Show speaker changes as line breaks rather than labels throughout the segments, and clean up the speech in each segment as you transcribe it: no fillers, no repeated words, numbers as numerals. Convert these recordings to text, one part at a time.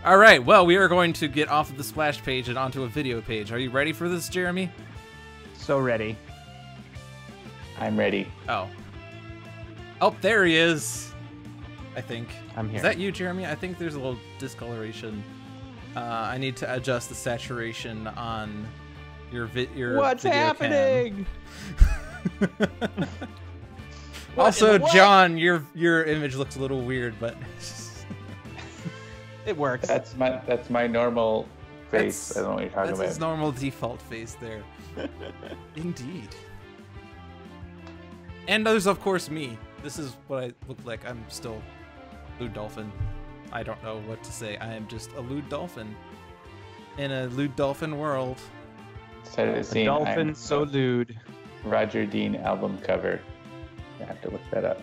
All right, well, we are going to get off of the splash page and onto a video page. Are you ready for this, Jeremy?
So ready.
I'm ready.
Oh, there he is. I think.
I'm here.
Is that you, Jeremy? I think there's a little discoloration. I need to adjust the saturation on your
What's
video
happening?
Also, John, your image looks a little weird, but
it works.
That's my normal face. I don't know what you're talking about.
That's his normal default face there. Indeed. And there's of course me. This is what I look like. I'm still LewdDolphin. I don't know what to say. I am just a LewdDolphin in a LewdDolphin world.
Set of the scene.
Dolphin so lewd.
Roger Dean album cover. I have to look that up.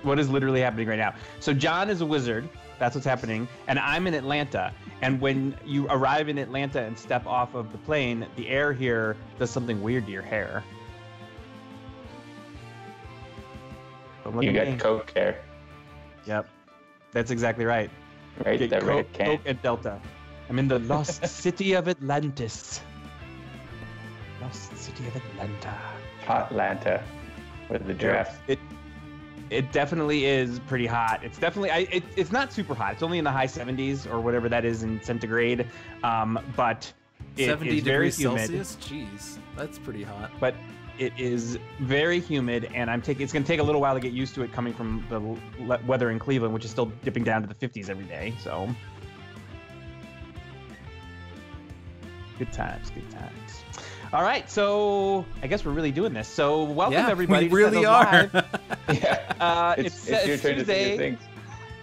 What is literally happening right now? So John is a wizard. That's what's happening. And I'm in Atlanta. And when you arrive in Atlanta and step off of the plane, the air here does something weird to your hair.
You got Coke hair.
Yep. That's exactly right.
Right,
Get
that
Coke,
red can.
Coke and Delta. I'm in the lost city of Atlantis. Lost city of Atlanta.
Hotlanta. With the draft.
It definitely is pretty hot. It's definitely it's not super hot. It's only in the high 70s or whatever that is in centigrade. But it
70
is very
degrees
humid.
Celsius? Jeez, that's pretty hot.
But it is very humid, and it's going to take a little while to get used to it coming from the weather in Cleveland, which is still dipping down to the 50s every day. So good times, good times. All right, so I guess we're really doing this. So welcome everybody.
We really are.
Yeah. It's your turn to say your things.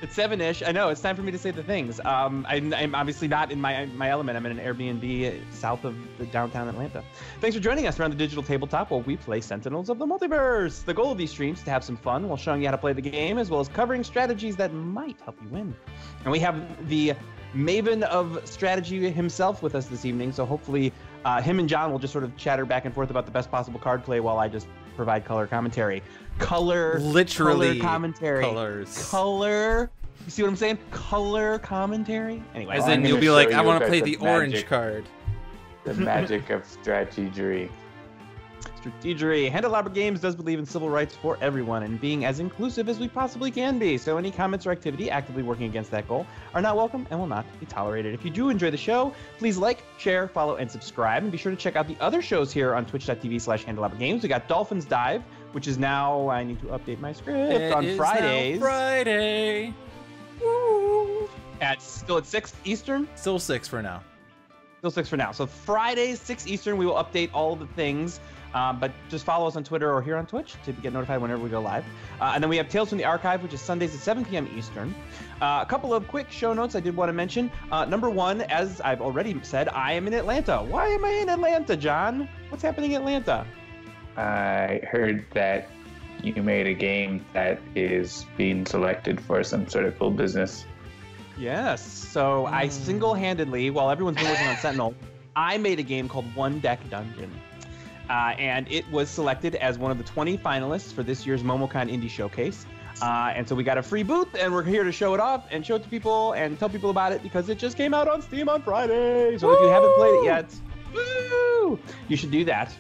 It's 7-ish. I know. It's time for me to say the things. I'm obviously not in my element. I'm in an Airbnb south of the downtown Atlanta. Thanks for joining us around the digital tabletop while we play Sentinels of the Multiverse. The goal of these streams is to have some fun while showing you how to play the game, as well as covering strategies that might help you win. And we have the maven of strategy himself with us this evening, so hopefully him and John will just sort of chatter back and forth about the best possible card play while I just provide color commentary.
Literally
color commentary.
Colors.
Color. You see what I'm saying? Color commentary. Anyway,
As in, you'll be like, I want to play the orange card.
The magic of strategery.
Strategery. Handelabra Games does believe in civil rights for everyone and being as inclusive as we possibly can be. So any comments or activity actively working against that goal are not welcome and will not be tolerated. If you do enjoy the show, please like, share, follow, and subscribe. And be sure to check out the other shows here on twitch.tv/Handelabra Games. We got Dolphins Dive, which is now, I need to update my script, on Fridays.
Now Friday.
Woo. Still at 6 Eastern?
Still 6 for now.
Still 6 for now. So Fridays, 6 Eastern, we will update all the things. But just follow us on Twitter or here on Twitch to get notified whenever we go live. And then we have Tales from the Archive, which is Sundays at 7 p.m. Eastern. A couple of quick show notes I did want to mention. Number one, as I've already said, I am in Atlanta. Why am I in Atlanta, John? What's happening in Atlanta?
I heard that you made a game that is being selected for some sort of cool business.
Yes. So I single-handedly, while everyone's been working on Sentinel, I made a game called One Deck Dungeon. And it was selected as one of the 20 finalists for this year's MomoCon Indie Showcase. And so we got a free booth, and we're here to show it off and show it to people and tell people about it because it just came out on Steam on Friday. So if you haven't played it yet, woo, you should do that.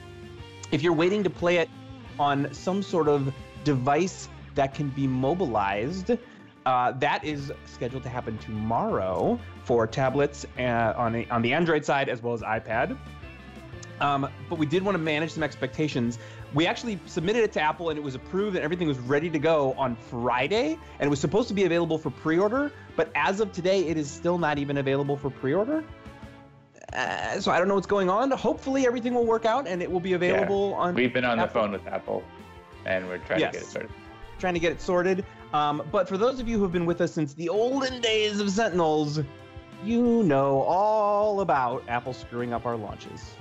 If you're waiting to play it on some sort of device that can be mobilized, that is scheduled to happen tomorrow for tablets on the Android side as well as iPad. But we did want to manage some expectations. We actually submitted it to Apple and it was approved and everything was ready to go on Friday. And it was supposed to be available for pre-order. But as of today, it is still not even available for pre-order. So I don't know what's going on. Hopefully everything will work out and it will be available on
We've been on
Apple.
the phone with Apple and we're trying to get it sorted.
Trying to get it sorted. But for those of you who have been with us since the olden days of Sentinels, you know all about Apple screwing up our launches.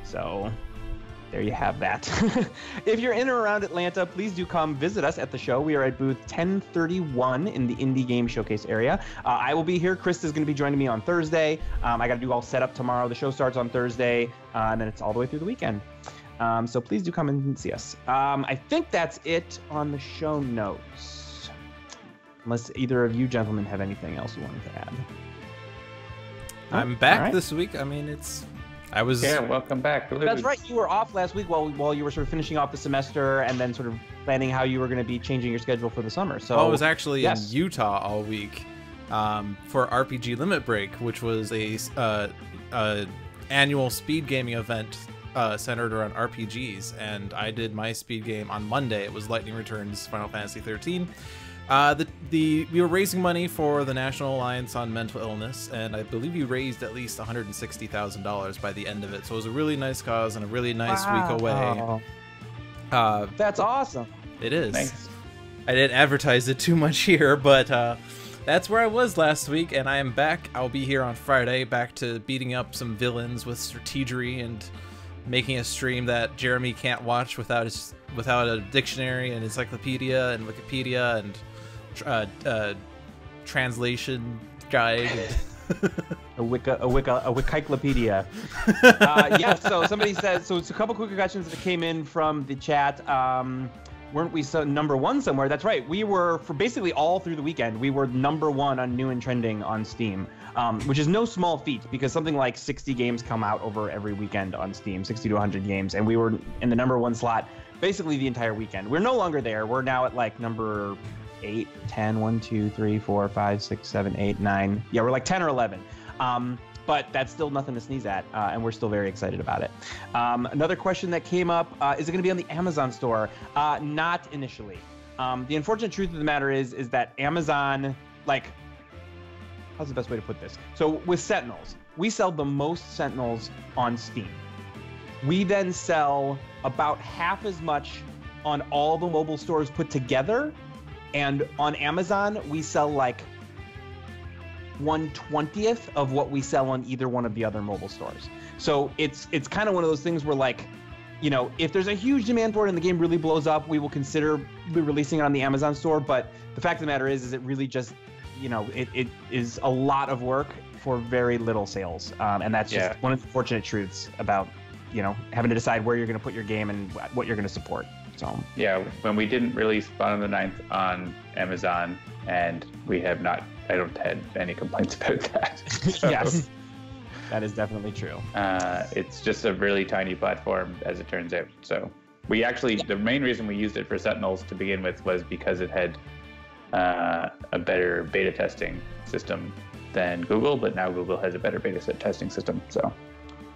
So there you have that. If you're in or around Atlanta, please do come visit us at the show. We are at booth 1031 in the Indie Game Showcase area. I will be here. Chris is going to be joining me on Thursday. I got to do all setup tomorrow. The show starts on Thursday, and then it's all the way through the weekend. So please do come and see us. I think that's it on the show notes. Unless either of you gentlemen have anything else you wanted to add.
I'm back this week. I mean,
Yeah, welcome back.
That's right. You were off last week while you were sort of finishing off the semester and then sort of planning how you were going to be changing your schedule for the summer. So
I was actually in Utah all week for RPG Limit Break, which was a annual speed gaming event centered around RPGs, and I did my speed game on Monday. It was Lightning Returns Final Fantasy 13. We were raising money for the National Alliance on Mental Illness, and I believe we raised at least $160,000 by the end of it. So it was a really nice cause and a really nice week away.
That's awesome.
It is.
Thanks.
I didn't advertise it too much here, but that's where I was last week, and I am back. I'll be here on Friday, back to beating up some villains with strategery and making a stream that Jeremy can't watch without a dictionary and encyclopedia and Wikipedia and translation guide.
a Wikipedia. Yeah, so somebody says, so it's a couple quick questions that came in from the chat. Weren't we number one somewhere? That's right. We were, for basically all through the weekend, we were number one on new and trending on Steam, which is no small feat because something like 60 games come out over every weekend on Steam, 60 to 100 games, and we were in the number one slot basically the entire weekend. We're no longer there. We're now at like number 8, 10, 1, 2, 3, 4, 5, 6, 7, 8, 9. Yeah, we're like 10 or 11. But that's still nothing to sneeze at, and we're still very excited about it. Another question that came up, is it going to be on the Amazon store? Not initially. The unfortunate truth of the matter is that Amazon, like, how's the best way to put this? So with Sentinels, we sell the most Sentinels on Steam. We then sell about half as much on all the mobile stores put together, and on Amazon, we sell like 1/20th of what we sell on either one of the other mobile stores. So it's kind of one of those things where, like, you know, if there's a huge demand for it and the game really blows up, we will consider releasing it on the Amazon store. But the fact of the matter is it really just, you know, it is a lot of work for very little sales. And that's just one of the fortunate truths about, you know, having to decide where you're going to put your game and what you're going to support. So
yeah, when we didn't release Bottom of the Ninth on Amazon, and I don't have any complaints about that. So,
yes, that is definitely true.
It's just a really tiny platform, as it turns out. So we actually, the main reason we used it for Sentinels to begin with was because it had a better beta testing system than Google, but now Google has a better beta testing system. So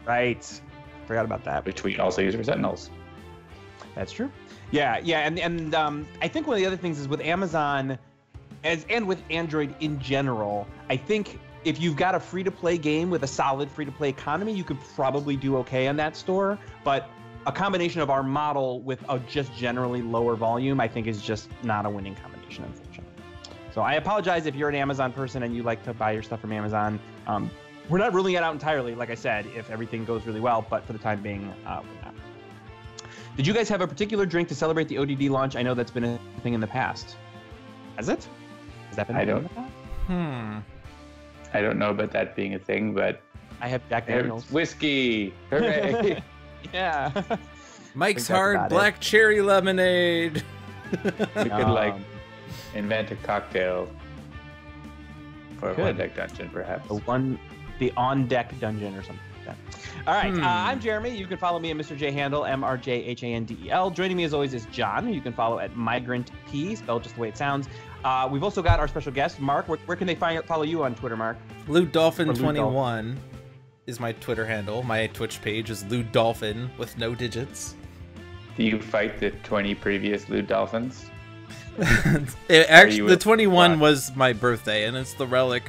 right, forgot about that.
Which we also use for Sentinels.
That's true. Yeah, and I think one of the other things is with Amazon, and with Android in general, I think if you've got a free-to-play game with a solid free-to-play economy, you could probably do okay on that store. But a combination of our model with a just generally lower volume, I think, is just not a winning combination, unfortunately. So I apologize if you're an Amazon person and you like to buy your stuff from Amazon. We're not ruling it out entirely, like I said, if everything goes really well, but for the time being, we're not. Did you guys have a particular drink to celebrate the ODD launch? I know that's been a thing in the past. Has it? Has that been a thing in the past?
I don't know about that being a thing, but
I have Jack Daniels.
Whiskey! Hooray!
Yeah.
Mike's Hard Black Cherry Lemonade.
We could like invent a cocktail for One Deck Dungeon, perhaps.
The On Deck Dungeon or something like that. All right, I'm Jeremy. You can follow me at Mr. J Handel, MRJHANDEL. Joining me as always is John, who you can follow at Migrant P, spelled just the way it sounds. We've also got our special guest, Mark. Where can they follow you on Twitter, Mark?
LewdDolphin21 is my Twitter handle. My Twitch page is LewdDolphin with no digits.
Do you fight the 20 previous LewdDolphins?
Actually, the 21 was my birthday, and it's the relic.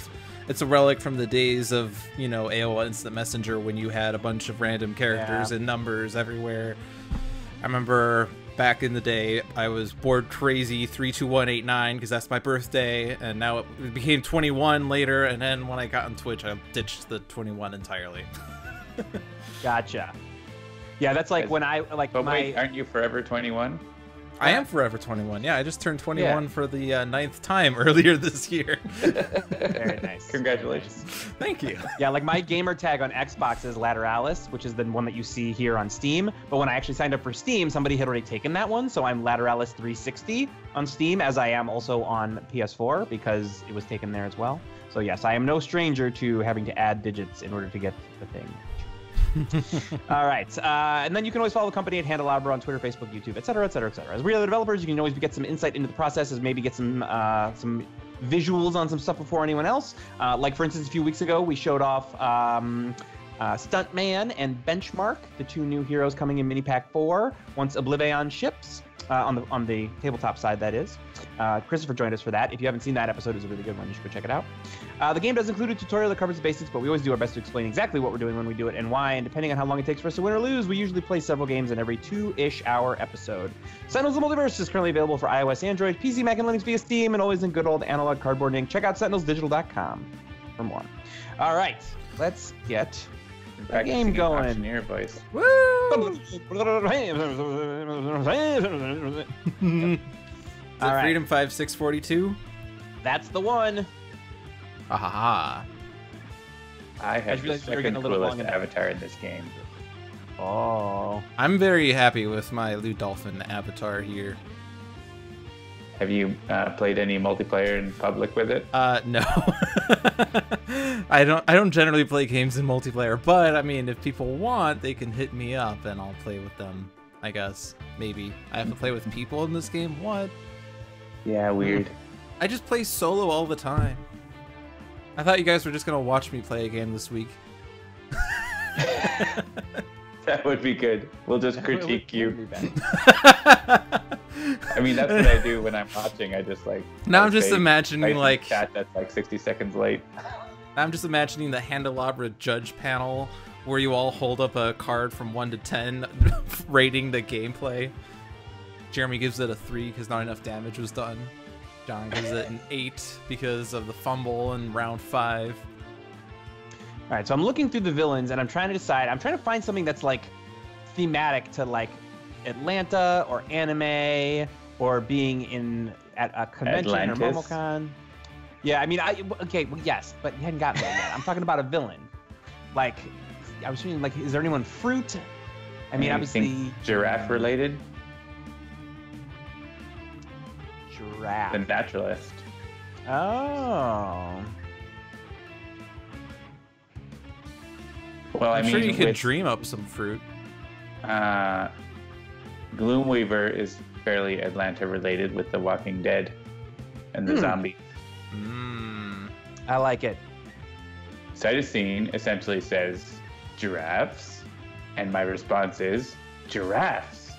It's a relic from the days of, you know, AOL Instant Messenger when you had a bunch of random characters and numbers everywhere. I remember back in the day, I was bored crazy 32189 because that's my birthday, and now it became 21 later, and then when I got on Twitch, I ditched the 21 entirely.
Gotcha. Yeah, that's like when I like
But wait, aren't you forever 21?
I am forever 21. Yeah, I just turned 21 for the 9th time earlier this year.
Very nice.
Congratulations.
Thank you.
Yeah, like my gamer tag on Xbox is Naturalist, which is the one that you see here on Steam. But when I actually signed up for Steam, somebody had already taken that one. So I'm Naturalist 360 on Steam, as I am also on PS4 because it was taken there as well. So yes, I am no stranger to having to add digits in order to get the thing. All right, and then you can always follow the company at Handelabra on Twitter, Facebook, YouTube, etc., etc., etc. As we are the developers, you can always get some insight into the processes, maybe get some visuals on some stuff before anyone else. Like for instance, a few weeks ago, we showed off Stuntman and Benchmark, the 2 new heroes coming in Mini Pack 4. Once Oblivion ships. On the tabletop side, that is. Christopher joined us for that. If you haven't seen that episode, it's a really good one. You should go check it out. The game does include a tutorial that covers the basics, but we always do our best to explain exactly what we're doing when we do it and why. And depending on how long it takes for us to win or lose, we usually play several games in every 2-ish hour episode. Sentinels the Multiverse is currently available for iOS, Android, PC, Mac, and Linux via Steam, and always in good old analog cardboarding. Check out sentinelsdigital.com for more. All right, let's get the game going.
Voice.
Woo!
All right.
Freedom 5642?
That's the one.
Ahaha.
I have the
realized we were getting
second
a little long
coolest
in that.
avatar in this game.
Oh.
I'm very happy with my LewdDolphin avatar here.
Have you played any multiplayer in public with it?
No. I don't generally play games in multiplayer, but I mean, if people want, they can hit me up and I'll play with them, I guess. Maybe. I have to play with people in this game? What?
Yeah, weird.
I just play solo all the time. I thought you guys were just gonna watch me play a game this week.
That would be good. We'll just critique you. I mean, that's what I do when I'm watching. I just like.
Now I'm just imagining like
chat that's like 60 seconds late.
I'm just imagining the Handelabra judge panel where you all hold up a card from 1 to 10, rating the gameplay. Jeremy gives it a 3 because not enough damage was done. John gives it an 8 because of the fumble in round 5.
All right, so I'm looking through the villains and I'm trying to decide. I'm trying to find something that's like thematic to like Atlanta or anime or being at a convention
Atlantis.
or MomoCon. Yeah, I mean, okay, well, yes, but you hadn't gotten there yet. I'm talking about a villain. Like, I was thinking, like, is there anyone fruit? I mean, obviously
giraffe related.
Giraffe.
The Naturalist.
Oh.
Well,
I'm sure you could
with,
dream up some fruit.
Gloomweaver is fairly Atlanta related with The Walking Dead and the zombies.
I like it.
Cytosine essentially says giraffes, and my response is giraffes.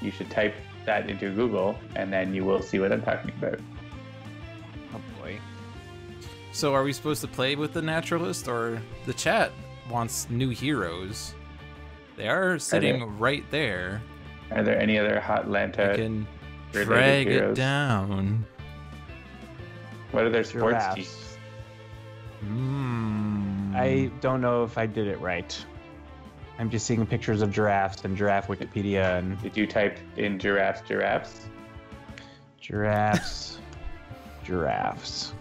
You should type that into Google, and then you will see what I'm talking about.
Oh boy.
So are we supposed to play with the Naturalist, or the chat wants new heroes? They are sitting right there.
Are there any other hot
I
Atlanta
can
related
drag
heroes?
it down.
What are their sports
Giraffes.
teams?
I don't know if I did it right. I'm just seeing pictures of giraffes and giraffe Wikipedia and
Did you type in giraffes?
giraffes, giraffes.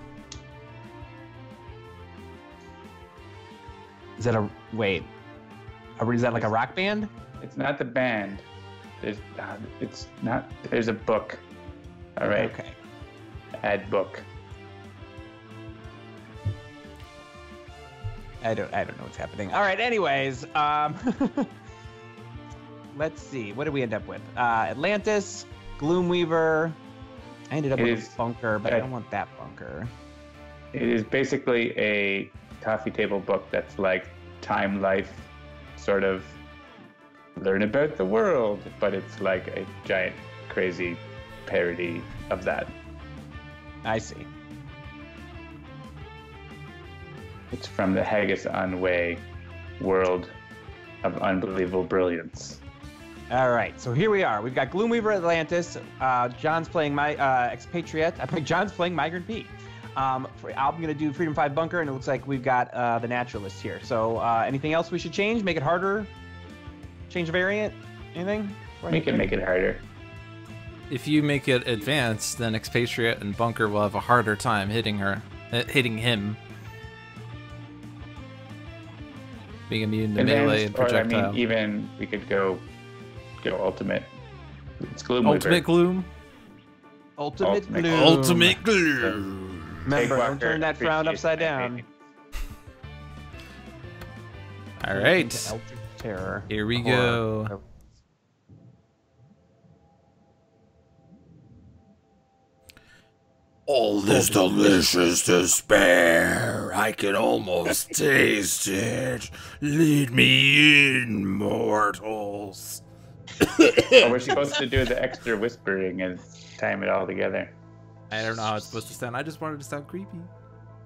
Is that a wait? Is that like a rock band?
It's not the band. It's not. There's a book. All right.
Okay.
Add book.
I don't know what's happening. All right. Anyways, let's see. What did we end up with? Atlantis, Gloomweaver. I ended up with a bunker, but I don't want that bunker.
It is basically a coffee table book that's like Time Life, sort of learn about the world, but it's like a giant, crazy parody of that.
I see.
It's from the Haggis Anway world of unbelievable brilliance.
All right, so here we are. We've got Gloomweaver Atlantis. John's playing my Expatriette. I think John's playing Migrant B. I'm going to do Freedom 5 Bunker, and it looks like we've got the Naturalist here. So anything else we should change? Make it harder? Change a variant? Anything?
We can make it harder.
if you make it advanced, then Expatriette and Bunker will have a harder time hitting him. Being immune to melee and projectile.
Or, I mean, even we could go ultimate. It's Gloomweaver.
Ultimate Gloom?
Ultimate Gloom.
Ultimate Gloom.
Remember, don't turn that frown upside down.
All right.
Terror.
Here we go. All this delicious despair, I can almost taste it. Lead me in, mortals.
Oh, we're supposed to do the extra whispering and time it all together.
I don't know how it's supposed to sound. I just wanted to sound creepy.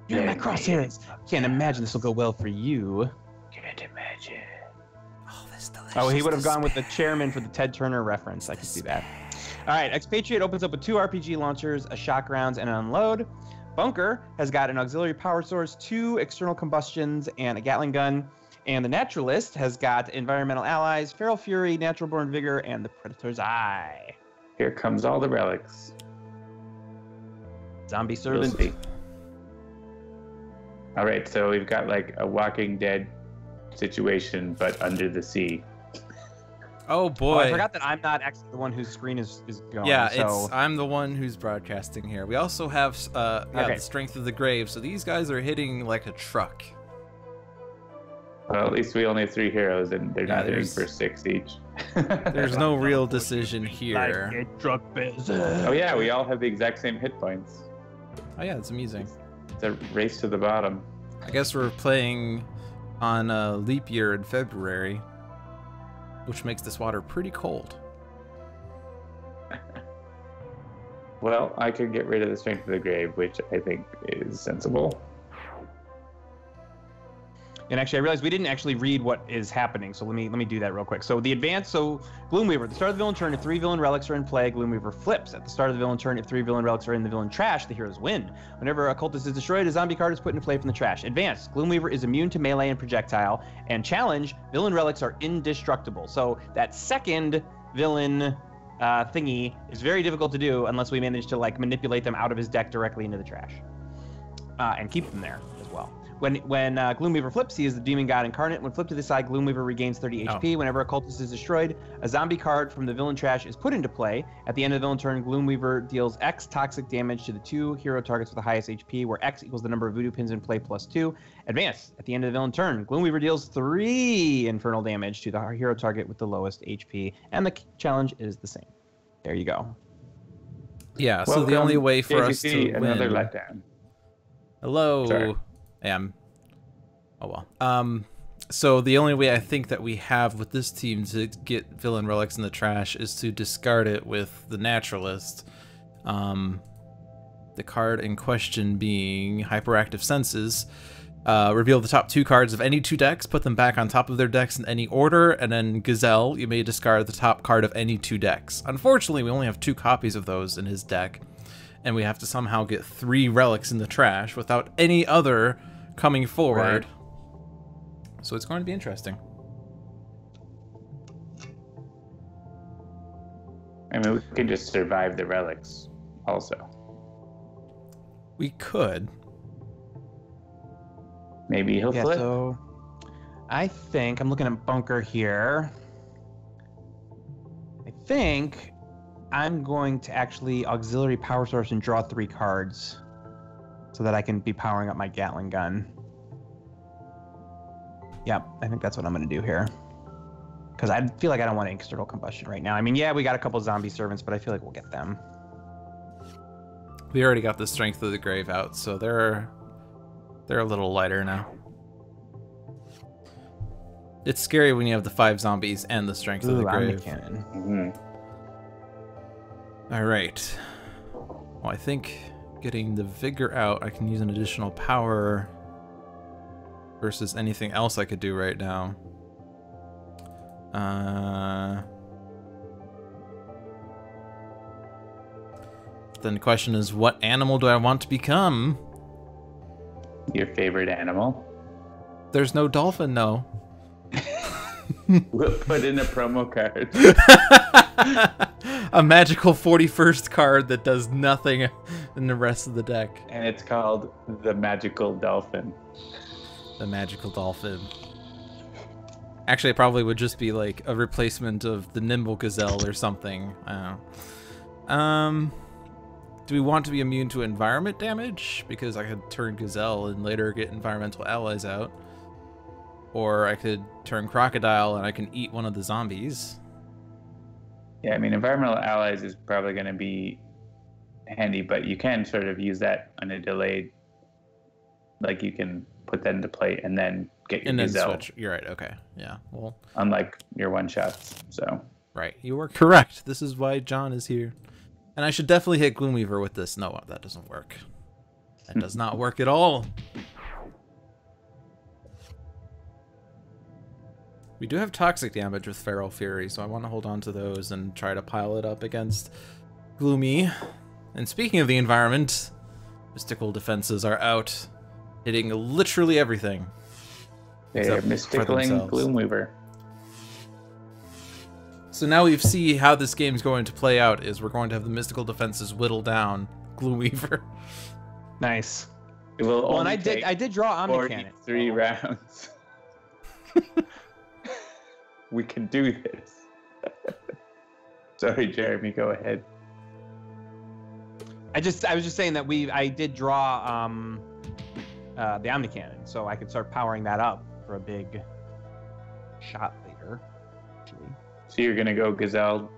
You're in my crosshairs. Can't imagine this will go well for you.
Can't imagine.
All this delicious
Oh, he would have gone with the chairman for the Ted Turner reference. I can see that. All right, Expatriate opens up with 2 RPG launchers, a shock rounds, and an unload. Bunker has got an auxiliary power source, 2 external combustions, and a Gatling gun. And the Naturalist has got environmental allies, Feral Fury, Natural Born Vigor, and the Predator's Eye.
Here comes all the relics.
Zombie
We'll
Servant.
see. All right, so we've got like a Walking Dead situation, but under the sea.
Oh boy!
Oh, I forgot that I'm not actually the one whose screen is going.
Yeah,
so...
I'm the one who's broadcasting here. We also have the Strength of the Grave, so these guys are hitting like a truck.
Well, at least we only have 3 heroes, and they're not hitting for 6 each.
There's no real decision here.
Like a truck
Oh yeah, we all have the exact same hit points.
Oh yeah, it's amusing.
It's a race to the bottom.
I guess we're playing on a leap year in February, which makes this water pretty cold.
Well, I could get rid of the Strength of the Grave, which I think is sensible.
And actually, I realized we didn't actually read what is happening, so let me do that real quick. So the advance, so Gloomweaver, at the start of the villain turn, if 3 villain relics are in play, Gloomweaver flips. At the start of the villain turn, if 3 villain relics are in the villain trash, the heroes win. Whenever a cultist is destroyed, a zombie card is put into play from the trash. Advance, Gloomweaver is immune to melee and projectile. And challenge, villain relics are indestructible. So that second villain thingy is very difficult to do unless we manage to like manipulate them out of his deck directly into the trash. And keep them there as well. When Gloomweaver flips, he is the demon god incarnate. When flipped to the side, Gloomweaver regains 30 HP. Whenever a cultist is destroyed, a zombie card from the villain trash is put into play. At the end of the villain turn, Gloomweaver deals X toxic damage to the 2 hero targets with the highest HP, where X equals the number of voodoo pins in play plus 2. Advance. At the end of the villain turn, Gloomweaver deals 3 infernal damage to the hero target with the lowest HP, and the challenge is the same. There you go.
Yeah, so the only way for us to win...
Another letdown.
Hello.
Sorry.
Oh well. So the only way I think that we have with this team to get villain relics in the trash is to discard it with the Naturalist. The card in question being Hyperactive Senses. Reveal the top 2 cards of any 2 decks, put them back on top of their decks in any order, and then Gazelle, you may discard the top card of any 2 decks. Unfortunately, we only have 2 copies of those in his deck, and we have to somehow get 3 relics in the trash without any other coming forward. Right. So it's going to be interesting.
I mean, we could just survive the relics also.
We could.
Maybe he'll flip.
So I think I'm looking at Bunker here. I think I'm going to actually auxiliary power source and draw 3 cards so that I can be powering up my Gatling gun. Yep, I think that's what I'm going to do here. Because I feel like I don't want external combustion right now. I mean, yeah, we got a couple zombie servants, but I feel like we'll get them.
We already got the Strength of the Grave out, so they're a little lighter now. It's scary when you have the 5 zombies and the Strength of the Grave. All right. Well, I think getting the Vigor out, I can use an additional power versus anything else I could do right now. Then the question is, what animal do I want to become?
Your favorite animal?
There's no dolphin, no.
We'll put in a promo card.
a magical 41st card that does nothing in the rest of the deck.
And it's called the Magical Dolphin.
The Magical Dolphin. Actually, it probably would just be like a replacement of the Nimble Gazelle or something. I don't know. Do we want to be immune to environment damage? Because I could turn Gazelle and later get environmental allies out. Or I could turn Crocodile and I can eat one of the zombies.
Yeah, I mean, environmental allies is probably going to be handy, but you can sort of use that on a delayed, like you can put that into play and then get your Gazelle.
Switch. You're right. Okay. Yeah. Well.
Unlike your one-shots, so.
Right. You were correct. This is why John is here. And I should definitely hit Gloomweaver with this. No, that doesn't work. That does not work at all. We do have toxic damage with Feral Fury, so I want to hold on to those and try to pile it up against Gloomy. And speaking of the environment, mystical defenses are out, hitting literally everything.
They're mysticaling Gloomweaver.
So now we see how this game's going to play out. Is we're going to have the mystical defenses whittle down Gloomweaver.
Nice.
It will
well, and
I
did draw Omnicannon.
43 rounds. We can do this. Sorry, Jeremy, go ahead.
I was just saying that I did draw the Omnicannon, so I could start powering that up for a big shot later. Actually.
So you're gonna go Gazelle,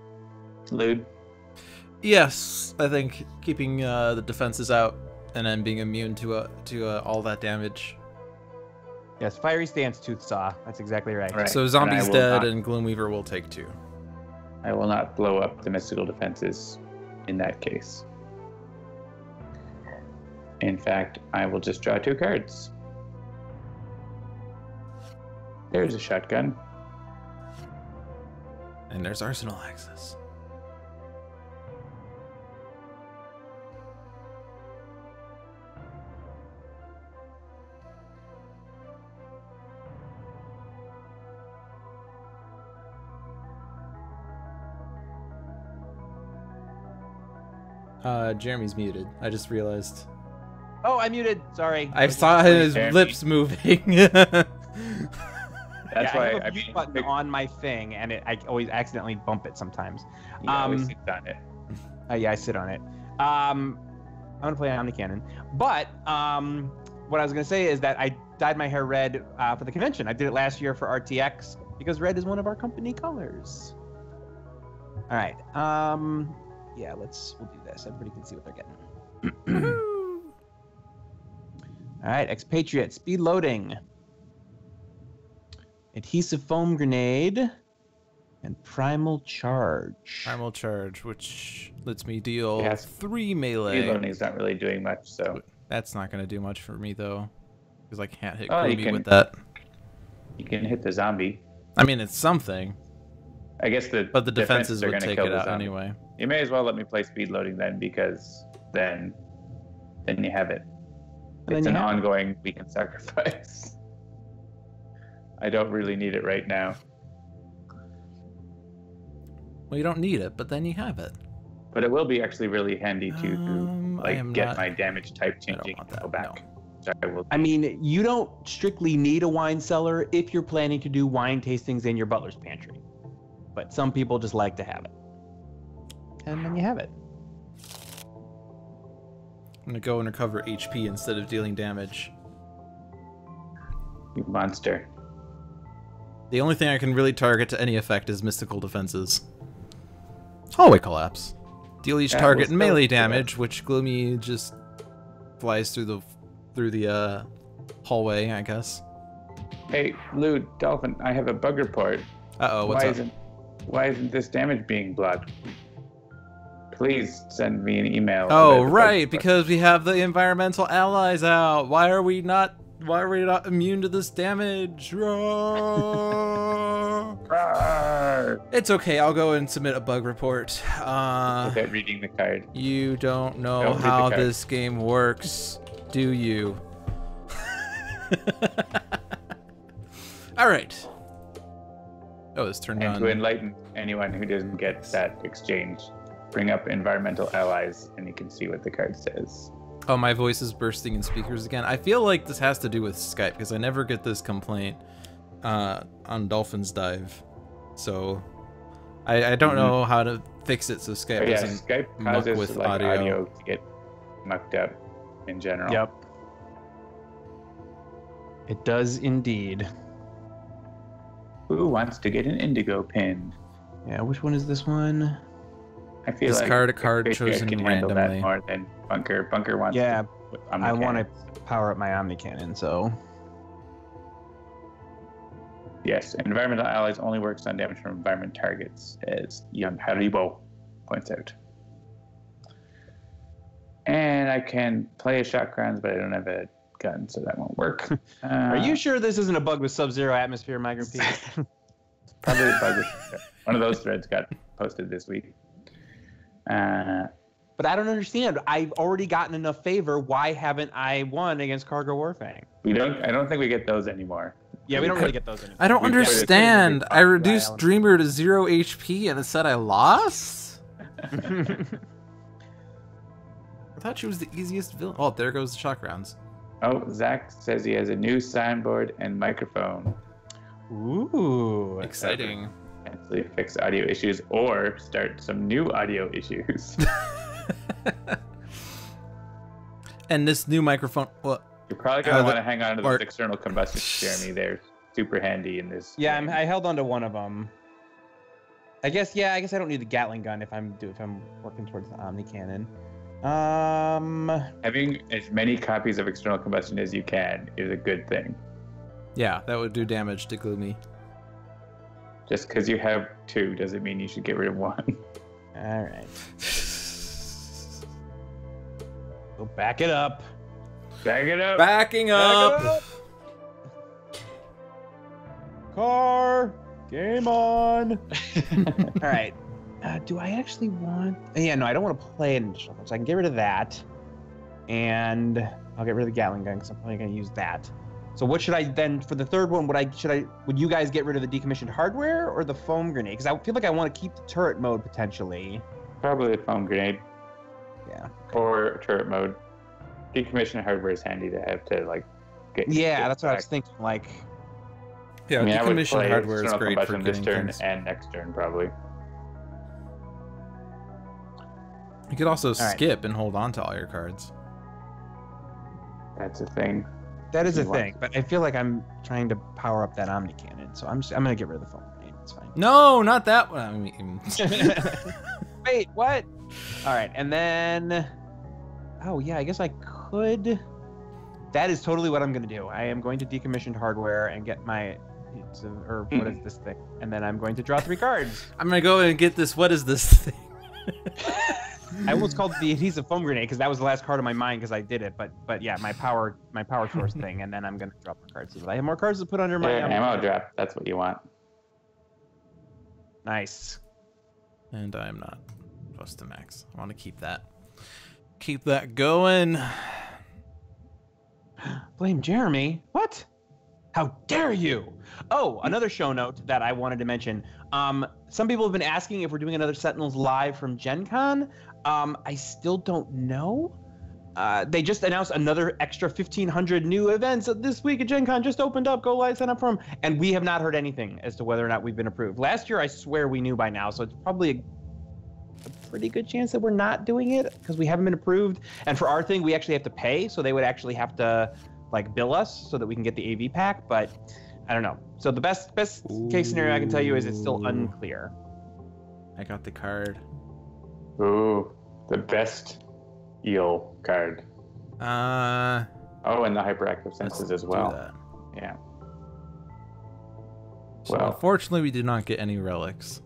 Lude?
Yes, I think keeping the defenses out and then being immune to all that damage.
Yes, Fiery Stance, Tooth Saw. That's exactly right.
So Zombie's dead and Gloomweaver will take 2.
I will not blow up the mystical defenses in that case. In fact, I will just draw 2 cards. There's a shotgun.
And there's Arsenal access. Jeremy's muted. I just realized.
Oh, I muted. Sorry.
I saw his lips moving.
That's why
I have a mute button on my thing, and I always accidentally bump it sometimes.
You always sit on it.
Yeah, I sit on it. I'm gonna play Omnicannon, but what I was gonna say is that I dyed my hair red for the convention. I did it last year for RTX because red is one of our company colors. All right. Yeah, we'll do this. Everybody can see what they're getting. All right, Expatriette, speed loading. Adhesive foam grenade and primal charge.
Primal charge, which lets me deal 3 melee.
Speed loading is not really doing much, so.
That's not going to do much for me, though, because I can't hit Gloomy with that.
You can hit the zombie.
I mean, it's something.
I guess
but the defenses would take it out anyway.
You may as well let me play speed loading then, because then you have it. It's an ongoing we can sacrifice. I don't really need it right now.
Well, you don't need it, but then you have it.
But it will be actually really handy to get my damage type changing and go back. No.
I mean, you don't strictly need a wine cellar if you're planning to do wine tastings in your butler's pantry. But some people just like to have it. And then you have it.
I'm going to go and recover HP instead of dealing damage.
You monster.
The only thing I can really target to any effect is mystical defenses. Hallway collapse. Deal each target melee damage, which Gloomy just flies through the hallway, I guess.
Hey, LewdDolphin, I have a bug report.
Uh-oh, what's up?
Why isn't this damage being blocked? Please send me an email.
Oh, right, because we have the environmental allies out. Why are we not immune to this damage? It's okay, I'll go and submit a bug report.
Without reading the card.
You don't know how this game works, do you? All right. Oh, it's turned on.
And to enlighten anyone who doesn't get that exchange, bring up environmental allies, and you can see what the card says.
Oh, my voice is bursting in speakers again. I feel like this has to do with Skype because I never get this complaint on Dolphin's Dive. So I don't know how to fix it so Skype doesn't
Skype
muck
causes
with
like
audio.
to get mucked up in general.
Yep. It does indeed.
Who wants to get an indigo pin?
Yeah, which one is this one?
I feel
Discard
like
a card
Expatriette
chosen
can handle
randomly.
that more than Bunker. Bunker wants
Yeah,
to
I want to power up my Omni Cannon, so...
Yes, environmental allies only works on damage from environment targets, as young Haribo points out. And I can play a shotguns, but I don't have a gun, so that won't work.
Are you sure this isn't a bug with Sub-Zero Atmosphere, Migrant P?
Probably a bug. One of those threads got posted this week.
But I don't understand. I've already gotten enough favor. Why haven't I won against Cargo Warfang?
I don't think we get those anymore.
Yeah, we don't really get those anymore.
I don't
We've got it
understand. I reduced
Island.
Dreamer to 0 HP and it said I lost? I thought she was the easiest villain. Oh, there goes the shock rounds.
Oh, Zach says he has a new soundboard and microphone.
Ooh.
Exciting.
Actually fix audio issues or start some new audio issues.
And this new microphone, well,
You're probably going to want to hang on to those
or-
external combustion, Jeremy. They're super handy in this.
Yeah,
game.
I held on to one of them. I guess I don't need the Gatling gun if I'm working towards the Omni Cannon.
Having as many copies of external combustion as you can is a good thing.
yeah, that would do damage to Gloomy.
Just because you have two doesn't mean you should get rid of one.
All right. Go back it up.
Bag it up.
Backing up!
Car, game on. All right. Do I actually want? Yeah, no, I don't want to play an additional one, so I can get rid of that, and I'll get rid of the Gatling gun because I'm probably going to use that. So what should I then for the third one? Would you guys get rid of the decommissioned hardware or the foam grenade? Because I feel like I want to keep the turret mode potentially.
Probably a foam grenade
Yeah.
or turret mode. Decommissioned hardware is handy to have to like get.
Yeah,
get
that's what I
back.
was thinking. Like,
Yeah,
I mean, I would
decommissioned
play
hardware is
external
great for
combustion
getting
this turn
things.
and next turn probably.
You could also
right.
skip and hold on to all your cards.
That's a thing.
that is a
You want-
thing, but I feel like I'm trying to power up that Omni Cannon, so I'm gonna get rid of the foam grenade. It's fine.
No, not that one. I mean,
Wait, what? All right, and then, oh yeah, I guess I could. That is totally what I'm gonna do. I am going to decommissioned hardware and get my, or what is this thing? And then I'm going to draw 3 cards.
I'm gonna go and get this. What is this thing?
I almost called it the adhesive foam grenade because that was the last card of my mind because I did it. But yeah, my power source thing, and then I'm gonna drop more cards so that I have more cards to put under my.
Yeah, ammo drop. That's what you want.
Nice.
And I'm not close to max. I want to keep that. Keep that going.
Blame Jeremy. What? How dare you? Oh, another show note that I wanted to mention. Some people have been asking if we're doing another Sentinels live from Gen Con. I still don't know. They just announced another extra 1,500 new events this week at Gen Con. Just opened up. Go live, sign up for them. And we have not heard anything as to whether or not we've been approved. Last year, I swear we knew by now. So it's probably a pretty good chance that we're not doing it because we haven't been approved. And for our thing, we actually have to pay. So they would actually have to like bill us so that we can get the AV pack. But I don't know. So the best case scenario I can tell you is it's still unclear.
I got the card.
Ooh, the best eel card. Oh, and the hyperactive senses as well.
That.
Yeah.
So
Well.
unfortunately, we did not get any relics.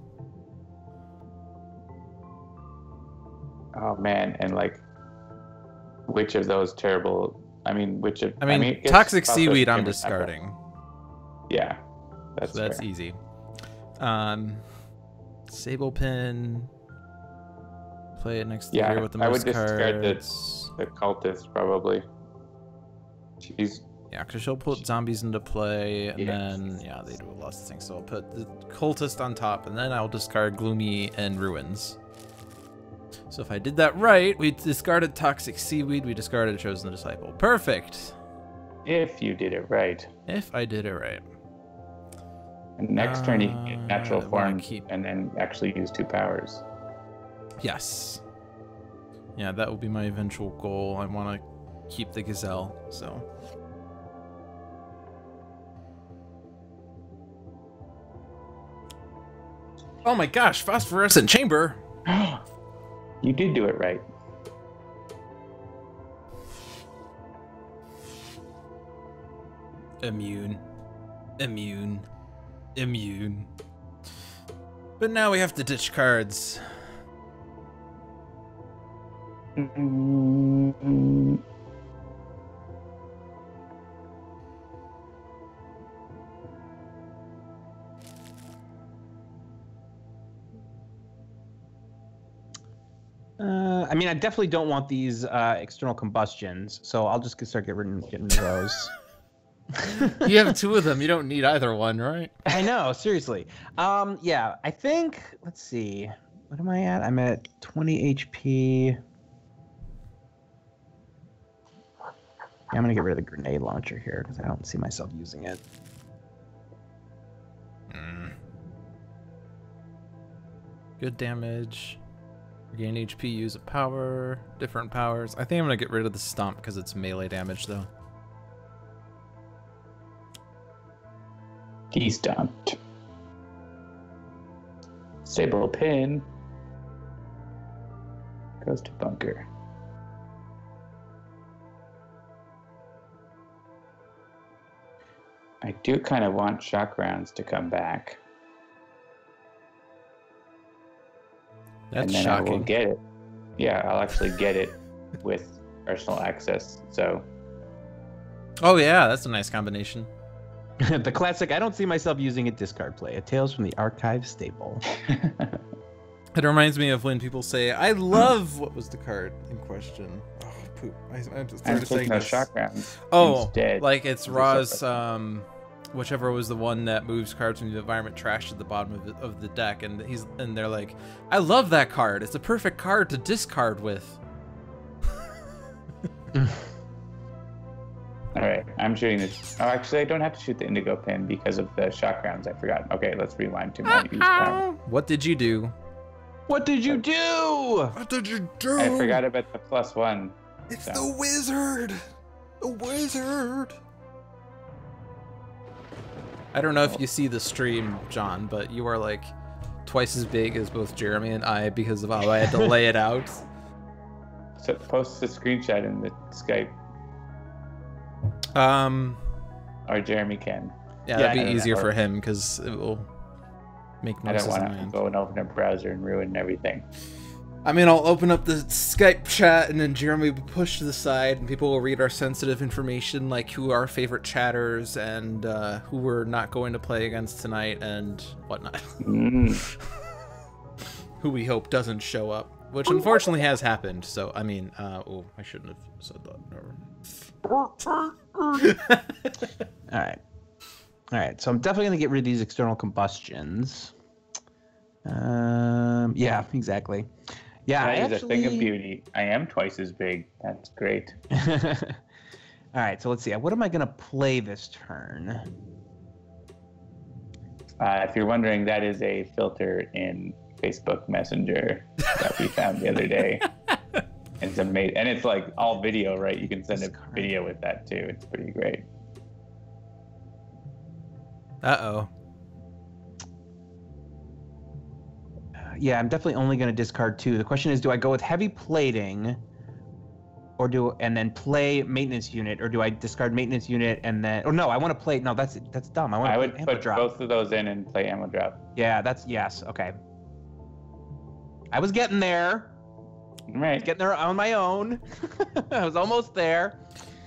Oh man, and like, which of those terrible? I mean, which of? it's
toxic
also
seaweed I'm
different,
discarding.
Yeah, that's
So that's
fair.
easy. Sable pin. Play it next
Yeah,
year with the
I
most
would discard
cards.
the cultist probably. She's
Yeah, because she'll put zombies into play, and
Yes.
then yeah, they do a lot of things. So I'll put the cultist on top, and then I'll discard Gloomy and Ruins. So if I did that right, we discarded Toxic Seaweed, we discarded Chosen Disciple. Perfect.
If you did it right.
If I did it right.
And next turn you can get natural form
keep...
and then actually use 2 powers.
Yes. Yeah, that will be my eventual goal. I want to keep the Gazelle, so... Oh my gosh, Phosphorescent Chamber!
You did do it right.
Immune. Immune. Immune. But now we have to ditch cards.
I mean, I definitely don't want these external combustions, so I'll just start getting rid of those.
You have 2 of them. You don't need either one, right?
I know, seriously. Yeah, I think, let's see. What am I at? I'm at 20 HP. Yeah, I'm going to get rid of the grenade launcher here because I don't see myself using it.
Good damage. Regain HP, use a power, different powers. I think I'm going to get rid of the Stomp because it's melee damage, though.
De-stomped. Stable pin. Goes to bunker. I do kind of want shock rounds to come back.
That's
and then
shocking.
I will get it. Yeah, I'll actually get it with Arsenal access. So.
Oh yeah, that's a nice combination.
The classic, I don't see myself using it, discard play. A Tales from the Archive stable.
It reminds me of when people say, I love, what was the card in question? Oh, poop. I started saying
no
this.
shock rounds.
Oh,
instead.
like it's Ra's, whichever was the one that moves cards from the environment trash to the bottom of the deck, and they're like, I love that card. It's a perfect card to discard with.
All right, I'm shooting this. Oh, actually, I don't have to shoot the indigo pin because of the shock rounds. I forgot. Okay, let's rewind to my use power.
What did you do?
What did you do?
What did you do?
I forgot about the +1.
It's the wizard. The wizard. I don't know if you see the stream, John, but you are like twice as big as both Jeremy and I because of how I had to lay it out.
So post a screenshot in the Skype. Or Jeremy can.
Yeah, that'd be easier for him because it will make noises.
I don't want to go and open a browser and ruin everything.
I mean, I'll open up the Skype chat and then Jeremy will push to the side and people will read our sensitive information, like who are our favorite chatters and who we're not going to play against tonight and whatnot. Who we hope doesn't show up, which unfortunately has happened. So, I mean, oh, I shouldn't have said that.
All right. So I'm definitely going to get rid of these external combustions. Yeah, exactly. Yeah,
that is a thing of beauty. I am twice as big. That's great.
All right, so let's see. What am I going to play this turn?
If you're wondering, that is a filter in Facebook Messenger that we found the other day. It's amazing. And it's like all video, right? You can send a video with that too. It's pretty great.
Uh-oh.
Yeah, I'm definitely only going to discard 2. The question is, do I go with heavy plating and then play maintenance unit, or do I discard maintenance unit and then... Oh, no, I want to play... No, that's dumb. I
would put both of those in and play ammo drop.
Yeah, yes, okay. I was getting there.
Right.
Getting there on my own. I was almost there.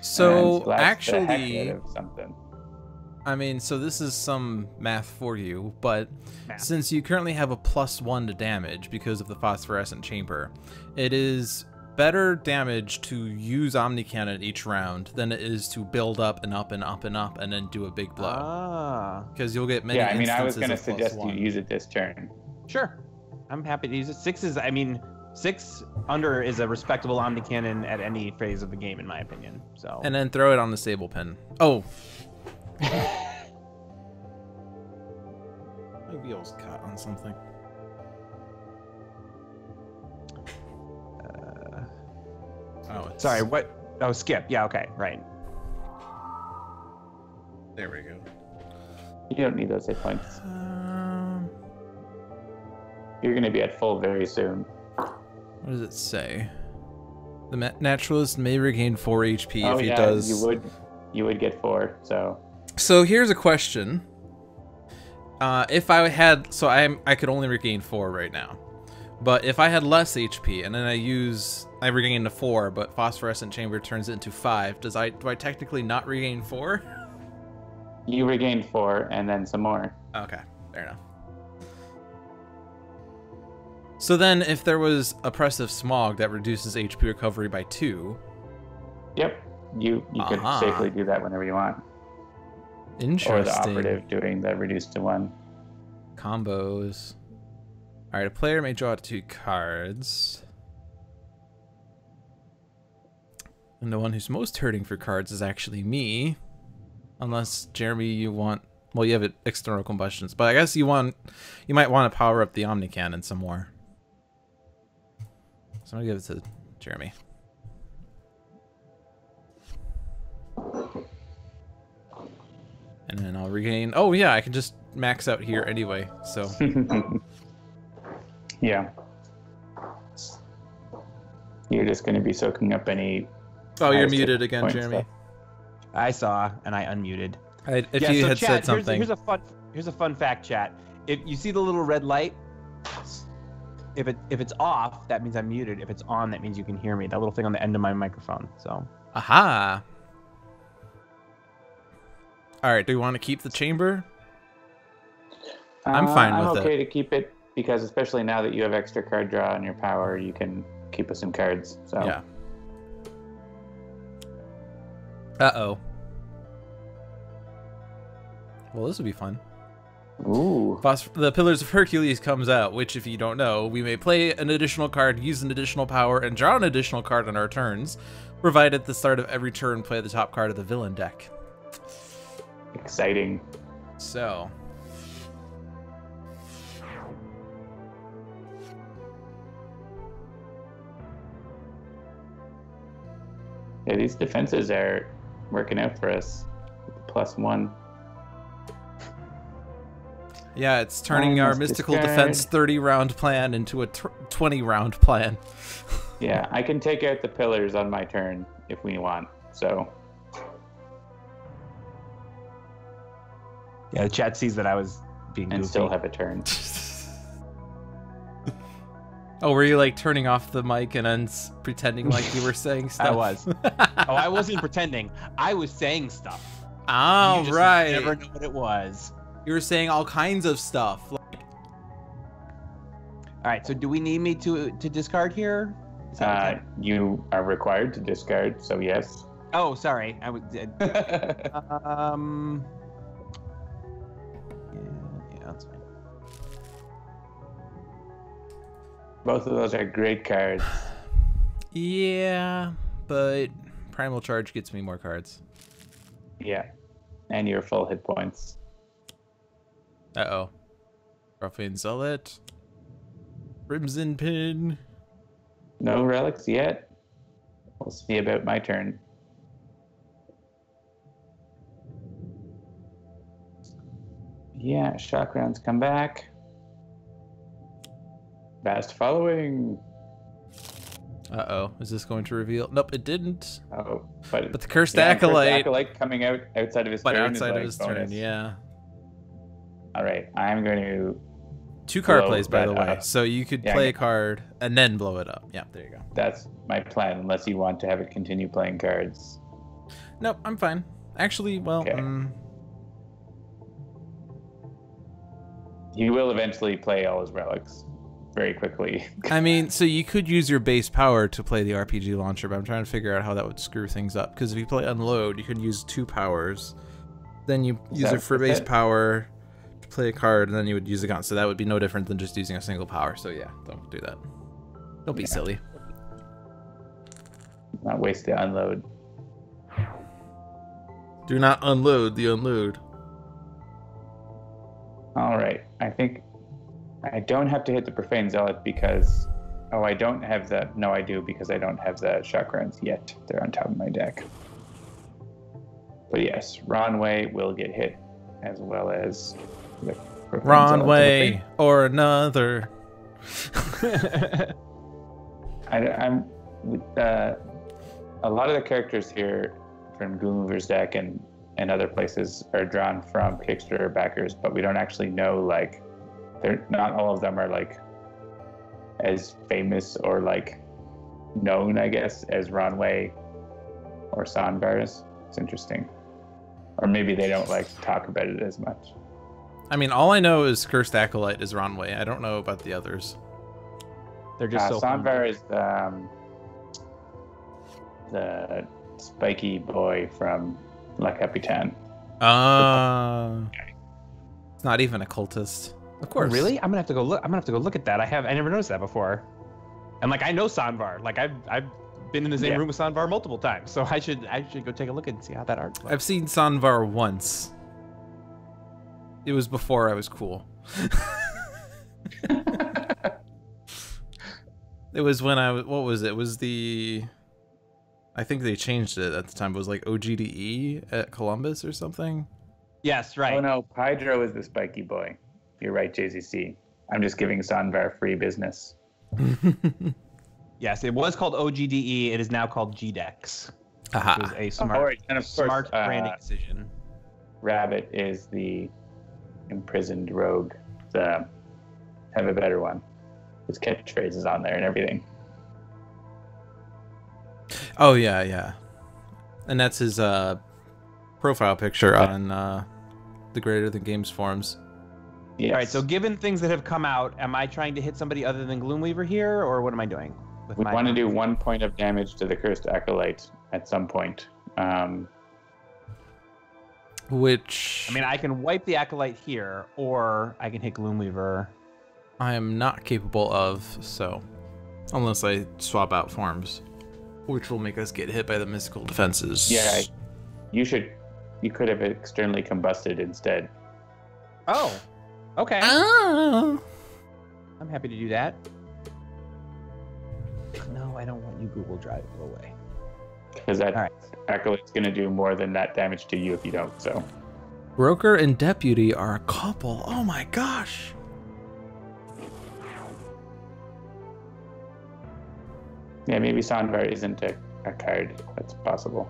So, actually...
something.
I mean, so this is some math for you, but since you currently have a +1 to damage because of the phosphorescent chamber, it is better damage to use Omni Cannon each round than it is to build up and up and up and up and then do a big blow. Because you'll get many instances.
I was going to suggest
+1.
you use it this turn.
Sure. I'm happy to use it. 6 is, I mean, 6 under is a respectable Omni Cannon at any phase of the game, in my opinion. So.
And then throw it on the Sable Pin. Oh. My wheel's caught on something.
Sorry, what? Oh, skip. Yeah, okay, right.
There we go.
You don't need those hit points. You're going to be at full very soon.
What does it say? The Naturalist may regain 4 HP if he
yeah,
does.
You would get 4.
So here's a question. If I had, so I could only regain 4 right now. But if I had less HP and then I regain to 4, but Phosphorescent Chamber turns it into 5, do I technically not regain 4?
You regain 4 and then some more.
Okay, fair enough. So then if there was Oppressive Smog that reduces HP recovery by 2.
Yep. You could safely do that whenever you want.
Interesting.
Or the operative doing the reduced to 1.
Combos. Alright, a player may draw 2 cards. And the one who's most hurting for cards is actually me. Unless, Jeremy, you want... Well, you have external combustions. But I guess you might want to power up the Omni Cannon some more. So I'm going to give it to Jeremy. And then I'll regain... Oh, yeah, I can just max out here anyway, so...
Yeah. You're just going to be soaking up any...
Oh, you're muted again, Jeremy.
Stuff.
I saw, and I unmuted.
If you had said something...
Here's a fun fact, chat. If you see the little red light, if it's off, that means I'm muted. If it's on, that means you can hear me. That little thing on the end of my microphone, so...
Aha! Alright, do you want to keep the chamber? I'm fine with it.
I'm okay to keep it, because especially now that you have extra card draw on your power, you can keep us some cards. So.
Yeah. Uh-oh. Well, this would be fun.
Ooh.
The Pillars of Hercules comes out, which, if you don't know, we may play an additional card, use an additional power, and draw an additional card on our turns, provided at the start of every turn play the top card of the villain deck.
Exciting.
So...
Yeah, these defenses are working out for us. +1.
Yeah, it's turning our mystical
discard.
defense 30-round plan into a 20-round plan.
Yeah, I can take out the pillars on my turn if we want, so...
Yeah, the chat sees that I was being goofy.
And still have a turn.
Oh, were you like turning off the mic and then pretending like you were saying stuff?
I was. Oh, I wasn't pretending. I was saying stuff.
Oh,
you just
right.
never knew what it was.
You were saying all kinds of stuff.
All right, so do we need me to discard here? Is that okay?
You are required to discard, so yes.
Oh, sorry. I was. Yeah, that's fine.
Both of those are great cards.
Yeah, but Primal Charge gets me more cards.
Yeah, and your full hit points.
Uh-oh. Profane Zealot. Crimson Pin.
No relics yet. We'll see about my turn. Yeah, shock rounds come back. Fast following.
Uh-oh. Is this going to reveal? Nope, it didn't.
Oh, but
the Cursed Acolyte.
Cursed Acolyte coming out outside of his turn.
But outside
is
of his
bonus.
turn, yeah.
All right, I'm going to...
2 card plays, by
that
the way.
up.
So you could
Yeah,
play a card and then blow it up. Yeah, there you go.
That's my plan, unless you want to have it continue playing cards.
Nope, I'm fine. Actually, well,
Okay. He will eventually play all his relics very quickly.
I mean, so you could use your base power to play the RPG launcher, but I'm trying to figure out how that would screw things up. Because if you play Unload, you can use 2 powers. Then you use it for base power to play a card, and then you would use a gun. So that would be no different than just using a single power. So yeah, don't do that. Don't be silly.
Not waste the unload.
Do not unload the unload.
All right. I think I don't have to hit the Profane Zealot because... Oh, I don't have the... No, I do because I don't have the Chakrans yet. They're on top of my deck. But yes, Ronway will get hit as well as the Profane Zealot.
Ronway or another.
I'm a lot of the characters here from Gloomweaver's deck and other places are drawn from Kickstarter backers, but we don't actually know, like, they're not all of them are like as famous or like known, I guess, as Ronway or Sonvars. It's interesting. Or maybe they don't like talk about it as much.
I mean, all I know is Cursed Acolyte is Ronway. I don't know about the others.
They're just so
Sonvar is the spiky boy from La Capitane.
It's not even a cultist. Of course.
Really? I'm gonna have to go look at that. I never noticed that before. And like, I know Sonvar. Like, I've been in the same room with Sonvar multiple times, so I should go take a look and see how that art looks.
I've seen Sonvar once. It was before I was cool. It was when I was, what was it? It was the, I think they changed it at the time. It was like OGDE at Columbus or something.
Yes, right.
Oh no, Hydro is the spiky boy. You're right, JCC. I'm just giving Sonvar free business.
Yes, it was called OGDE. It is now called GDEX.
Aha.
Which is a smart,
And of
smart
course,
branding decision.
Rabbit is the imprisoned rogue. Have a better one. His catchphrase is on there and everything.
Oh yeah, yeah. And that's his profile picture on the Greater Than Games forums.
Yes.
All right, so given things that have come out, am I trying to hit somebody other than Gloomweaver here, or what am I doing?
We want to do 1 point of damage to the Cursed Acolyte at some point.
Which...
I mean, I can wipe the Acolyte here, or I can hit Gloomweaver.
I am not capable of, so... Unless I swap out forms. Which will make us get hit by the mystical defenses.
Yeah, you could have externally combusted instead.
Oh, okay.
Ah!
I'm happy to do that. No, I don't want you, Google Drive. Go away.
Because that Acolyte's going to do more than that damage to you if you don't, so...
Broker and Deputy are a couple. Oh my gosh.
Yeah, maybe Sonvar isn't a card. That's possible.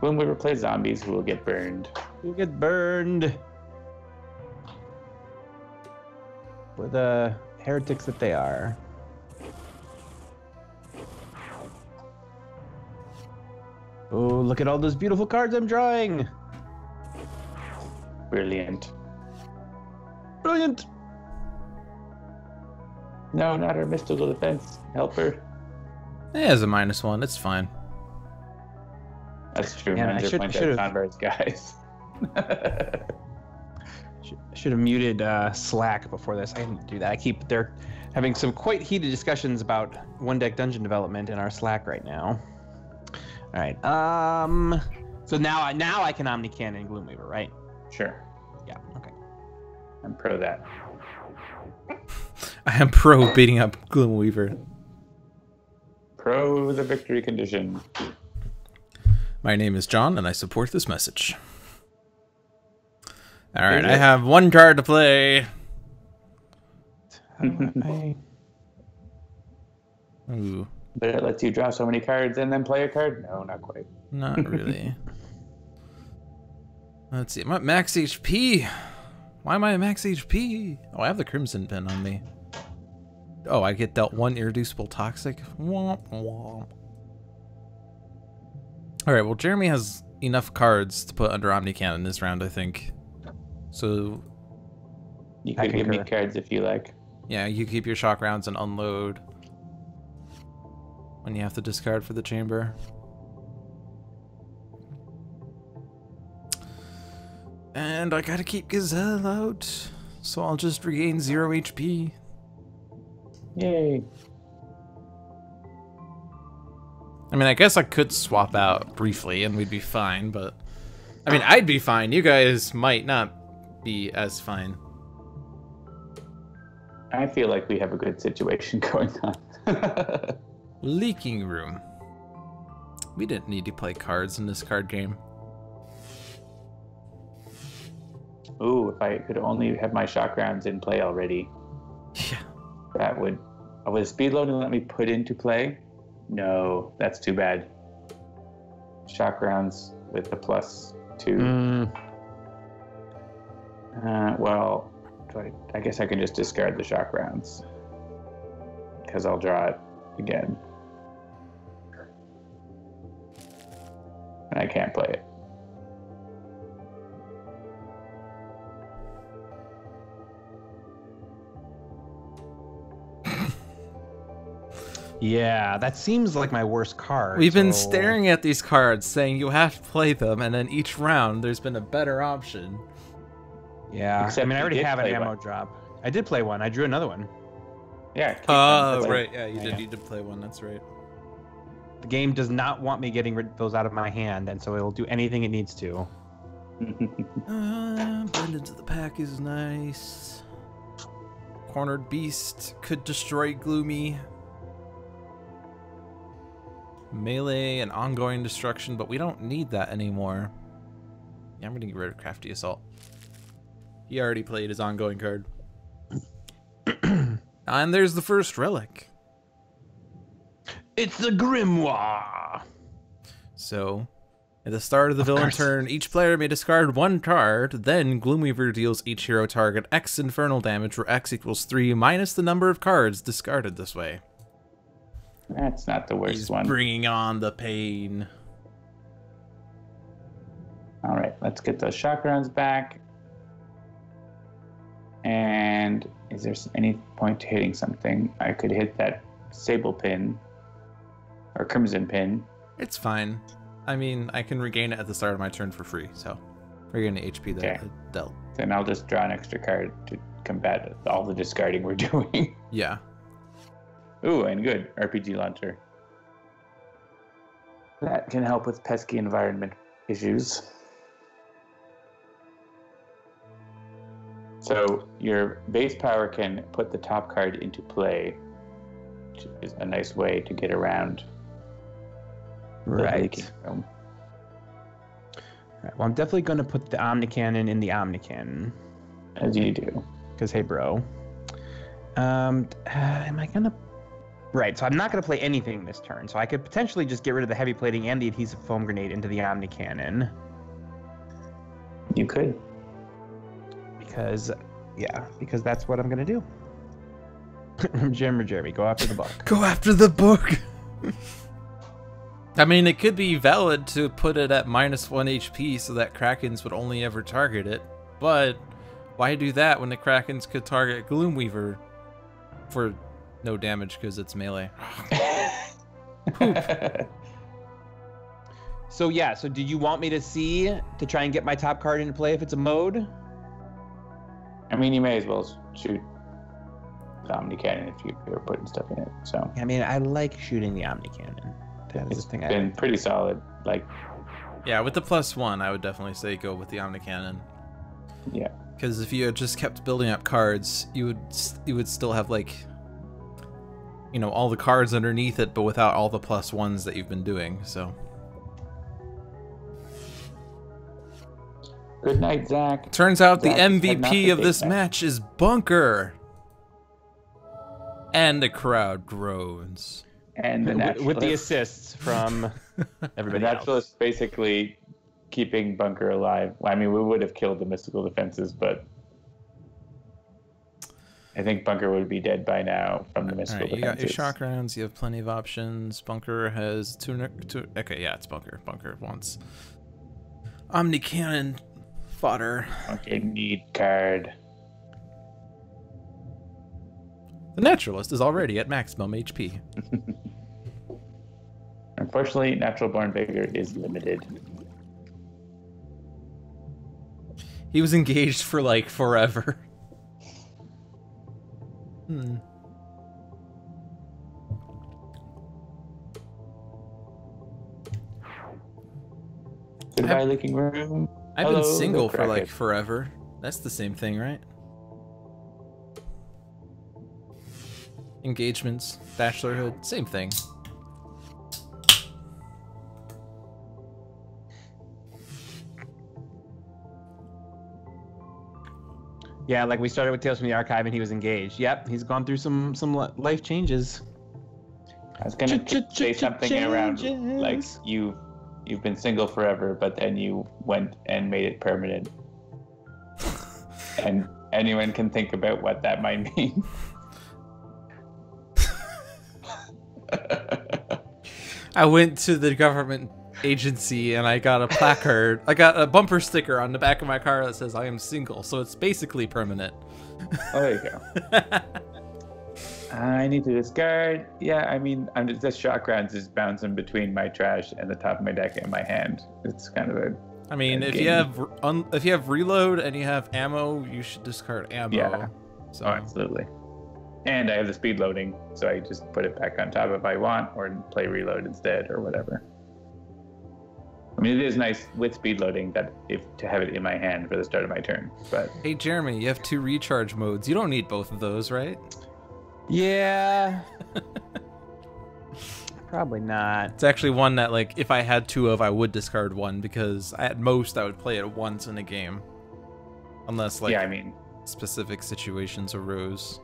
Gloomweaver plays zombies who will get burned.
Who get burned? For the heretics that they are. Oh, look at all those beautiful cards I'm drawing.
Brilliant.
Brilliant.
No, not our mystical defense. Help her.
It has a -1. It's fine.
That's true.
Man,
Man,
I
they're
should-
pointing
should've-
at Sonvar's guys.
Should have muted Slack before this. I didn't do that. They're having some quite heated discussions about one deck dungeon development in our Slack right now. All right. So now I can Omnicannon Gloomweaver, right?
Sure.
Yeah. Okay.
I'm pro that.
I am pro beating up Gloomweaver.
Pro the victory condition.
My name is John, and I support this message. Alright, I have 1 card to play. Ooh,
But it lets you draw so many cards and then play a card? No, not quite.
not really. Let's see, I'm at max HP. Why am I at max HP? Oh, I have the Crimson Pin on me. Oh, I get dealt 1 Irreducible Toxic? Womp womp. Alright, well, Jeremy has enough cards to put under Omnicannon this round, I think. So,
You could give me cards if you like.
yeah, you keep your shock rounds and unload when you have to discard for the chamber. And I gotta keep Gazelle out. so I'll just regain 0 HP.
Yay.
I mean, I guess I could swap out briefly and we'd be fine, but... I mean, I'd be fine. You guys might not be as fine.
I feel like we have a good situation going on.
Leaking room. We didn't need to play cards in this card game.
Ooh, if I could only have my shock rounds in play already.
Yeah.
That would... Would speed loading let me put into play? No, that's too bad. Shock rounds with the +2. Well, I guess I can just discard the shock rounds. Because I'll draw it again. And I can't play it.
Yeah, that seems like my worst card.
We've been staring at these cards saying you have to play them, and then each round there's been a better option.
Yeah,
Except
I mean, I
you
already
did
have an
play
ammo
one.
drop. I did play one. I drew another one.
Yeah. keep
Oh,
them.
right. Yeah, you did play one. That's right.
The game does not want me getting rid of those out of my hand, and so it'll do anything it needs to.
Blend into the pack is nice. Cornered Beast could destroy Gloomy. Melee and ongoing destruction, but we don't need that anymore. Yeah, I'm gonna get rid of Crafty Assault. He already played his ongoing card. And there's the first relic.
It's the Grimoire!
So, at the start of the villain turn, each player may discard 1 card, then Gloomweaver deals each hero target X infernal damage, where X equals 3 minus the number of cards discarded this way.
That's not the worst
He's
one.
bringing on the pain.
All right, let's get those shock rounds back. And is there any point to hitting something? I could hit that sable pin or crimson pin.
It's fine. I mean, I can regain it at the start of my turn for free, so regain the HP that
Okay.
I dealt.
Then I'll just draw an extra card to combat all the discarding we're doing.
Yeah.
Ooh, and good, RPG launcher. That can help with pesky environment issues. So your base power can put the top card into play, which is a nice way to get around the leaking room.
Right, well, I'm definitely going to put the Omnicannon in the Omnicannon.
As you do.
Because, hey, bro. Am I going to... Right, so I'm not going to play anything this turn. So I could potentially just get rid of the heavy plating and the adhesive foam grenade into the Omnicannon.
You could.
Because that's what I'm going to do. Jeremy, go after the book.
Go after the book! I mean, it could be valid to put it at -1 HP so that Krakens would only ever target it, but why do that when the Krakens could target Gloomweaver for no damage because it's melee?
So do you want me to try and get my top card into play if it's a mode?
I mean, you may as well shoot the Omnicannon if you're putting stuff in it. So
I mean, I like shooting the Omnicannon. That is
it's
the thing
been pretty solid. Like,
Yeah, with the +1, I would definitely say go with the Omnicannon.
yeah.
Because if you had just kept building up cards, you would still have, like, you know, all the cards underneath it, but without all the +1s that you've been doing, so.
Good night, Zach.
Turns out the
Zach had not
MVP of
to
this
take that.
match is Bunker. And the crowd groans.
And the
with the
Naturalist.
assists from
The
everybody else.
Naturalist basically keeping Bunker alive. Well, I mean, we would have killed the mystical defenses, but I think Bunker would be dead by now from the mystical
Alright, you got your
defenses.
shock rounds, you have plenty of options. Bunker has two okay, yeah, it's Bunker. Bunker wants Omnicannon fodder.
Okay, need card.
The Naturalist is already at maximum HP.
Unfortunately, Natural Born Vigor is limited.
He was engaged for like forever.
Goodbye, leaking room.
I've
Hello,
been single
the
for like
Kraken.
forever. That's the same thing, right? Engagements, bachelorhood, same thing.
Yeah, like we started with Tales from the Archive and he was engaged. Yep, he's gone through some life changes.
I was gonna say something around like you've been single forever, but then you went and made it permanent. And anyone can think about what that might mean.
I went to the government agency and I got a placard. I got a bumper sticker on the back of my car that says I am single, so it's basically permanent.
Oh, there you go. I need to discard. Yeah, I mean, the shock rounds is bouncing between my trash and the top of my deck and my hand. It's kind of a.
I mean, if you have reload and you have ammo, you should discard ammo.
Yeah.
So.
Oh, absolutely. And I have the speed loading, so I just put it back on top if I want, or play reload instead, or whatever. I mean, it is nice with speed loading that to have it in my hand for the start of my turn. But
hey, Jeremy, you have 2 recharge modes. You don't need both of those, right?
Yeah. Probably not.
It's actually one that, like, if I had 2 of, I would discard 1 because at most I would play it once in a game, unless like
yeah, I mean,
specific situations arose.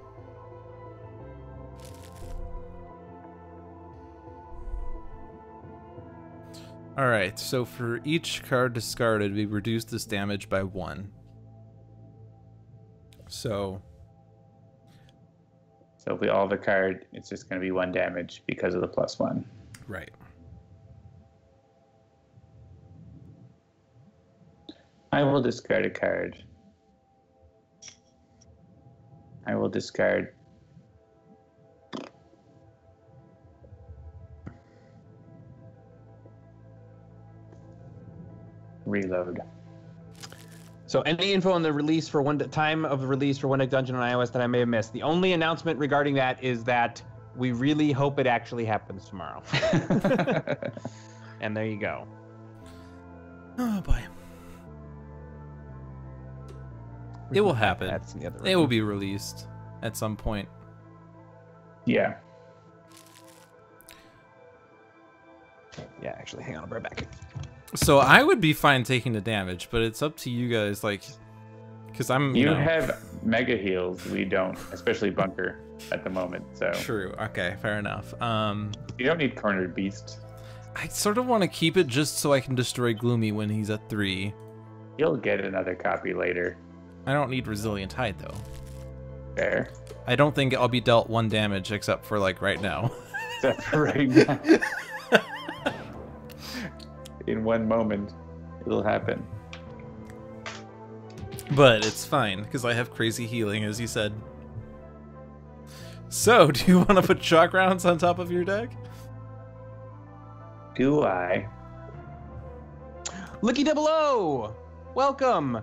Alright, so for each card discarded, we reduce this damage by 1. So
if we all have a card, it's just going to be 1 damage because of the +1.
right.
I will discard a card. I will discard. Reload.
So any info on the release for time of release for One Deck Dungeon on iOS that I may have missed? The only announcement regarding that is that we really hope it actually happens tomorrow. And there you go.
Oh boy. It will happen.
That's in the other room.
It will be released at some point.
Yeah.
Yeah, actually, hang on, I'll be right back.
So I would be fine taking the damage, but it's up to you guys, like, because I'm.
You have mega heals. We don't, especially bunker at the moment. So
True. Okay, fair enough.
you don't need cornered beast.
I sort of want to keep it just so I can destroy Gloomy when he's at 3.
You'll get another copy later.
I don't need Resilient Hide though.
Fair.
I don't think I'll be dealt 1 damage except for like right now.
Except for right now. In one moment, it'll happen.
But it's fine because I have crazy healing, as you said. So, do you want to put shock rounds on top of your deck?
Do I?
Licky Double O! Welcome!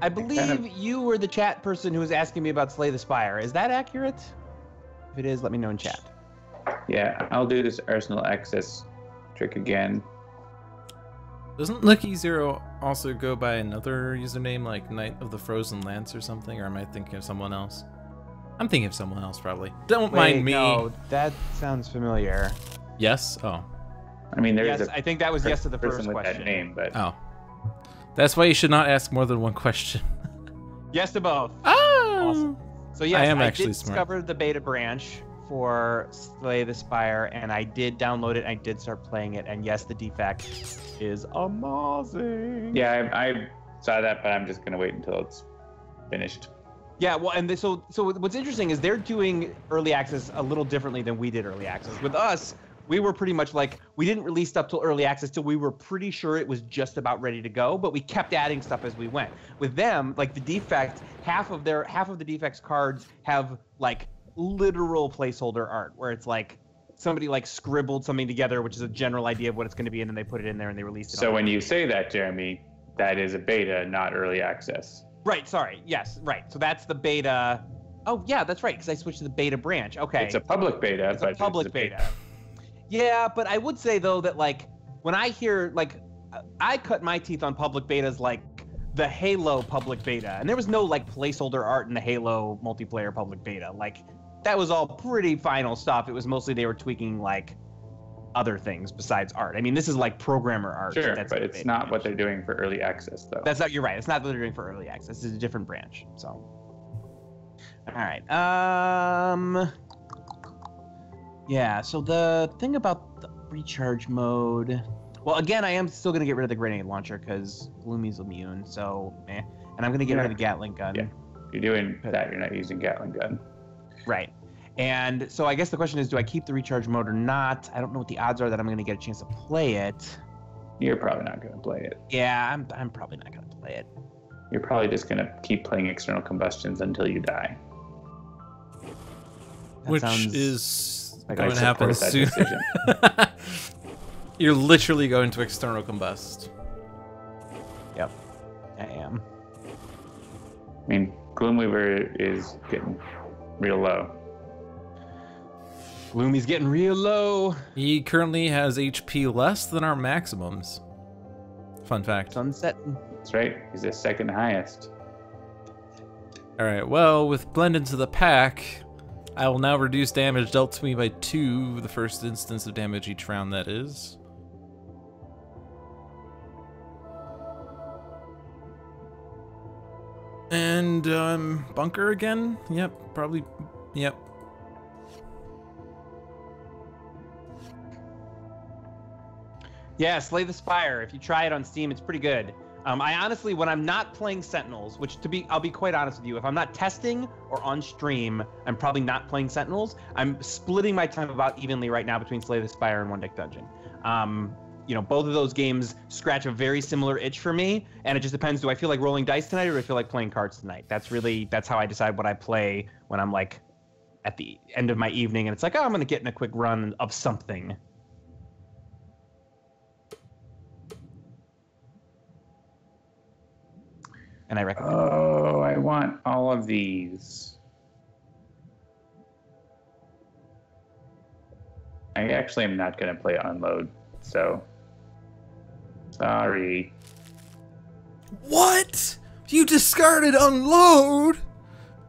I believe you were the chat person who was asking me about Slay the Spire. Is that accurate? If it is, let me know in chat.
Yeah, I'll do this Arsenal Access trick again.
Doesn't Lucky Zero also go by another username like Knight of the Frozen Lance or something? Or am I thinking of someone else? I'm thinking of someone else, probably. Don't mind me.
No, that sounds familiar.
Yes? Oh.
I mean, there is
Yes, I think that was yes to the
person
first
with
question.
that name, but
Oh. That's why you should not ask more than 1 question.
Yes to both.
Oh!
Awesome. So yes,
I am
I
actually
did
smart.
discover the beta branch for Slay the Spire, and I did download it. I did start playing it, and yes, the defect is amazing.
yeah, I saw that, but I'm just gonna wait until it's finished.
Yeah, well, and so what's interesting is they're doing early access a little differently than we did early access. With us, we were pretty much like, we didn't release stuff till early access till we were pretty sure it was just about ready to go, but we kept adding stuff as we went. With them, like the defect, half of the defects cards have like literal placeholder art where it's like somebody like scribbled something together, which is a general idea of what it's going to be, and then they put it in there and they released it.
So when you say that, Jeremy, that is a beta, not early access.
Right, sorry. Yes, right. So that's the beta Oh yeah, that's right, because I switched to the beta branch. Okay.
It's a public beta.
It's a public beta. Yeah, but I would say though that like when I hear like I cut my teeth on public betas like the Halo public beta, and there was no like placeholder art in the Halo multiplayer public beta. Like that was all pretty final stuff. It was mostly they were tweaking like other things besides art. I mean, this is like programmer art.
Sure, but it's not what they're doing for early access though.
That's not. You're right. It's not what they're doing for early access. It's a different branch. So, all right. Yeah. So the thing about the recharge mode. Well, again, I am still gonna get rid of the grenade launcher because Gloomy's immune. So, and I'm gonna get rid of the Gatling gun.
Yeah. If you're doing that, you're not using Gatling gun.
Right. And so I guess the question is, do I keep the recharge mode or not? I don't know what the odds are that I'm going to get a chance to play it.
You're probably not going to play it.
Yeah, I'm probably not going to play it.
You're probably just going to keep playing external combustions until you die.
Which is
like
going to happen soon. You're literally going to external combust.
Yep, I am.
I mean, Gloomweaver is getting real low.
Gloomy's getting real low.
He currently has HP less than our maximums. Fun fact.
Sunset.
That's right. He's the second highest.
Alright, well, with Blend into the pack, I will now reduce damage dealt to me by 2, the first instance of damage each round, that is. And, bunker again? Yep, probably, yep.
Yeah, Slay the Spire. If you try it on Steam, it's pretty good. I honestly, when I'm not playing Sentinels, I'll be quite honest with you, if I'm not testing or on stream, I'm probably not playing Sentinels. I'm splitting my time about evenly right now between Slay the Spire and One Deck Dungeon. You know, both of those games scratch a very similar itch for me, and it just depends. Do I feel like rolling dice tonight, or do I feel like playing cards tonight? That's how I decide what I play when I'm like at the end of my evening, and it's like, oh, I'm gonna get in a quick run of something. And I recommend.
Oh, I want all of these. I actually am not going to play Unload, so sorry.
What? You discarded Unload?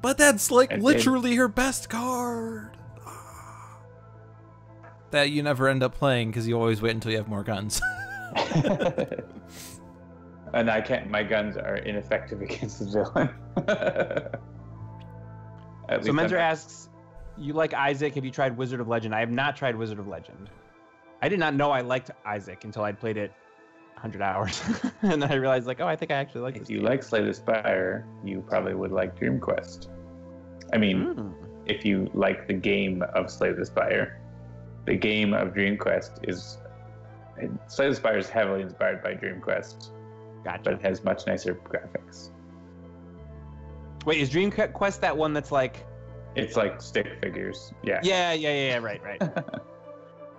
But that's like
I
literally her best card. That you never end up playing because you always wait until you have more guns.
And I can't. My guns are ineffective against the villain.
So Menzer asks, "You like Isaac? Have you tried Wizard of Legend?" I have not tried Wizard of Legend. I did not know I liked Isaac until I'd played it 100 hours, and then I realized, like, oh, I think I actually like this.
If you like Slay the Spire, you probably would like Dream Quest. I mean, if you like the game of Slay the Spire, the game of Dream Quest is. Slay the Spire is heavily inspired by Dream Quest.
Gotcha.
But it has much nicer graphics.
Wait, is Dream Quest that one that's like?
It's like stick figures. Yeah.
Yeah. Right.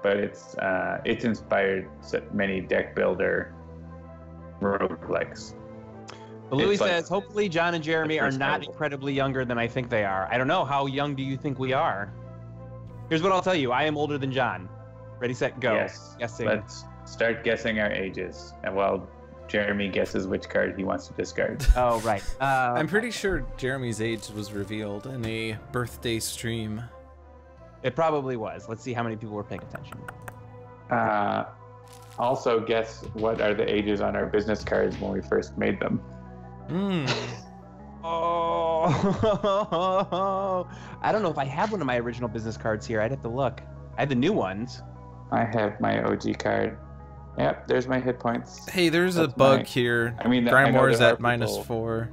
But it's inspired many deck builder roguelikes.
But Louis says, hopefully John and Jeremy are not incredibly younger than I think they are. I don't know. How young do you think we are? Here's what I'll tell you. I am older than John. Ready, set, go.
Yes.
Guessing.
Let's start guessing our ages. And while Jeremy guesses which card he wants to discard.
Oh, right.
I'm pretty sure Jeremy's age was revealed in a birthday stream.
It probably was. Let's see how many people were paying attention.
Also, guess what are the ages on our business cards when we first made them.
Oh, I don't know if I have one of my original business cards here. I'd have to look. I have the new ones.
I have my OG card. Yep, there's my hit points.
Hey, there's a bug here.
I mean,
Grimoire's at -4.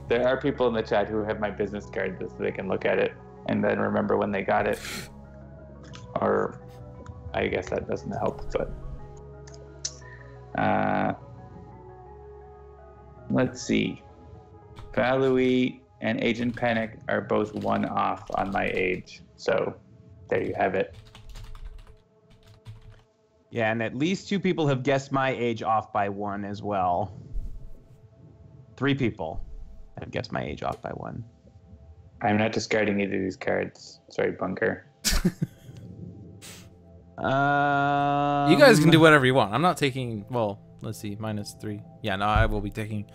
There are people in the chat who have my business card so they can look at it and then remember when they got it. Or I guess that doesn't help, but let's see. Valui and Agent Panic are both 1 off on my age, so there you have it.
Yeah, and at least 2 people have guessed my age off by 1 as well. 3 people. I've guessed my age off by 1.
I'm not discarding either of these cards. Sorry, Bunker.
You guys can do whatever you want. I'm not taking, well, let's see, -3. Yeah, no, I will be taking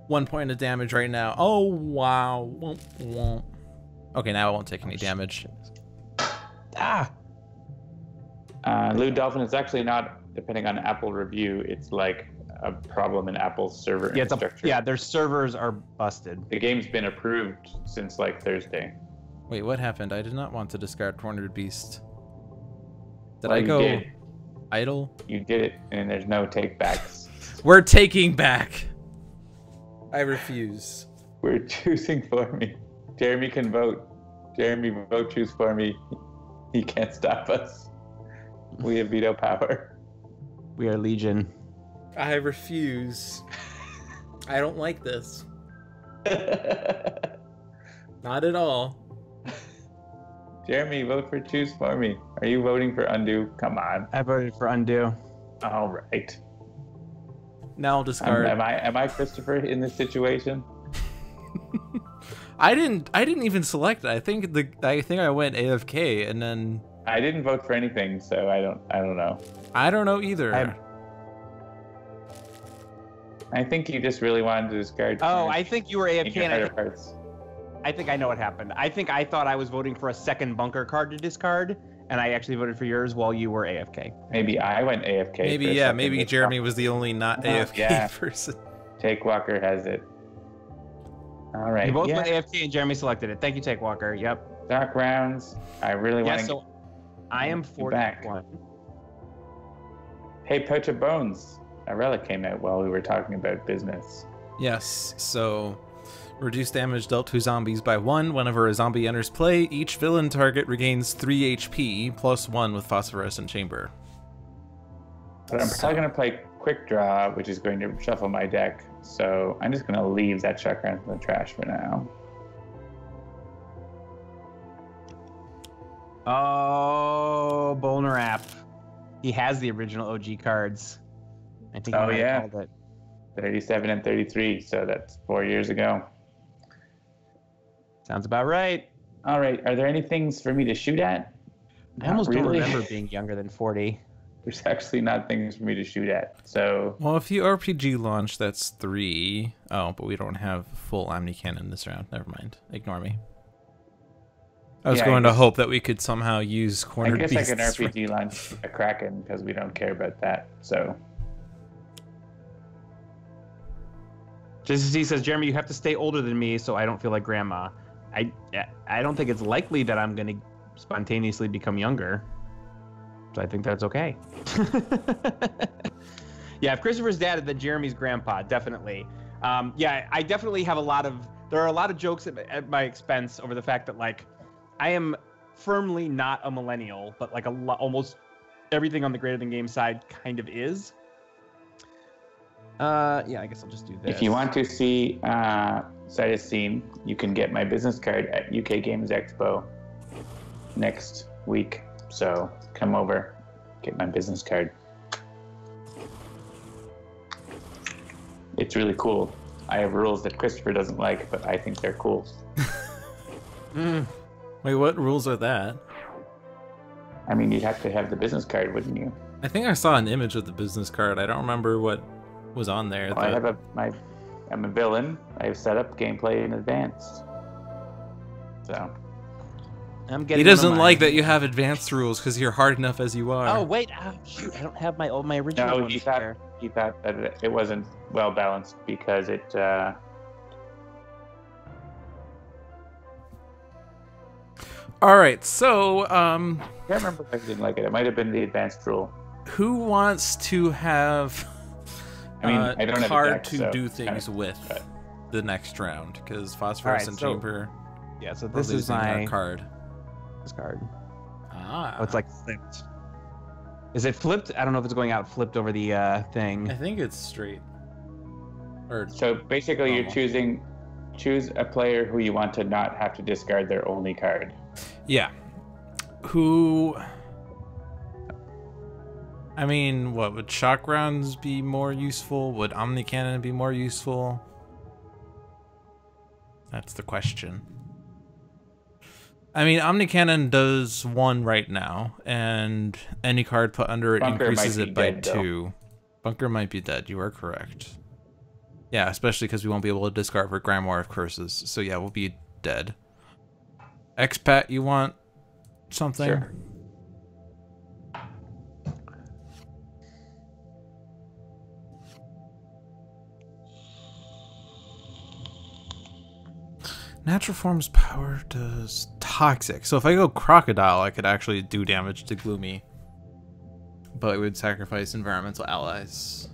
1 point of damage right now. Oh, wow. Okay, now I won't take any damage.
LewdDolphin, it's actually not, depending on Apple review, it's like a problem in Apple's server infrastructure.
Their servers are busted.
The game's been approved since like Thursday.
Wait, what happened? I did not want to discard Cornered Beast. Did
Well,
I go
did.
idle?
You did it, and there's no take-backs.
We're taking back. I refuse.
We're choosing for me. Jeremy can vote. Jeremy, vote choose for me. He can't stop us. We have veto power.
We are Legion.
I refuse. I don't like this. Not at all.
Jeremy, vote for choose for me. Are you voting for undo? Come on.
I voted for undo.
All right.
Now I'll discard.
Am I Christopher in this situation?
I didn't even select it. I think I went AFK and then
I didn't vote for anything, so I don't know.
I don't know either.
I think you just really wanted to discard.
Oh, I think you were AFK. And
cards.
I think I know what happened. I think I thought I was voting for a second bunker card to discard, and I actually voted for yours while you were AFK.
Maybe I went AFK.
Maybe, yeah. Maybe Jeremy was the only not AFK person.
Take Walker has it. All right.
You both went AFK and Jeremy selected it. Thank you, Take Walker. Yep.
Dark rounds. I really want to.
So I am 41.
Hey, Poach of Bones. A relic came out while we were talking about business.
Yes. So. Reduce damage dealt to zombies by 1. Whenever a zombie enters play, each villain target regains 3 HP, +1 with Phosphorescent Chamber.
But I'm probably going to play Quick Draw, which is going to shuffle my deck. So I'm just going to leave that Chakra in the trash for now.
Oh, Bolner app. He has the original OG cards. I think he called it.
37 and 33, so that's 4 years ago.
Sounds about right.
All right, are there any things for me to shoot at?
I almost don't remember being younger than 40.
There's actually not things for me to shoot at, so...
Well, if you RPG launch, that's 3. Oh, but we don't have full Omni-Cannon this round. Never mind. Ignore me. I was going to hope that we could somehow use Cornered Beasts.
I guess I can RPG launch a Kraken, because we don't care about that, so...
JCC says, Jeremy, you have to stay older than me so I don't feel like grandma. I don't think it's likely that I'm going to spontaneously become younger. So I think that's okay. Yeah, if Christopher's dad, then Jeremy's grandpa, definitely. Yeah, I definitely have there are a lot of jokes at my expense over the fact that, like, I am firmly not a millennial, but, like, almost everything on the Greater Than Game side kind of is. Yeah, I guess I'll just do this.
If you want to see Sight of Scene, you can get my business card at UK Games Expo next week. So come over, get my business card. It's really cool. I have rules that Christopher doesn't like, but I think they're cool.
Wait, what rules are that?
I mean, you'd have to have the business card, wouldn't you?
I think I saw an image of the business card. I don't remember what was on there.
Well, I have I'm a villain. I have set up gameplay in advance. So
he doesn't like that you have advanced rules because you're hard enough as you are.
Oh wait, shoot! I don't have my original.
No, he thought that it wasn't well balanced because it.
All right, so
I can't remember if I didn't like it. It might have been the advanced rule.
Who wants to have?
I mean, I don't have a
card
deck,
to do things with the next round because Phosphorescent Chamber.
Yeah, so this is my
card.
This card.
Ah.
Oh, it's like flipped. Is it flipped? I don't know if it's going out flipped over the thing.
I think it's straight.
So basically, you're choose a player who you want to not have to discard their only card.
Yeah. Who? I mean, what would shock rounds be more useful? Would Omni Cannon be more useful? That's the question. I mean, Omnicannon does 1 right now, and any card put under it
Bunker
increases
might
it
be
by
dead,
2. Bunker might be dead. You are correct. Yeah, especially because we won't be able to discard for Grimoire of Curses. So yeah, we'll be dead. Expat, you want something?
Sure.
Natural Form's power does toxic. So if I go Crocodile, I could actually do damage to Gloomy. But it would sacrifice environmental allies.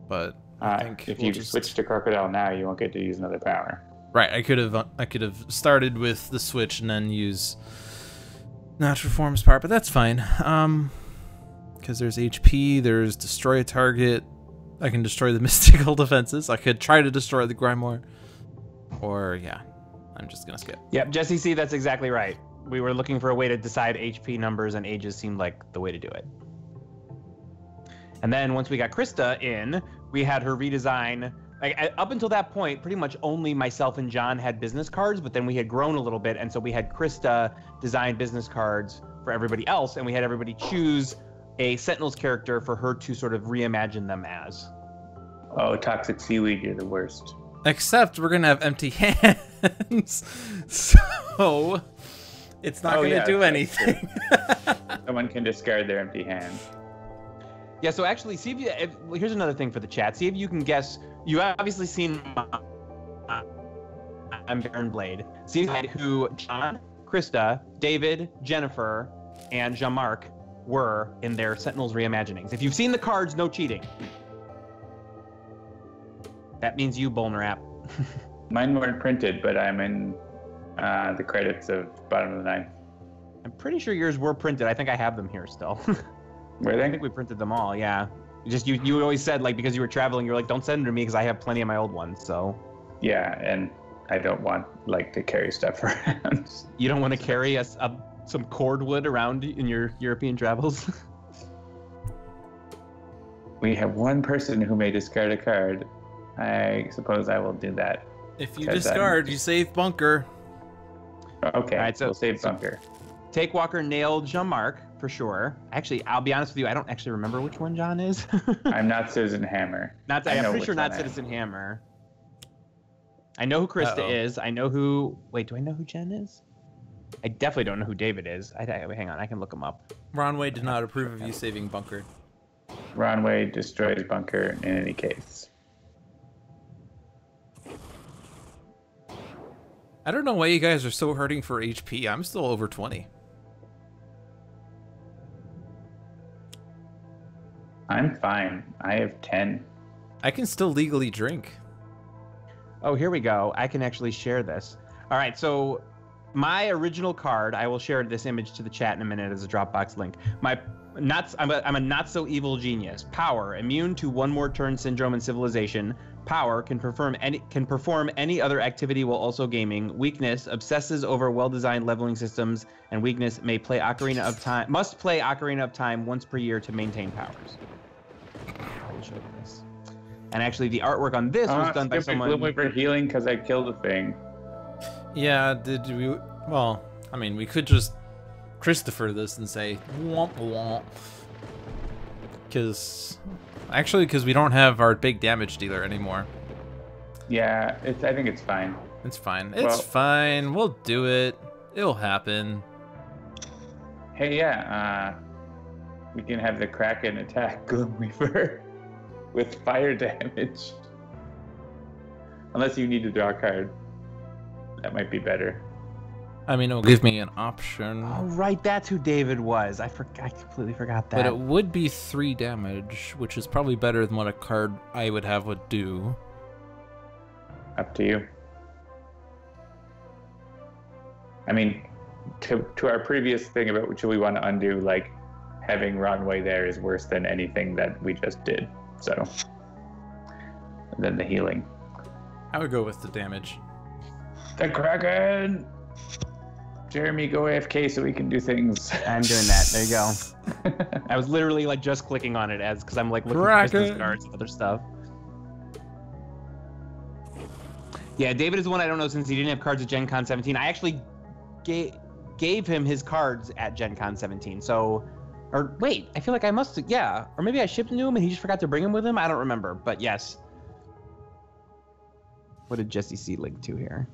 But I think
if
we'll
you
just
switch to Crocodile now, you won't get to use another power.
Right, I could have started with the switch and then use Natural Form's power, but that's fine. Because there's HP, there's destroy a target. I can destroy the mystical defenses. I could try to destroy the Grimoire. Or, yeah, I'm just going to skip.
Yep, Jesse C, that's exactly right. We were looking for a way to decide HP numbers, and ages seemed like the way to do it. And then once we got Krista in, we had her redesign. Like, up until that point, pretty much only myself and John had business cards, but then we had grown a little bit, and so we had Krista design business cards for everybody else, and we had everybody choose a Sentinels character for her to sort of reimagine them as.
Oh, Toxic Seaweed, you're the worst.
Except we're going to have empty hands. So it's not going to do anything.
Someone can discard their empty hand.
Yeah, so actually, see if here's another thing for the chat. See if you can guess. You've obviously seen I'm Baron Blade. See who John, Krista, David, Jennifer, and Jean-Marc were in their Sentinels reimaginings. If you've seen the cards, no cheating. That means you, Bolnarap.
Mine weren't printed, but I'm in the credits of bottom of the ninth.
I'm pretty sure yours were printed. I think I have them here still.
Were they?
I think we printed them all, yeah. Just you always said, like, because you were traveling, you were like, don't send them to me because I have plenty of my old ones, so.
Yeah, and I don't want, like, to carry stuff around.
You don't want to carry some cordwood around in your European travels?
We have one person who may discard a card. I suppose I will do that.
If you discard, you save Bunker.
Okay,
all right, so
we'll save Bunker.
Take Walker nailed Jean-Marc, for sure. Actually, I'll be honest with you, I don't actually remember which one John is.
I'm not Citizen Hammer.
I'm pretty sure not Citizen Hammer. I know who Krista is. I know who... Wait, do I know who Jen is? I definitely don't know who David is. Hang on, I can look him up.
Ronway did not approve of you saving Bunker.
Ronway destroys Bunker in any case.
I don't know why you guys are so hurting for HP. I'm still over 20.
I'm fine. I have 10.
I can still legally drink.
Oh, here we go. I can actually share this. All right, so my original card, I will share this image to the chat in a minute as a Dropbox link. I'm a not so evil genius. Power, immune to one more turn syndrome and civilization. Power, can perform any other activity while also gaming. Weakness, obsesses over well-designed leveling systems, and weakness must play Ocarina of Time once per year to maintain powers. I will show you this. And actually, the artwork on this was done by someone.
Gloomweaver healing because I killed the thing.
Yeah, did we? Well, I mean, we could just Christopher this and say womp womp. Because we don't have our big damage dealer anymore.
Yeah, I think it's fine.
It's fine. It's fine. We'll do it. It'll happen.
Hey, yeah, we can have the Kraken attack Gloomweaver with fire damage. Unless you need to draw a card. That might be better.
I mean, it'll give me an option.
Oh, right, that's who David was. I completely forgot that.
But it would be 3 damage, which is probably better than what a card I would have would do.
Up to you. I mean, to our previous thing about what we want to undo, like, having Ronway there is worse than anything that we just did. So, then the healing.
I would go with the damage.
The Kraken! Jeremy, go AFK so we can do things.
I'm doing that. There you go. I was literally like just clicking on it because I'm like looking for business cards and other stuff. Yeah, David is the one I don't know since he didn't have cards at Gen Con 17. I actually gave him his cards at Gen Con 17. So, or wait, I feel like I must have, yeah. Or maybe I shipped them to him and he just forgot to bring them with him. I don't remember, but yes. What did Jesse C link to here?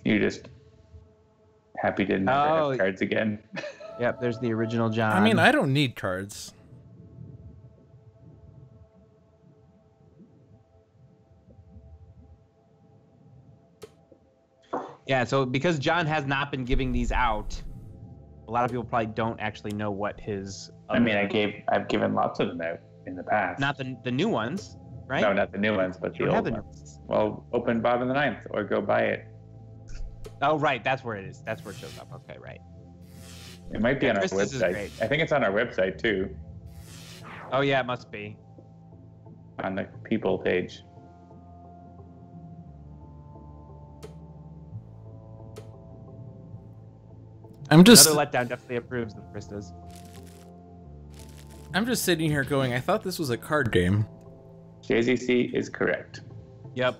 You're just happy to never have cards again.
Yep, there's the original John.
I mean, I don't need cards.
Yeah, so because John has not been giving these out, a lot of people probably don't actually know what his.
I mean, I've given lots of them out in the past.
Not the new ones, right?
No, not the new ones, but the old ones. Well, open Bob and the Ninth or go buy it.
Oh, right, that's where it is. That's where it shows up. Okay, right.
It might be on our website. I think it's on our website too.
Oh yeah, it must be.
On the people page.
Another
letdown. Definitely approves the Pristas.
I'm just sitting here going, I thought this was a card game.
JZC is correct.
Yep.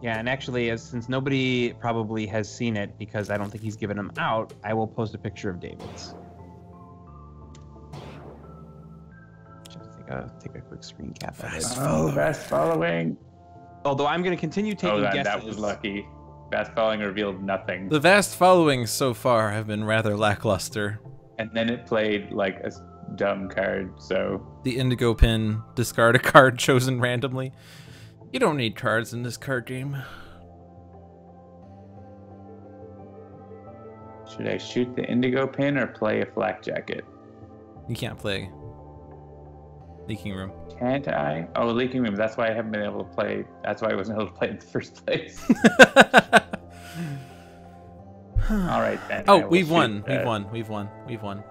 Yeah, and actually, since nobody probably has seen it because I don't think he's given them out, I will post a picture of David's. Just take a quick screen cap of it.
Fast following.
Although I'm going to continue taking guesses.
That was lucky. Fast following revealed nothing.
The vast followings so far have been rather lackluster.
And then it played like a dumb card, so...
The indigo pin, discard a card chosen randomly. You don't need cards in this card game.
Should I shoot the indigo pin or play a flak jacket?
You can't play Leaking Room.
Can't I? Oh, Leaking Room. That's why I haven't been able to play. That's why I wasn't able to play in the first place. All right, then.
Oh, we've won. We've won.
We've won?
We've won.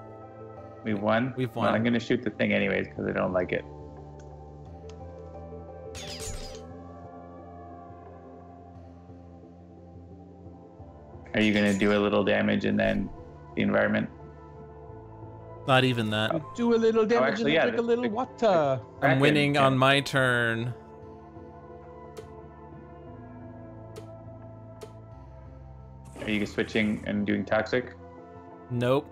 Well, I'm going to shoot the thing anyways because I don't like it. Are you going to do a little damage and then the environment?
Not even that.
Do a little damage and drink a little water.
I'm winning on my turn.
Are you switching and doing toxic?
Nope.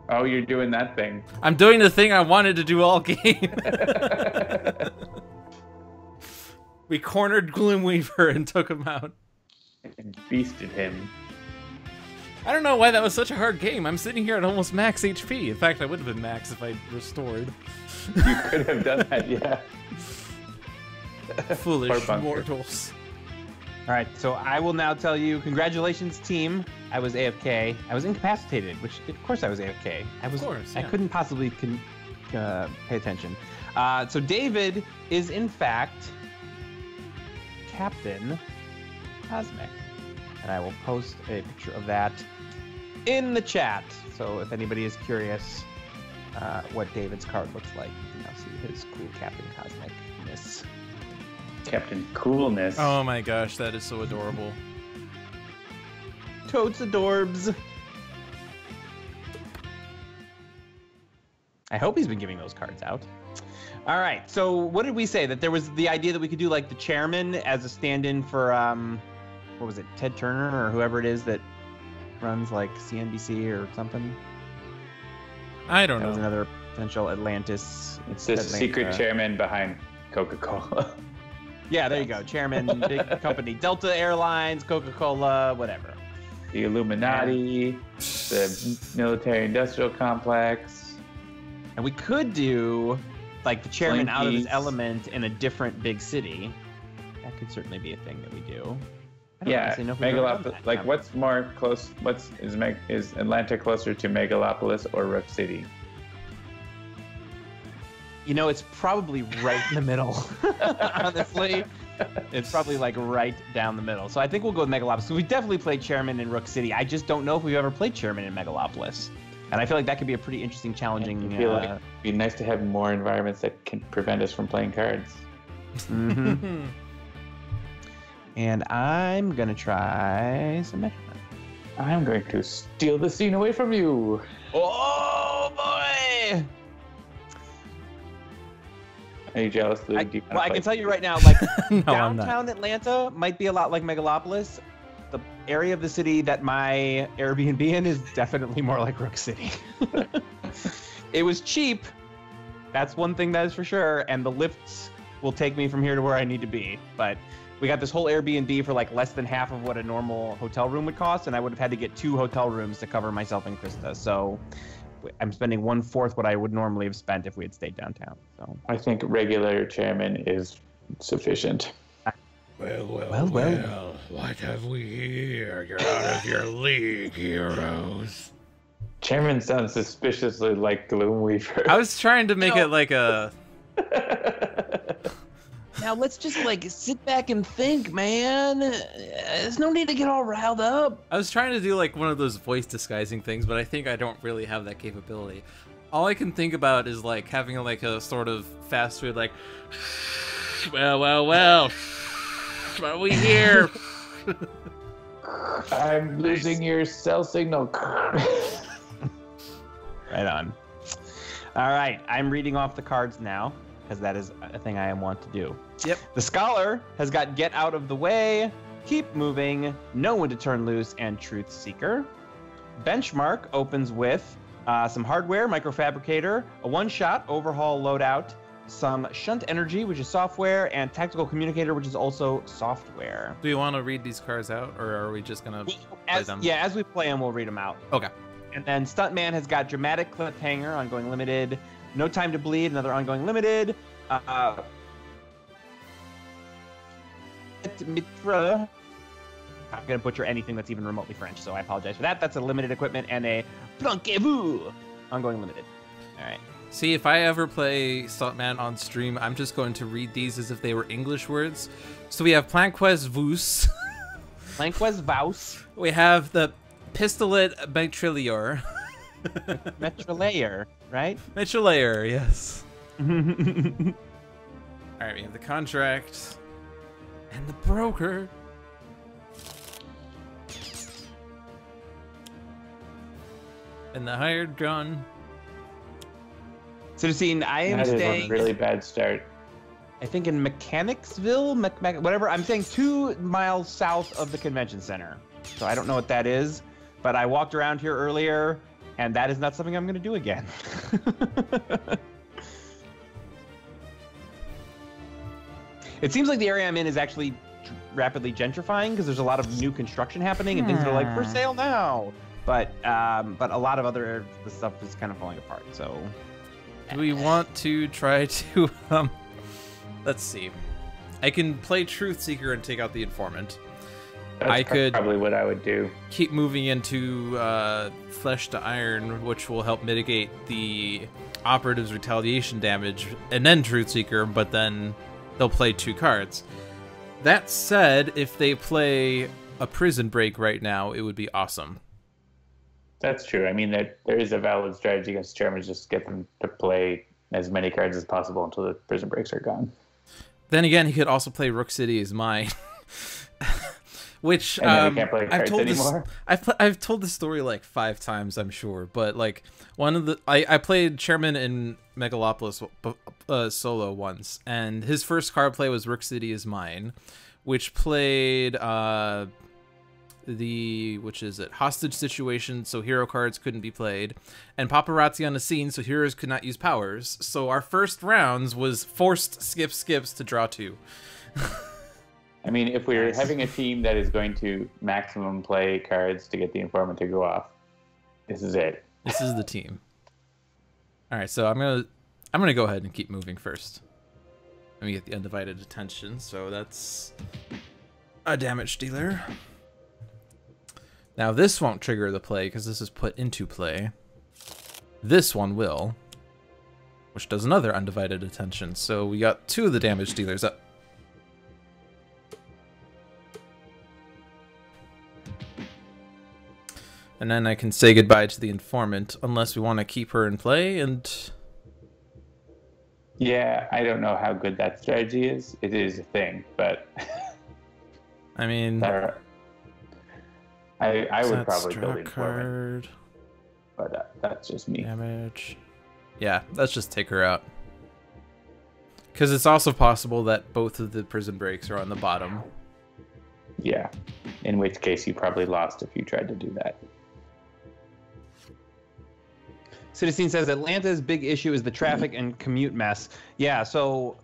Oh, you're doing that thing.
I'm doing the thing I wanted to do all game. We cornered Gloomweaver and took him out.
And beasted him.
I don't know why that was such a hard game. I'm sitting here at almost max HP. In fact, I would have been max if I restored.
You could have done that, yeah.
Foolish mortals.
All right, so I will now tell you, congratulations, team. I was AFK. I was incapacitated, which, of course, I was AFK. I couldn't possibly pay attention. So David is, in fact, Captain Cosmic. And I will post a picture of that in the chat. So if anybody is curious what David's card looks like, you can now see his cool Captain Cosmic-ness.
Captain Coolness.
Oh my gosh, that is so adorable.
Totes adorbs. I hope he's been giving those cards out. All right, so what did we say? That there was the idea that we could do like the chairman as a stand-in for, what was it, Ted Turner or whoever it is that runs like CNBC or something?
I don't know.
That was another potential Atlantis.
It's the secret chairman behind Coca-Cola.
Yeah, there you go. Chairman, big company. Delta Airlines, Coca-Cola, whatever.
The Illuminati, the military-industrial complex.
And we could do like the chairman out of his element in a different big city. That could certainly be a thing that we do.
Yeah, Megalopolis. Like, what's more close? Is Atlanta closer to Megalopolis or Rook City?
You know, it's probably right in the middle. Honestly, it's probably like right down the middle. So I think we'll go with Megalopolis. So we definitely played Chairman in Rook City. I just don't know if we've ever played Chairman in Megalopolis, and I feel like that could be a pretty interesting, challenging.
I feel like it'd be nice to have more environments that can prevent us from playing cards.
Mm-hmm. And I'm gonna try some measurement.
I'm going to steal the scene away from you.
Oh boy!
Are you jealous, Lou?
I
Do you
well, I
wanna
can
play?
tell you right now, like
No, I'm not.
downtown Atlanta might be a lot like Megalopolis. The area of the city that my Airbnb in is definitely more like Rook City. It was cheap. That's one thing that is for sure. And the lifts will take me from here to where I need to be. But we got this whole Airbnb for like less than half of what a normal hotel room would cost. And I would have had to get 2 hotel rooms to cover myself and Krista. So I'm spending 1/4 what I would normally have spent if we had stayed downtown. So
I think regular chairman is sufficient.
Well, what have we here? You're out of your league, heroes.
Chairman sounds suspiciously like Gloomweaver.
I was trying to make it like a.
now let's just like sit back and think, man. There's no need to get all riled up.
I was trying to do like one of those voice disguising things, but I think I don't really have that capability. All I can think about is like having like a sort of fast food, like, well, are we here?
I'm losing your cell signal.
Right on. All right, I'm reading off the cards now, because that is a thing I want to do.
Yep.
The Scholar has got Get Out of the Way, Keep Moving, Know When to Turn Loose, and Truth Seeker. Benchmark opens with some hardware, Microfabricator, a one-shot overhaul loadout, some Shunt Energy, which is software, and Tactical Communicator, which is also software.
Do you want to read these cards out, or are we just gonna play them?
Yeah, as we play them, we'll read them out.
Okay.
And then Stuntman has got Dramatic Cliffhanger, ongoing limited. No Time to Bleed, another ongoing limited. Mitra. I'm going to butcher anything that's even remotely French, so I apologize for that. That's a limited equipment and a Planquez-vous, ongoing limited. All right.
See, if I ever play Stuntman on stream, I'm just going to read these as if they were English words. So we have Planquez-vous.
Planquez-vous.
We have the Pistolet Metrilier.
Metralayer, right?
Metrilier, yes. Alright, we have the Contract. And the Broker. And the Hired Gun.
Citizen, I am
That is
staying...
a really bad start.
I think in Mechanicsville, whatever. I'm saying 2 miles south of the convention center. So I don't know what that is, but I walked around here earlier, and that is not something I'm going to do again. It seems like the area I'm in is actually rapidly gentrifying because there's a lot of new construction happening and things that are like for sale now. But a lot of other the stuff is kind of falling apart. So
do we want to try to let's see. I can play Truth Seeker and take out the Informant.
That's
could
probably what I would do.
Keep moving into Flesh to Iron, which will help mitigate the Operative's retaliation damage, and then Truth Seeker, but then they'll play 2 cards. That said, if they play a Prison Break right now, it would be awesome.
That's true. I mean, there is a valid strategy against chairman, just get them to play as many cards as possible until the prison breaks are gone.
Then again, he could also play Rook City as mine. Which
and then we can't play cards anymore.
I've told this story like 5 times, I'm sure. But like one of the I played Chairman in Megalopolis solo once, and his first card play was Rook City is Mine, which played hostage situation, so hero cards couldn't be played, and paparazzi on the scene, so heroes could not use powers. So our first rounds was forced skips to draw 2.
I mean, if we're having a team that is going to maximum play cards to get the Informant to go off, this is it.
This is the team. All right, so I'm gonna go ahead and keep moving first. Let me get the Undivided Attention. So that's a damage dealer. Now this won't trigger the play because this is put into play. This one will, which does another Undivided Attention. So we got 2 of the damage dealers up. And then I can say goodbye to the Informant, unless we want to keep her in play, and...
Yeah, I don't know how good that strategy is. It is a thing, but...
I mean...
I would probably kill the Informant.
Card.
But that's just me.
Damage. Yeah, let's just take her out. Because it's also possible that both of the prison breaks are on the bottom.
Yeah. In which case you probably lost if you tried to do that.
Citizen says Atlanta's big issue is the traffic and commute mess. Yeah, so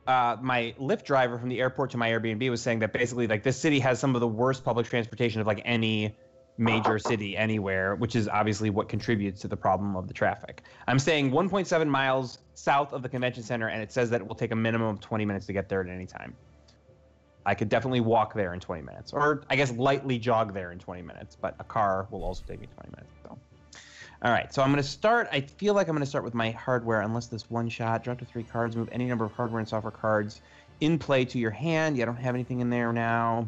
my Lyft driver from the airport to my Airbnb was saying that basically like this city has some of the worst public transportation of like any major city anywhere, which is obviously what contributes to the problem of the traffic. I'm staying 1.7 miles south of the convention center, and it says that it will take a minimum of 20 minutes to get there at any time. I could definitely walk there in 20 minutes, or I guess lightly jog there in 20 minutes, but a car will also take me 20 minutes. So. All right, so I'm going to start. I feel like I'm going to start with my hardware, unless this one shot. Draw up to 3 cards, move any number of hardware and software cards in play to your hand. Yeah, I don't have anything in there now.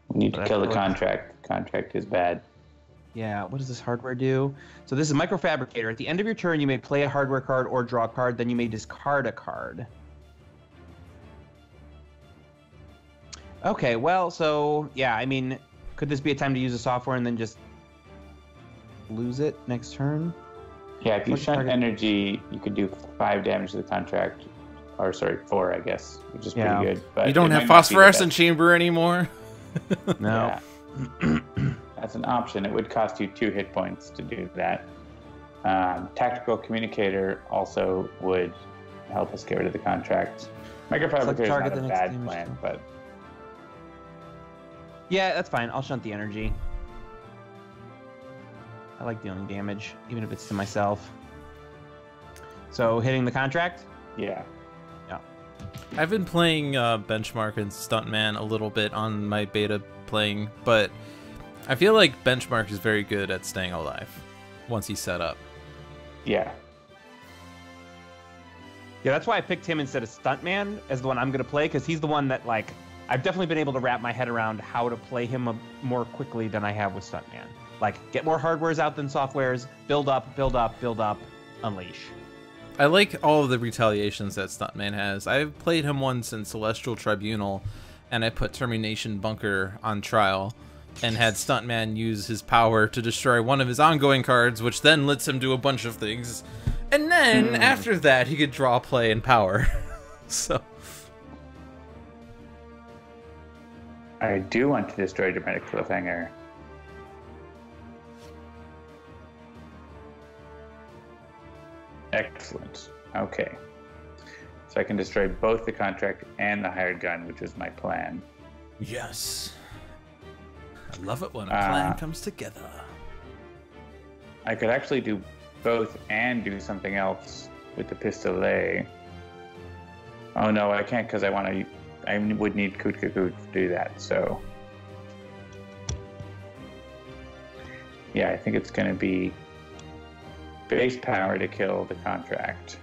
We need to kill the contract. The contract is bad.
Yeah, what does this hardware do? So this is Microfabricator. At the end of your turn, you may play a hardware card or draw a card. Then you may discard a card. Okay, well, so, yeah, I mean, could this be a time to use the software and then just lose it next turn?
Yeah, if you shunt energy, you could do 5 damage to the contract. Or, sorry, 4, I guess, which is pretty good. But
you don't have phosphorescent chamber anymore?
No.
Yeah. That's an option. It would cost you 2 hit points to do that. Tactical Communicator also would help us get rid of the contract. Microfabricator is not a bad plan, but...
Yeah, that's fine. I'll shunt the energy. I like dealing damage, even if it's to myself. So, hitting the contract?
Yeah.
Yeah.
I've been playing Benchmark and Stuntman a little bit on my beta playing, but I feel like Benchmark is very good at staying alive once he's set up.
Yeah.
Yeah, that's why I picked him instead of Stuntman as the one I'm going to play, because he's the one that, like, I've definitely been able to wrap my head around how to play him more quickly than I have with Stuntman. Like, get more hardwares out than softwares, build up, build up, build up, unleash.
I like all of the retaliations that Stuntman has. I've played him once in Celestial Tribunal, and I put Termination Bunker on trial, and had Stuntman use his power to destroy one of his ongoing cards, which then lets him do a bunch of things. And then, after that, he could draw, play, and power. So...
I do want to destroy Dramatic Cliffhanger. Excellent. Okay. So I can destroy both the contract and the hired gun, which is my plan.
Yes. I love it when a plan comes together.
I could actually do both and do something else with the pistolet. Oh no, I can't because I would need Kutkakut to do that, so... Yeah, I think it's going to be base power to kill the contract.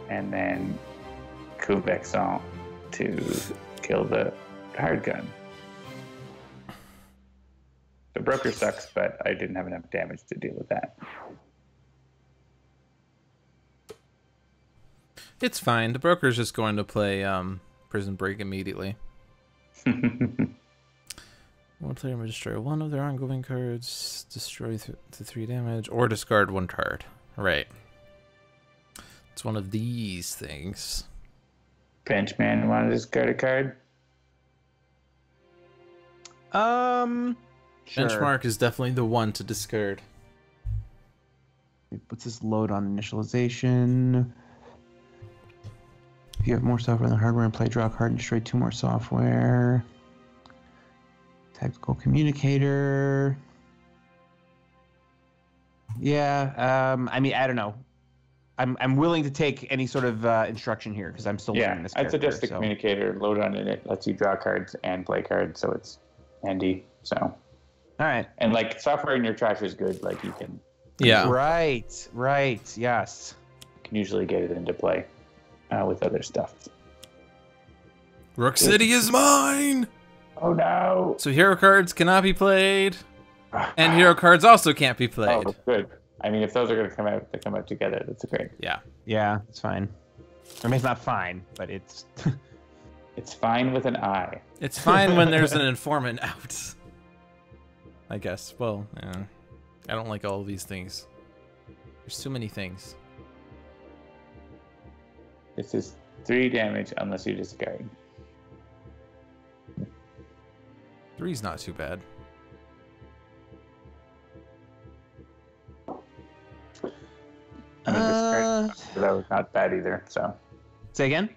And then coup vexant to kill the hard gun. The broker sucks, but I didn't have enough damage to deal with that.
It's fine. The broker's just going to play Prison Break immediately. One player may destroy one of their ongoing cards, destroy to 3 damage, or discard 1 card. Right. It's one of these things.
Benchman, want to discard a card?
Sure.
Benchmark is definitely the one to discard.
What's this load on initialization? If you have more software than hardware and play, draw a card and destroy 2 more software. Tactical Communicator. Yeah, I mean, I don't know. I'm willing to take any sort of instruction here because I'm still learning this character.
I'd suggest the Communicator. Load on it lets you draw cards and play cards, so it's handy. So, all
right.
And like software in your trash is good. Like you can.
Yeah.
Right. Yes.
You can usually get it into play with other stuff.
Rook City is mine.
Oh no!
So hero cards cannot be played, and hero cards also can't be played.
Oh, good. I mean, if those are going to come out, they come out together. That's great.
Yeah.
Yeah, it's fine. I mean, it's not fine, but it's
It's fine with an I.
It's fine when there's an informant out. I guess. Well, yeah. I don't like all of these things. There's too many things.
This is 3 damage unless you discard.
3's not too bad.
Discard, that was not bad either. So
Say again?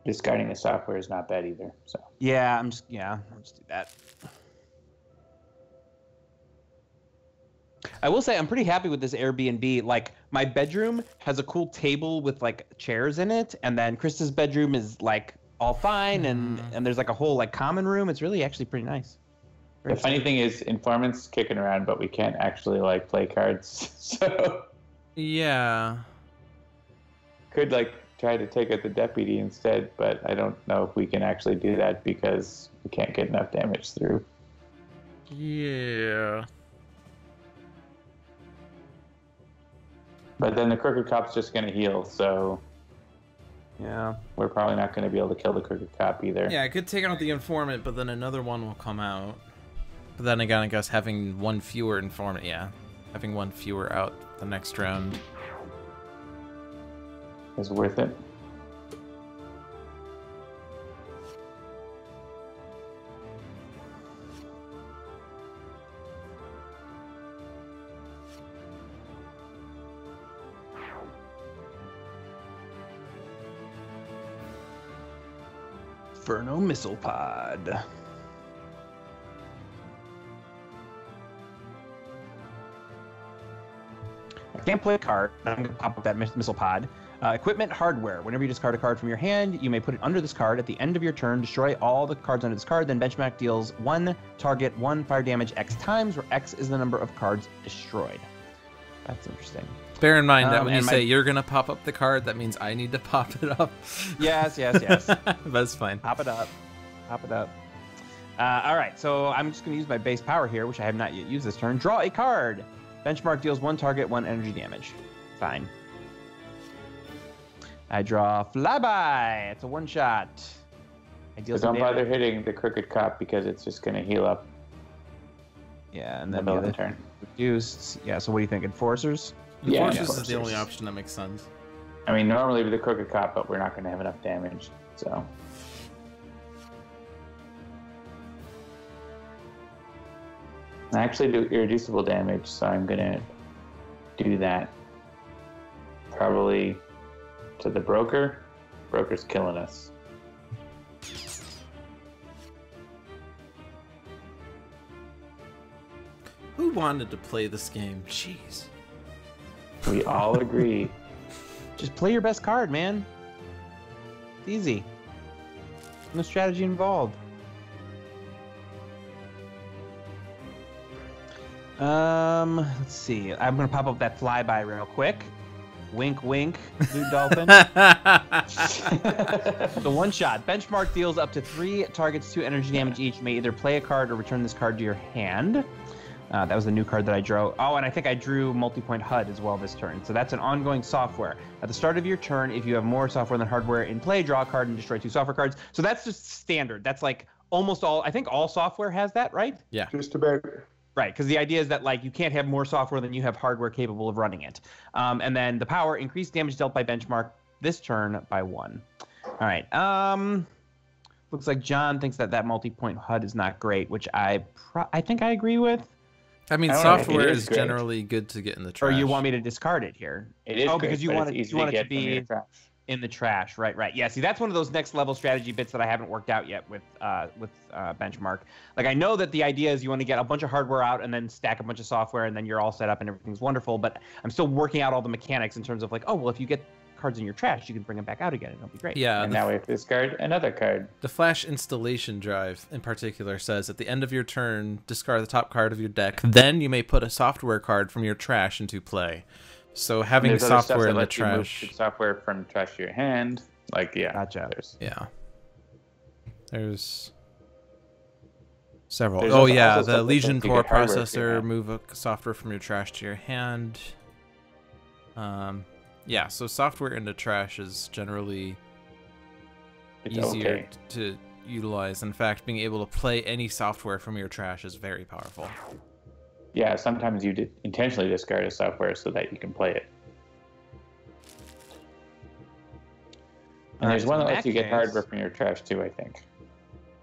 discarding the software is not bad either. So
Yeah, I'll just do that. I will say I'm pretty happy with this Airbnb. Like, my bedroom has a cool table with like chairs in it, and then Krista's bedroom is like all fine, and there's like a whole like common room. It's really actually pretty nice.
the funny thing is, informants kicking around, but we can't actually like play cards. So
Yeah.
could like try to take out the deputy instead, but I don't know if we can actually do that because we can't get enough damage through.
Yeah.
But then the crooked cop's just going to heal, so
Yeah.
we're probably not going to be able to kill the crooked cop either.
Yeah, I could take out the informant, but then another one will come out. But then again, I guess having one fewer informant, yeah. Having one fewer out the next round.
Is worth it.
Inferno Missile Pod. I can't play a card. I'm going to pop up that missile pod. Equipment, hardware. Whenever you discard a card from your hand, you may put it under this card. At the end of your turn, destroy all the cards under this card. Then benchmark deals 1 target 1 fire damage X times, where X is the number of cards destroyed. That's interesting.
Bear in mind that when you
and
say you're going to pop up the card, that means I need to pop it up.
Yes, yes, yes.
That's fine.
Pop it up. Pop it up. All right, so I'm just going to use my base power here, which I have not yet used this turn. Draw a card. Benchmark deals 1 target, 1 energy damage. Fine. I draw Flyby. It's a one-shot. I deal
So
some
don't bother
damage.
hitting the crooked cop because it's just going to heal up
Yeah, and
in the
then
middle
the
of the
other
turn.
reduced. Yeah, so what do you think? Enforcers?
Yeah,
Enforcers is the
Enforcers.
only option that makes sense.
I mean, normally with the crooked cop, but we're not going to have enough damage. So I actually do irreducible damage, so I'm going to do that. Probably to the broker. Broker's killing us.
Who wanted to play this game? Jeez.
We all agree.
Just play your best card, man. It's easy. No strategy involved. Let's see. I'm gonna pop up that flyby real quick. Wink, wink, LewdDolphin. The one shot. Benchmark deals up to 3 targets 2 energy damage each. You may either play a card or return this card to your hand. That was the new card that I drew. Oh, and I think I drew multi-point HUD as well this turn. So that's an ongoing software. At the start of your turn, if you have more software than hardware in play, draw a card and destroy 2 software cards. So that's just standard. That's like almost all, I think all software has that, right?
Yeah.
Just about.
Right, because the idea is that like you can't have more software than you have hardware capable of running it. And then the power, increased damage dealt by benchmark this turn by 1. All right. Looks like John thinks that multi-point HUD is not great, which I think I agree with.
I mean,
I don't know if
software
it
is
is great.
generally good to get in the
Or
trash.
you want me to discard it here?
It is
Oh,
great,
because you
but
want
it's
it-
easy
you want it to
get from
be-
your trash.
In the trash, right. Yeah, see, that's one of those next level strategy bits that I haven't worked out yet with benchmark. Like, I know that the idea is you want to get a bunch of hardware out and then stack a bunch of software and then you're all set up and everything's wonderful. But I'm still working out all the mechanics in terms of like, oh, well, if you get cards in your trash, you can bring them back out again and it'll be great.
Yeah,
And now we have to discard another card.
the Flash installation drive in particular says at the end of your turn, discard the top card of your deck. Then you may put a software card from your trash into play. So having
There's other stuff
software
that
in the
lets you move
trash.
the software from trash to your hand. Like, yeah.
Gotcha.
There's
There's several.
There's
Oh
also
yeah,
stuff
the
that
Legion
lets you
Core
get hardware to your
processor,
hand.
move a software from your trash to your hand. Yeah, so software into trash is generally
It's
easier
okay.
to utilize. In fact, being able to play any software from your trash is very powerful.
Yeah, sometimes you intentionally discard a software so that you can play it. And there's one that lets you get hardware from your trash too, I think.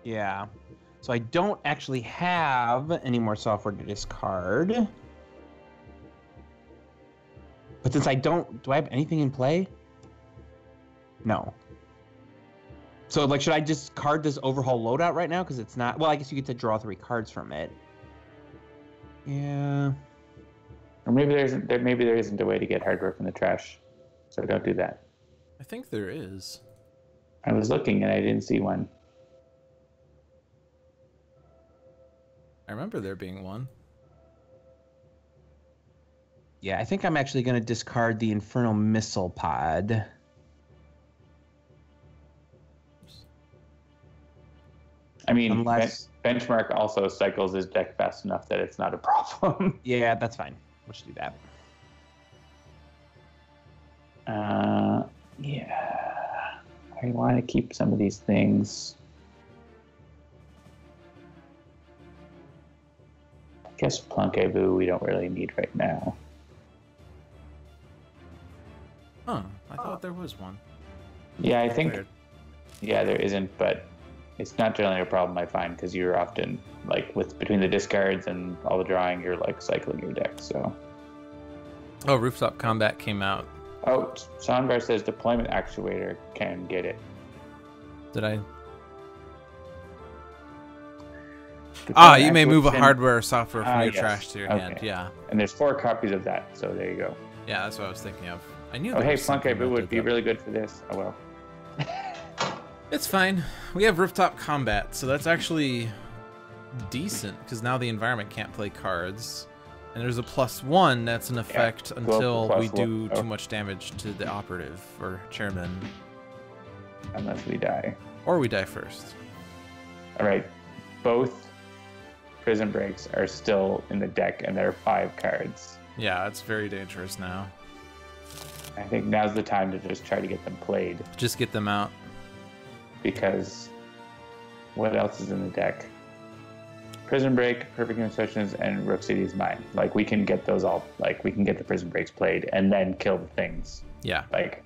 Yeah. So I don't actually have any more software to discard. But since I don't, do I have anything in play? No. So, like, should I discard this overhaul loadout right now? Because it's not, well, I guess you get to draw 3 cards from it. Yeah.
Or maybe there isn't a way to get hardware from the trash. So don't do that.
I think there is.
I was looking and I didn't see one.
I remember there being one.
Yeah, I think I'm actually going to discard the Infernal Missile Pod.
I mean,
Unless...
Benchmark also cycles his deck fast enough that it's not a problem.
Yeah, that's fine. We'll just do that.
Yeah. I want to keep some of these things. I guess Plunkaboo we don't really need right now.
Huh. I thought there was one.
Yeah, I think...
Weird.
Yeah, there isn't, but it's not generally a problem I find because you're often, like, between the discards and all the drawing, you're, like, cycling your deck, so...
Oh, Rooftop Combat came out.
Oh, Soundbar says Deployment Actuator can get it.
Did I?
Deployment
You may move a
Actuator-
hardware or software from your
yes.
trash to your
Okay.
hand. Yeah.
And there's 4 copies of that, so there you go.
Yeah, that's what I was thinking of. I knew
Oh,
there
hey,
was something
Plunkaboo
that
would
did
be
that.
really good for this. Oh, well.
It's fine. We have Rooftop Combat, so that's actually decent, because now the environment can't play cards. And there's a +1 that's in effect until
plus
we do
one.
too much damage to the operative, or chairman.
Unless we die.
Or we die first.
All right. Both Prison Breaks are still in the deck, and there are 5 cards.
Yeah, it's very dangerous now.
I think now's the time to just try to get them played,
Just get them out.
because what else is in the deck? Prison Break, Perfect Human Sessions, and Rook City's Mine. Like, we can get those all, like, we can get the Prison Breaks played and then kill the things.
Yeah.
Like,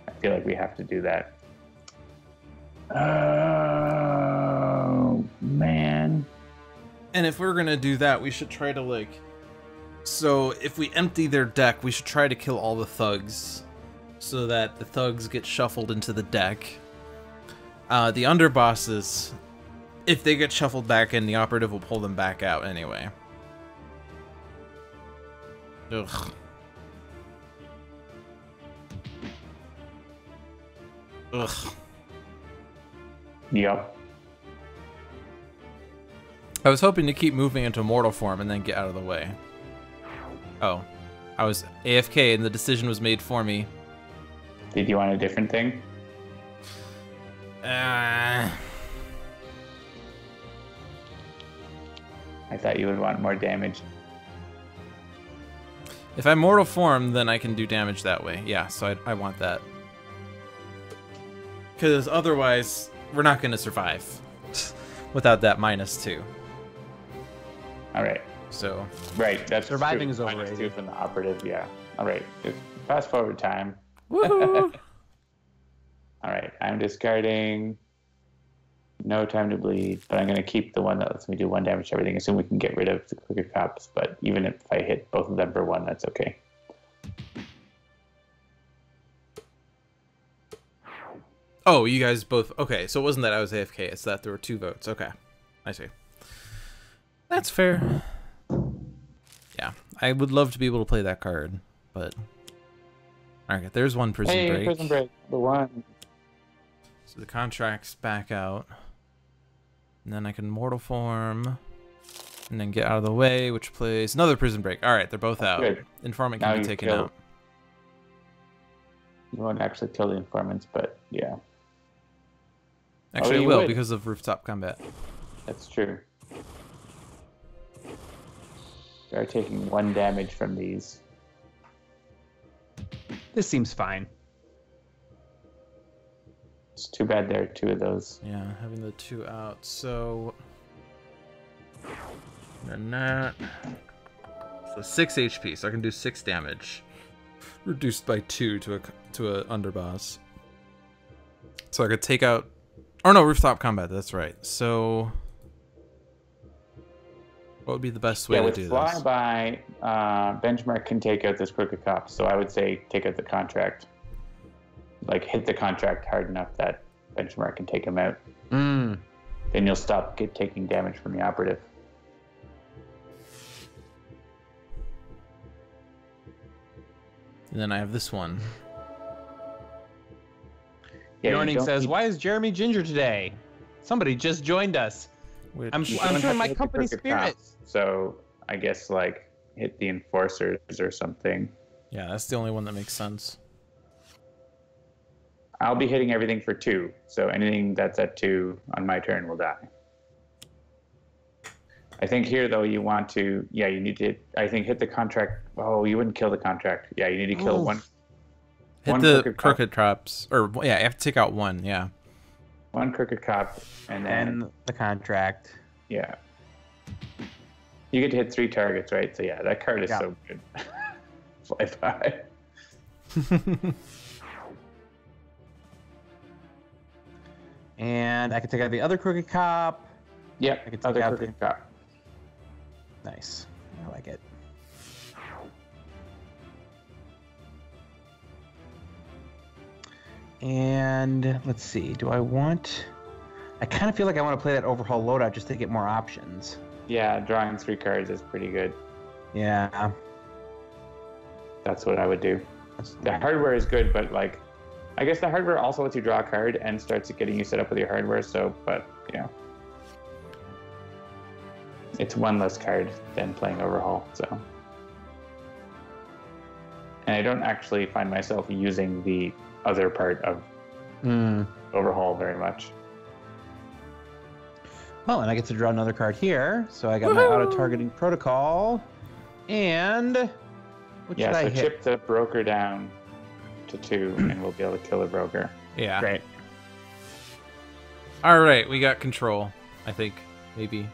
I feel like we have to do that. Oh, man.
And if we're gonna do that, we should try to, like... So, if we empty their deck, we should try to kill all the thugs, so that the thugs get shuffled into the deck. The underbosses, if they get shuffled back in, the operative will pull them back out anyway. Ugh. Ugh.
Yep.
I was hoping to keep moving into mortal form and then get out of the way. Oh. I was AFK and the decision was made for me.
Did you want a different thing?
Uh,
I thought you would want more damage.
if I'm mortal form, then I can do damage that way. Yeah, so I want that. Because otherwise, we're not going to survive without that -2.
All right.
So,
Right, that's
Surviving
true.
is overrated.
-2 from the operative, yeah. All right, just fast forward time.
woohoo!
All right, I'm discarding No Time to Bleed, but I'm going to keep the one that lets me do 1 damage to everything. Assume we can get rid of the Quicker Cops, but even if I hit both of them for 1, that's okay.
Oh, you guys both... Okay, so it wasn't that I was AFK, it's that there were 2 votes. Okay, I see. That's fair. Yeah, I would love to be able to play that card, but... Alright, there's one Prison
Hey,
Break.
Prison Break, the one.
So the contract's back out. And then I can mortal form. And then get out of the way, which plays another Prison Break. Alright, they're both out.
Good.
Informant
Now
can be
you
taken
kill.
out.
You won't actually kill the informants, but yeah,
Actually,
you
I will
would.
because of Rooftop Combat.
that's true. We are taking 1 damage from these.
This seems fine.
It's too bad there are 2 of those.
Yeah, having the 2 out. So, and that. So 6 HP, so I can do 6 damage. Reduced by 2 to a underboss. So I could take out. Oh no, rooftop combat. That's right. So, what would be the best way to do this?
With flyby, Benchmark can take out this crooked cop. So I would say take out the contract. Like hit the contract hard enough that Benchmark can take him out. Then you'll stop taking damage from the operative.
And then I have this one.
Yeah, Morning says, "Why is Jeremy ginger today? Somebody just joined us. I'm showing my company spirit."
So I guess like hit the enforcers or something.
Yeah, that's the only one that makes sense.
I'll be hitting everything for 2, so anything that's at 2 on my turn will die. I think here, though, you want to... Yeah, you need to, I think, hit the contract. Oh, you wouldn't kill the contract. Yeah, you need to kill one.
Hit the crooked cops. Or, yeah, you have to take out 1, yeah.
1 crooked cop, and then...
the contract.
Yeah. You get to hit 3 targets, right? So, yeah, that card is so good. Fly by.
And I can take out the other crooked cop.
Yep,
I can take out
crooked cop.
Nice. I like it. And let's see. Do I want... I kind of feel like I want to play that overhaul loadout just to get more options.
Yeah, drawing 3 cards is pretty good.
Yeah.
That's what I would do. The hardware is good, but like... I guess the hardware also lets you draw a card and starts getting you set up with your hardware, so, but, you know. It's 1 less card than playing Overhaul, so. And I don't actually find myself using the other part of Overhaul very much.
Well, and I get to draw another card here, so I got my auto-targeting protocol, and... What should I hit?
Chip the broker down to 2, and we'll be able to kill the broker.
Yeah.
Great.
All right, we got control. I think maybe.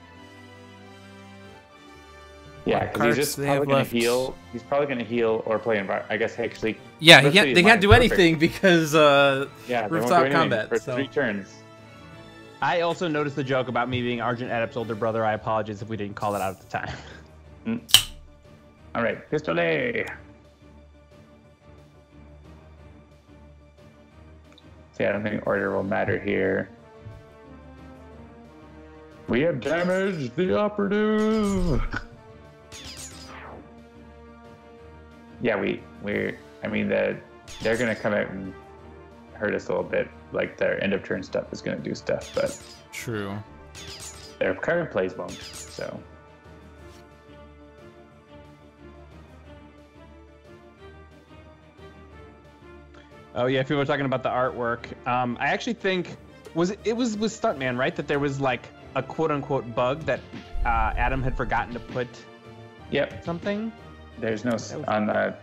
Yeah, because he's just probably going to heal. He's probably going to heal or play environment. I guess actually.
Yeah, they can't do anything because rooftop combat
for 3 turns.
I also noticed the joke about me being Argent Adept's older brother. I apologize if we didn't call it out at the time.
All right, Pistolet. See, I don't think order will matter here. We have damaged the operative. Yeah, I mean, they're gonna come out and hurt us a little bit. Like their end of turn stuff is gonna do stuff, but
true.
Their card plays won't. So.
Oh yeah, people were talking about the artwork. I actually think it was with Stuntman, right? That there was like a quote unquote bug that Adam had forgotten to put.
Yep.
Something.
There's no on the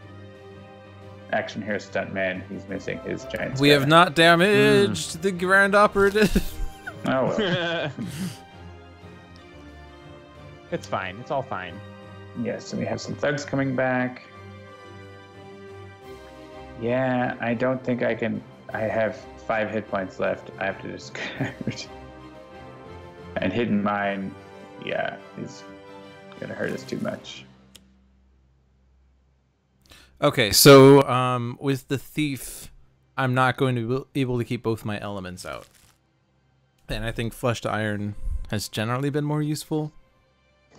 action here, Stuntman. He's missing his giant.
We have not damaged the Grand Operative.
Oh well.
It's fine. It's all fine.
Yes, and we have some thugs coming back. Yeah, I don't think I can. I have 5 hit points left. I have to discard. And Hidden Mine, yeah, is gonna hurt us too much.
Okay, so with the Thief, I'm not going to be able to keep both my elements out. And I think Flesh to Iron has generally been more useful.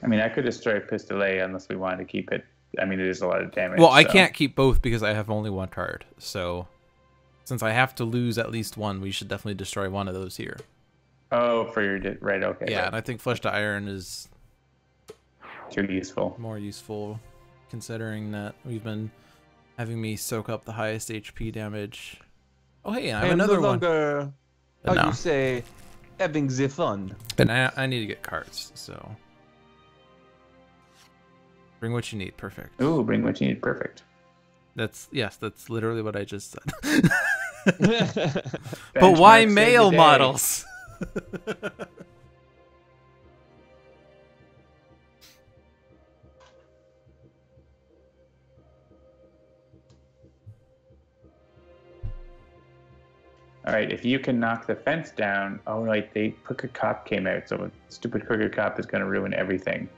I mean, I could destroy Pistolet unless we wanted to keep it. I mean, it is a lot of damage.
Well, I can't keep both because I have only 1 card. So, since I have to lose at least 1, we should definitely destroy one of those here.
Oh, for your... Right, okay.
Yeah,
right.
and I think Flesh to Iron is...
too useful.
More useful, considering that we've been having me soak up the highest HP damage. Oh, hey, I have another one.
How you say, having the fun.
But I need to get cards, so... Bring what you need, perfect.
Ooh, bring what you need, perfect.
That's literally what I just said. But why
Benchmark
male
save the day.
models?
All right, if you can knock the fence down. Oh, right, the Crooked Cop came out, so stupid Crooked Cop is going to ruin everything.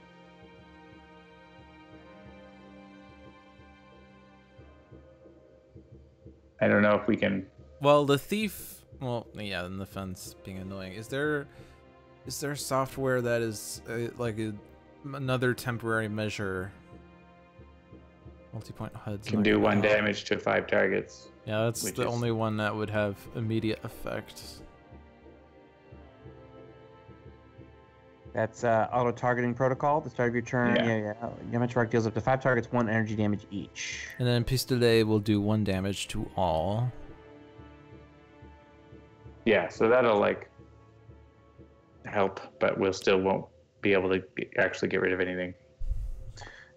I don't know if we can.
Well, the thief. Well, yeah, and the fence being annoying. Is there software that is another temporary measure? Multi-point HUDs
Can do 1 damage to 5 targets.
Yeah, that's
which
the
is-
only one that would have immediate effect.
That's auto targeting protocol. At the start of your turn,
Yeah.
Damage Rock deals up to 5 targets, 1 energy damage each.
And then Pistolet will do 1 damage to all.
Yeah, so that'll like help, but we'll still won't be able to actually get rid of anything.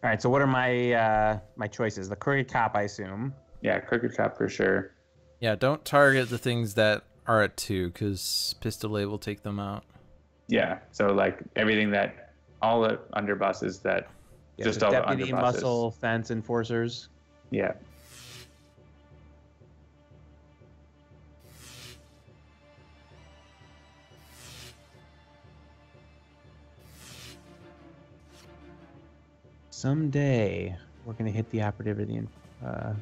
All right, so what are my my choices? The Crooked Cop, I assume.
Yeah, Crooked Cop for sure.
Yeah, don't target the things that are at 2, because Pistolet will take them out.
Yeah, so like everything that all the underbosses that just
so
all the
Deputy,
underbosses.
Muscle, Fence, Enforcers.
Yeah.
Someday, we're going to hit the operative of the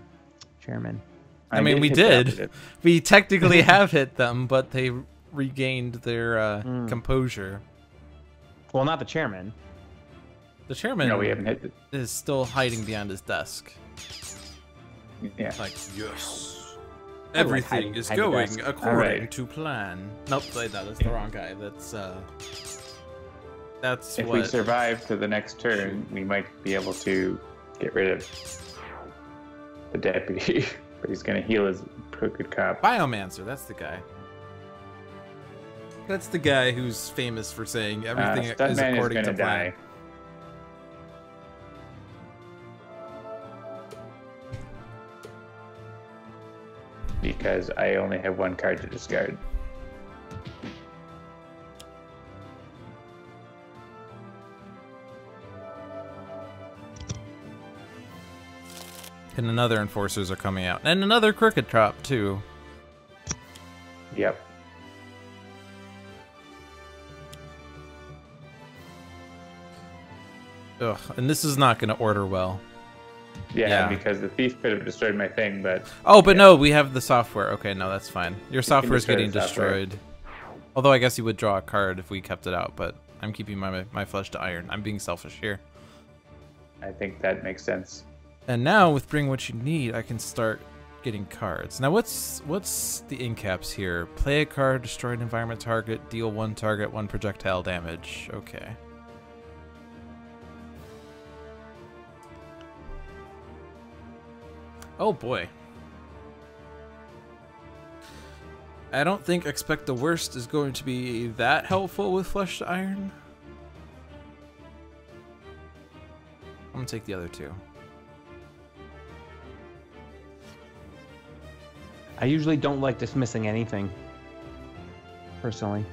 chairman.
I mean, we
hit
did.
that.
We technically have hit them, but they regained their composure.
Well, not the chairman.
The chairman
No, we haven't hit it.
is still hiding behind his desk.
Yeah.
Like, yes.
I like
Everything
hiding
is
behind the
going
desk.
according
Alright.
to plan. Nope, that's the wrong guy. That's
If
what.
we survive to the next turn, we might be able to get rid of the deputy. But he's going to heal his Crooked Cop.
Biomancer, that's the guy. That's the guy who's famous for saying everything is
Stuntman is
according
going
to
to
plan.
die. Because I only have 1 card to discard.
And another enforcers are coming out. And another Crooked Cop, too.
Yep.
Ugh, and this is not going to order well.
Yeah,
Yeah.
because the thief could have destroyed my thing, but
Oh, but no, we have the software. Okay, no, that's fine. Your software is
destroy
getting
the software.
destroyed. Although I guess you would draw a card if we kept it out, but I'm keeping my flesh to iron. I'm being selfish here.
I think that makes sense.
And now with Bring What You Need, I can start getting cards. Now what's the in caps here? Play a card, destroy an environment target, deal 1 target, 1 projectile damage. Okay. Oh boy. I don't think Expect the Worst is going to be that helpful with Flesh to Iron. I'm gonna take the other 2.
I usually don't like dismissing anything. Personally.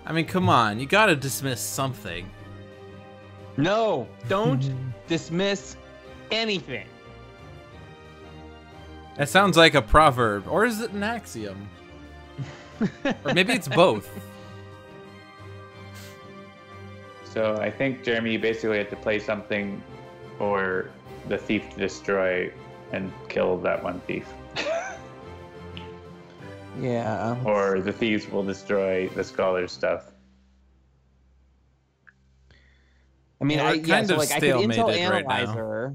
I mean, come on, you gotta dismiss something.
No, don't dismiss anything.
That sounds like a proverb, or is it an axiom? Or maybe it's both.
So I think, Jeremy, you basically have to play something for the thief to destroy and kill that one thief.
Yeah.
Or the thieves will destroy the scholar's stuff.
I mean,
Yeah,
I
we're kind
so
of
like I could Intel
stalemated right now.
Analyzer,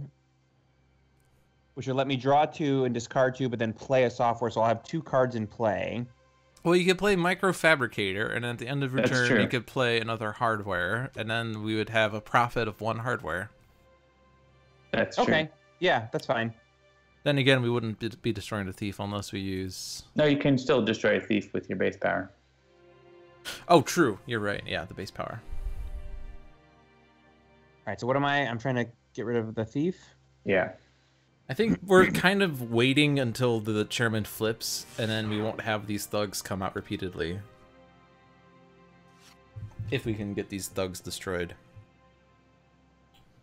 which would let me draw 2 and discard 2, but then play a software, so I'll have 2 cards in play.
Well, you could play Microfabricator, and at the end of your
That's
turn,
true.
you could play another hardware, and then we would have a profit of 1 hardware.
That's true.
Okay. Yeah, that's fine.
Then again, we wouldn't be destroying the thief unless we use...
No, you can still destroy a thief with your base power.
Oh, true. You're right. Yeah, the base power.
All right, so what am I? I'm trying to get rid of the thief.
Yeah.
I think we're kind of waiting until the chairman flips, and then we won't have these thugs come out repeatedly. If we can get these thugs destroyed.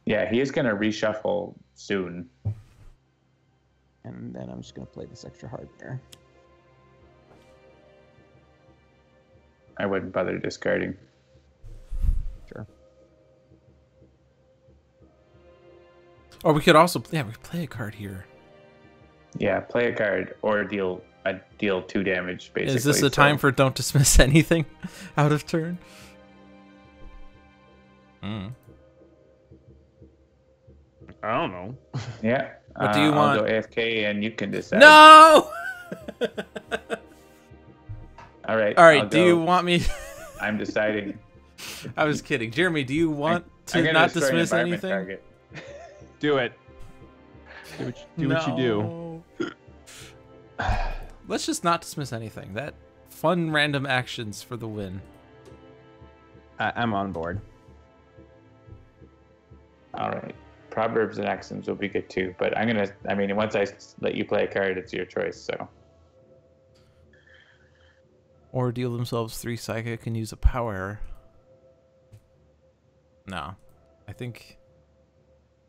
Yeah, he is going to reshuffle soon.
And then I'm just going to play this extra hardware.
I wouldn't bother discarding.
Sure.
Or we could also, yeah, we could play a card here.
Yeah, play a card or deal 2 damage, basically.
Is this a time for don't dismiss anything out of turn?
I don't know.
Yeah.
What do you want?
I'll go AFK and you can decide.
No!
All right.
All right, do you want me...
I'm deciding.
I was kidding. Jeremy, do you want
I'm
to
gonna
not
destroy an
dismiss
environment
anything?
target.
Do it. Do what you do.
Let's just not dismiss anything. That fun random actions for the win.
I'm on board.
All right. Proverbs and axioms will be good too, but once I let you play a card, it's your choice, so.
Or deal themselves 3 psychic and use a power. No. I think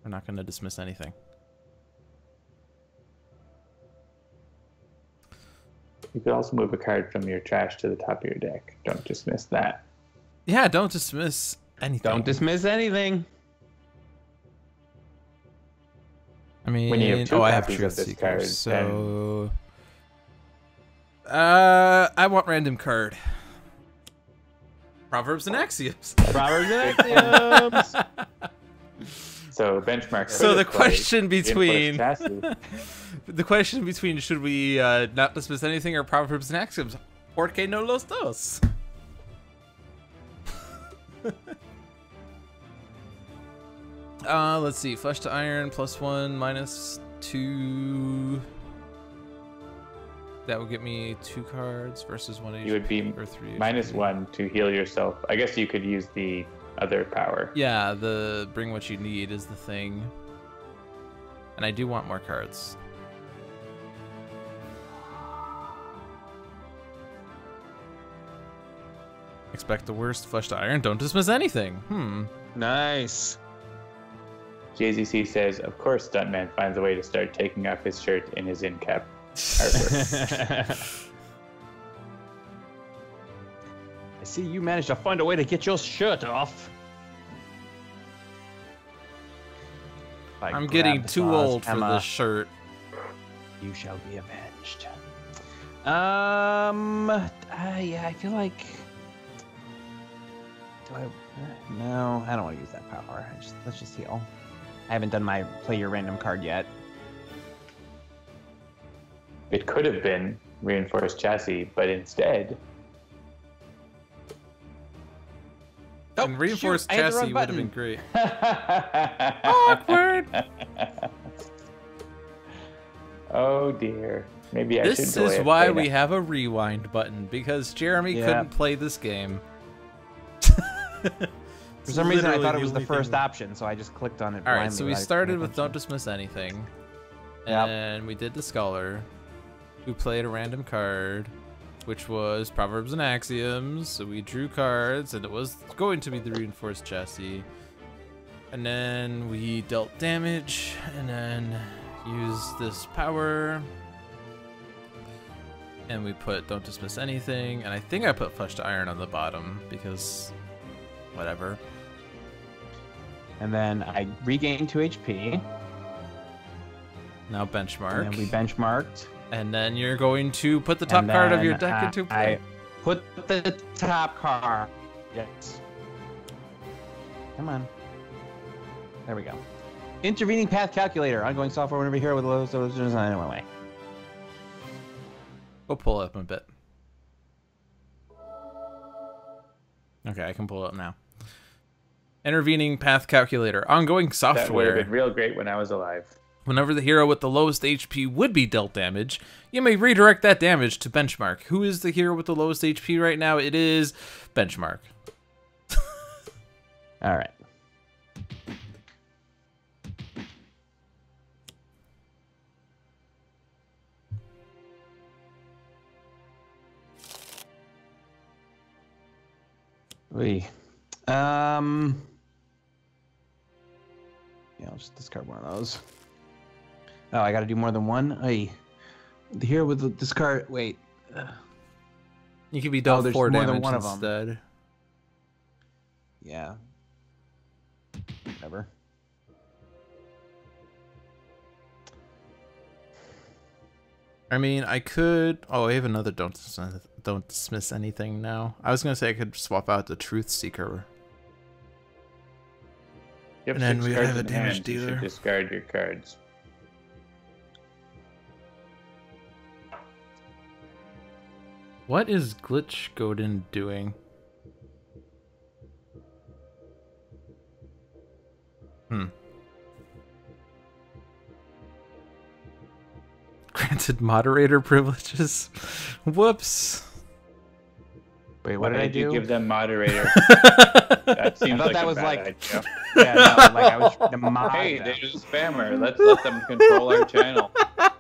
we're not going to dismiss anything.
You could also move a card from your trash to the top of your deck. Don't dismiss that.
Yeah, don't dismiss anything.
Don't dismiss anything.
I mean,
When you have 2
I have
copies
Truth
of this
Seekers,
card,
so... I want random card. Proverbs and Axioms.
Proverbs and Axioms.
So benchmark.
So the question between
chassis.
the question between should we not dismiss anything or Proverbs and Axioms? Porque no los dos. Let's see. Flesh to iron +1 -2. That would get me 2 cards versus 1 HP.
You would be
or 3
-1 to heal yourself. I guess you could use the other power.
Yeah, the bring what you need is the thing. And I do want more cards. Expect the worst. Flesh to iron. Don't dismiss anything.
Nice.
JZC says, of course Stuntman finds a way to start taking off his shirt in his in-cap artwork.
I see you managed to find a way to get your shirt off.
I'm getting too old for this shirt.
You shall be avenged. Yeah, I feel like. No, I don't want to use that power. Let's just heal. I haven't done my play your random card yet.
It could have been reinforced chassis, but instead.
And reinforced chassis would have been great.
Awkward. Oh dear. Maybe I should.
This is why we have a rewind button, because Jeremy couldn't play this game.
For some reason, I thought it was the first option, so I just clicked on it.
All right, so we started with don't dismiss anything, and we did the scholar, who played a random card, which was Proverbs and Axioms. So we drew cards, and it was going to be the reinforced chassis. And then we dealt damage, and then used this power. And we put don't dismiss anything, and I think I put flesh to iron on the bottom, because whatever.
And then I regained 2 HP.
Now benchmark.
And then we benchmarked.
And then you're going to put the top card of your deck into play.
I put the top card. Yes. Come on. There we go. Intervening path calculator. Ongoing software whenever here with low so design in my way.
We'll pull it up a bit. Okay, I can pull it up now. Intervening path calculator. Ongoing software.
That would have been real great when I was alive.
Whenever the hero with the lowest HP would be dealt damage, you may redirect that damage to benchmark. Who is the hero with the lowest HP right now? It is benchmark.
All right. Oy. Yeah, I'll just discard one of those. Oh, I got to do more than one? Oy. Here with the discard... Wait.
You could be dealt
there's
4
more than
damage
one of 'em.
instead.
Yeah. Whatever.
I mean, I could... Oh, I have another don't dismiss anything now. I was going to say I could swap out the Truth Seeker.
You
And then
6
we
cards
have a
in
damage
hand, you should
dealer.
discard your cards.
What is Glitch Godin doing? Granted moderator privileges. Whoops.
Wait,
Why
what did I
did you
do?
give them moderator? That seems
thought
like
that
a
was
bad
like-
idea.
Yeah, no, like I was trying to mod
Hey,
them.
they're a spammer. Let's let them control our channel.
I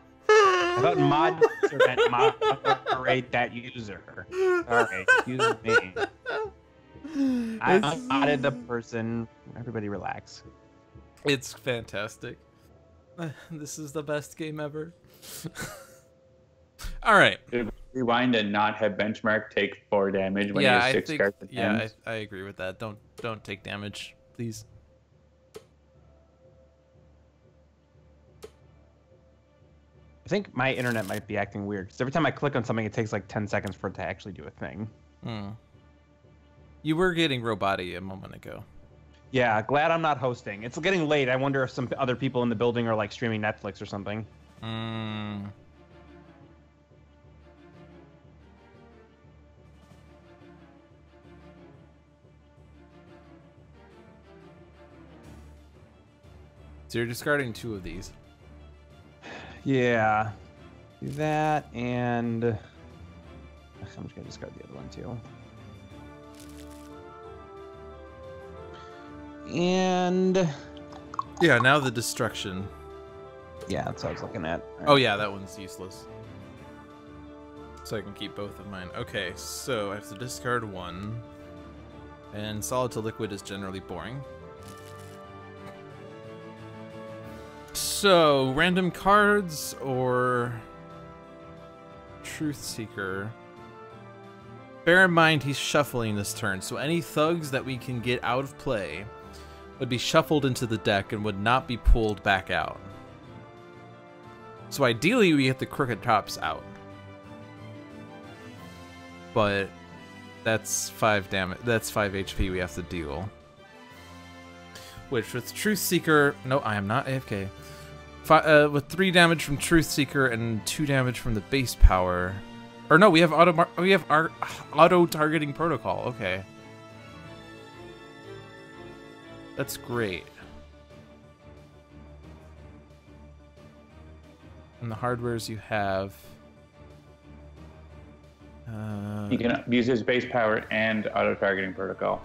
thought mod meant moderate that user. Sorry, excuse me. I modded the person. Everybody relax.
It's fantastic. This is the best game ever. All right.
Did we rewind and not have benchmark take 4 damage when
Yeah,
you have
I
6
think.
cards in
Yeah,
hand?
I agree with that. Don't take damage, please.
I think my internet might be acting weird because every time I click on something, it takes like 10 seconds for it to actually do a thing.
You were getting roboty a moment ago.
Yeah, glad I'm not hosting. It's getting late. I wonder if some other people in the building are like streaming Netflix or something.
So you're discarding 2 of these.
Yeah, do that and I'm just gonna discard the other one too. And
Yeah, now the destruction.
yeah, that's what I was looking at. All
Oh
right.
yeah, that one's useless. So I can keep both of mine. Okay, so I have to discard 1. And solid to liquid is generally boring. So, random cards or Truth Seeker. Bear in mind he's shuffling this turn, so any thugs that we can get out of play would be shuffled into the deck and would not be pulled back out. So ideally we get the crooked tops out. But that's 5 damage. That's 5 HP we have to deal. Which with Truth Seeker, no, I am not AFK. With 3 damage from Truth Seeker and 2 damage from the base power. Or no, we have auto targeting protocol. Okay, that's great. And the hardwares you have.
You can use his base power and auto targeting protocol.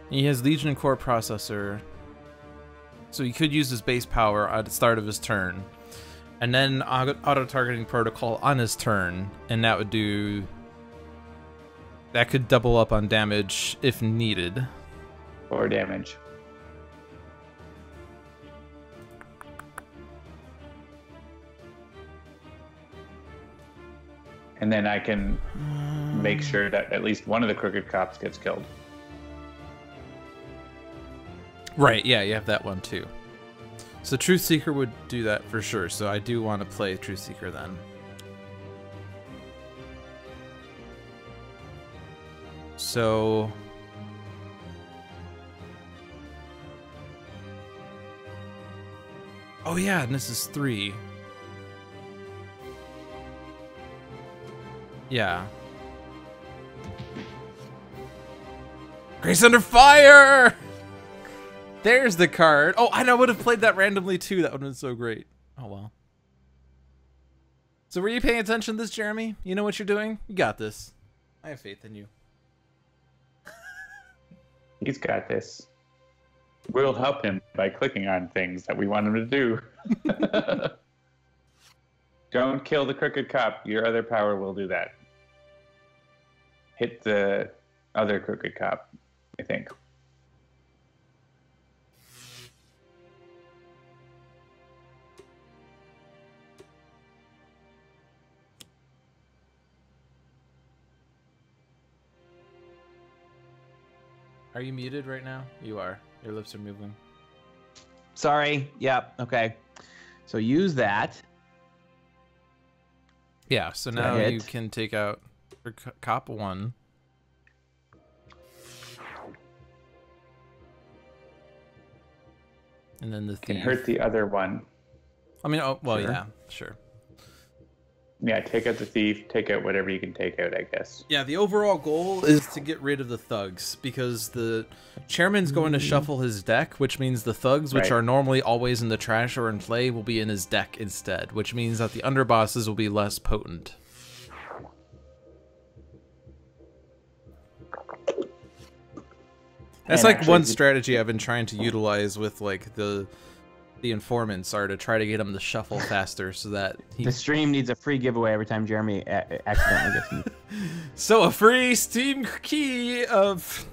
He has Legion Core processor, so he could use his base power at the start of his turn, and then auto targeting protocol on his turn, and that could double up on damage if needed.
4 damage. And then I can make sure that at least one of the crooked cops gets killed.
Right, yeah, you have that one too. So Truth Seeker would do that for sure, so I do want to play Truth Seeker then. So... Oh yeah, and this is 3. Yeah. Grace Under Fire! There's the card. Oh, and I would have played that randomly too. That would have been so great. Oh well. So were you paying attention to this, Jeremy? You know what you're doing? You got this. I have faith in you.
He's got this. We'll help him by clicking on things that we want him to do. Don't kill the crooked cop. Your other power will do that. Hit the other Crooked Cop, I think.
Are you muted right now? You are. Your lips are moving.
Sorry. Yep. Okay. So use that.
Yeah, so now you can take out Cop 1. And then the thief.
Can hurt the other one.
I mean, oh, well,
Sure.
yeah, sure.
Yeah, take out the thief, take out whatever you can take out, I guess.
Yeah, the overall goal is to get rid of the thugs, because the chairman's going to shuffle his deck, which means the thugs, which are normally always in the trash or in play, will be in his deck instead, which means that the underbosses will be less potent. That's like
actually,
one strategy I've been trying to utilize with like the informants, are to try to get him to shuffle faster so that
The stream needs a free giveaway every time Jeremy accidentally gets me.
So a free Steam key of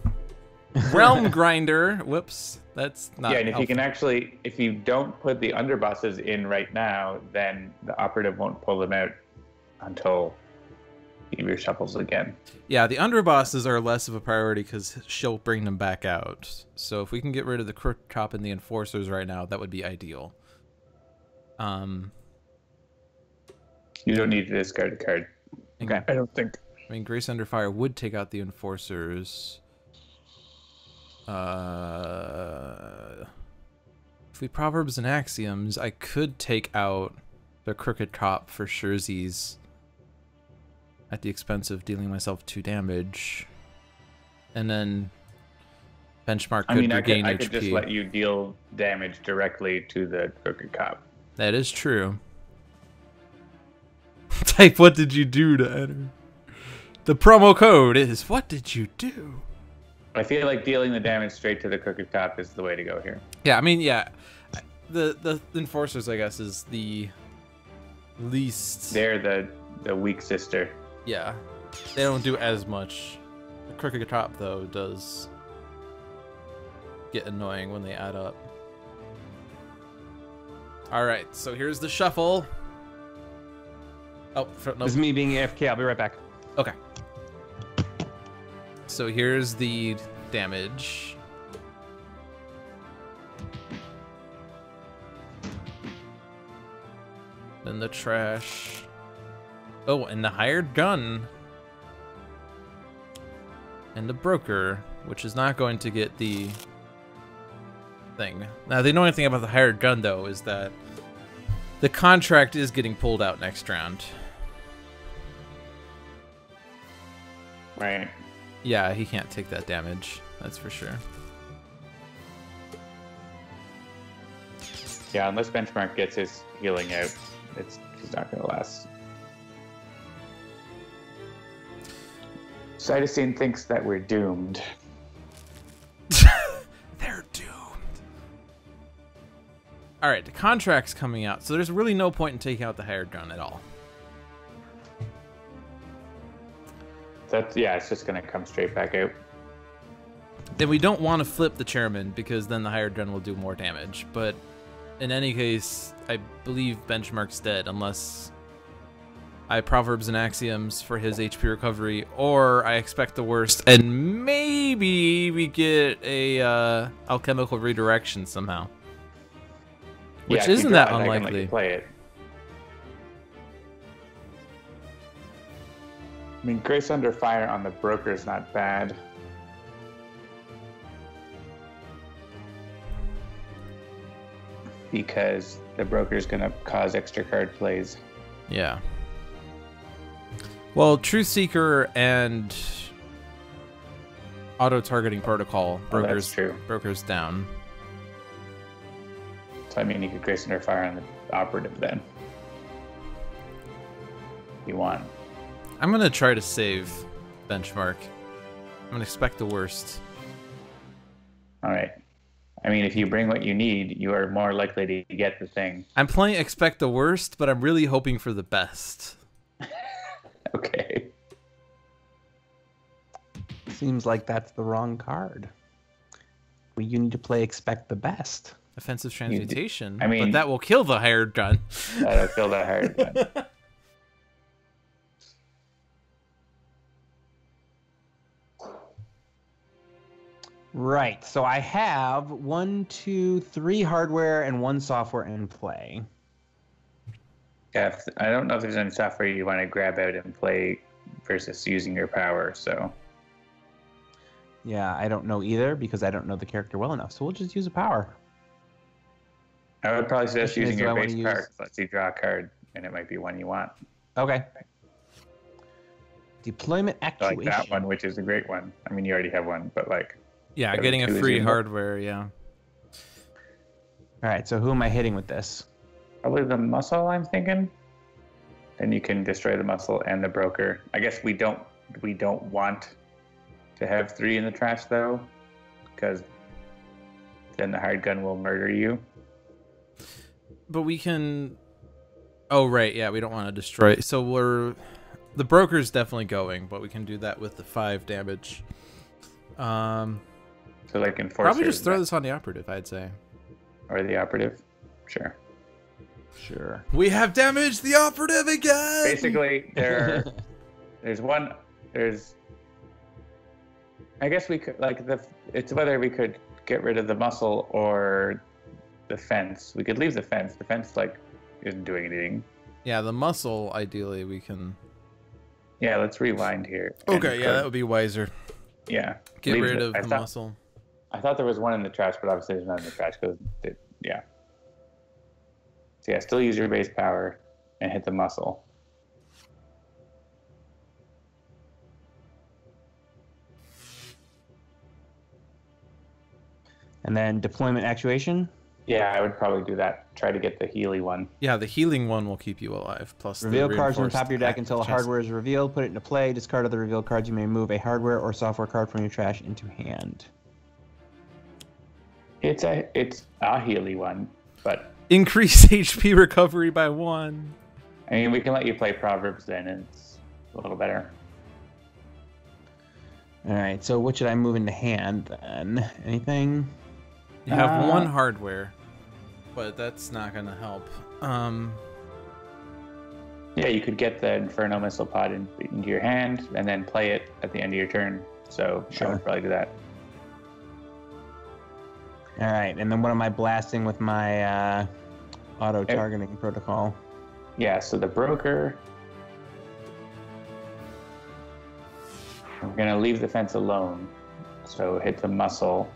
Realm Grinder. Whoops, that's not.
Yeah, and if you can actually, if you don't put the underbosses in right now, then the operative won't pull them out until he reshuffles again.
Yeah, the underbosses are less of a priority because she'll bring them back out. So if we can get rid of the Crooked Cop and the Enforcers right now, that would be ideal.
You don't need to discard a card.
Okay.
I don't think.
I mean, Grace Under Fire would take out the Enforcers. If we Proverbs and Axioms, I could take out the Crooked Cop for surezies at the expense of dealing myself 2 damage. And then Benchmark could regain HP.
I could just let you deal damage directly to the Crooked Cop.
That is true. Type what did you do to enter. The promo code is what did you do?
I feel like dealing the damage straight to the Crooked Cop is the way to go here.
Yeah, I mean, yeah. The Enforcers, I guess, is the least...
They're the weak sister.
Yeah. They don't do as much. The Crooked Cop, though, does get annoying when they add up. Alright, so here's the shuffle. Oh, nope.
This is me being AFK. I'll be right back.
Okay. So here's the damage. Then the trash. Oh, and the hired gun. And the broker, which is not going to get the thing. Now, the annoying thing about the hired gun, though, is that the contract is getting pulled out next round.
Right.
Yeah, he can't take that damage. That's for sure.
Yeah, unless Benchmark gets his healing out, it's not going to last. Cytosine thinks that we're doomed.
They're doomed. Alright, the contract's coming out, so there's really no point in taking out the hired gun at all.
Yeah, it's just going to come straight back out.
Then we don't want to flip the chairman, because then the hired gun will do more damage. But in any case, I believe Benchmark's dead, unless I Proverbs and Axioms for his HP recovery, or I expect the worst, and maybe we get a alchemical redirection somehow. Which
yeah,
isn't that
I can let
unlikely.
you play it. I mean, Grace Under Fire on the broker is not bad. Because the broker is going to cause extra card plays.
Yeah. Well, Truth Seeker and auto-targeting protocol,
that's true.
broker's down.
So I mean, you could Grace Under Fire on the operative then. If you want.
I'm gonna try to save Benchmark. I'm gonna expect the worst.
All right. I mean, if you bring what you need, you are more likely to get the thing.
I'm playing expect the worst, but I'm really hoping for the best.
Okay.
Seems like that's the wrong card. Well, you need to play Expect the Best.
Offensive transmutation.
I mean,
but that will kill the hired gun.
That'll kill the hired gun.
Right. So I have 1, 2, 3 hardware and 1 software in play.
Yeah, I don't know if there's any software you want to grab out and play versus using your power. So.
Yeah, I don't know either because I don't know the character well enough. So we'll just use a power.
I would probably suggest using your base
use...
card. Lets you draw a card, and it might be one you want.
Okay. Deployment actuation.
Like that one, which is a great one. I mean, you already have one, but like.
Yeah, getting a free hardware, yeah.
All right, so who am I hitting with this?
Probably the muscle, I'm thinking. Then you can destroy the muscle and the broker. I guess we don't want to have 3 in the trash, though, because then the hired gun will murder you.
But we can... Oh, right, yeah, we don't want to destroy... So the broker's definitely going, but we can do that with the 5 damage.
So like enforcers.
Probably just throw this on the operative, I'd say.
Or the operative? Sure.
Sure.
We have damaged the operative again!
Basically, there's I guess we could, like, it's whether we could get rid of the muscle or the fence. We could leave the fence. The fence, like, isn't doing anything.
Yeah, the muscle, ideally, we can...
Yeah, let's rewind here.
Okay, yeah, that would be wiser.
Yeah.
Get rid of the muscle.
I thought there was one in the trash, but obviously there's none in the trash because, yeah. So yeah, still use your base power and hit the muscle.
And then deployment actuation?
Yeah, I would probably do that. Try to get the Healy one.
Yeah, the healing one will keep you alive. Plus,
reveal cards from the top of your deck until a hardware is revealed. Put it into play. Discard other revealed cards. You may move a hardware or software card from your trash into hand.
It's a Healy one, but
increase HP recovery by 1.
I mean, we can let you play Proverbs then, and it's a little better.
All right, so what should I move into hand then? Anything?
You have 1 hardware, but that's not going to help.
Yeah, you could get the Inferno Missile Pod into your hand and then play it at the end of your turn. So
sure.
I would probably do that.
All right, and then what am I blasting with my auto-targeting protocol?
Yeah, so the broker... I'm going to leave the fence alone. So hit the muscle.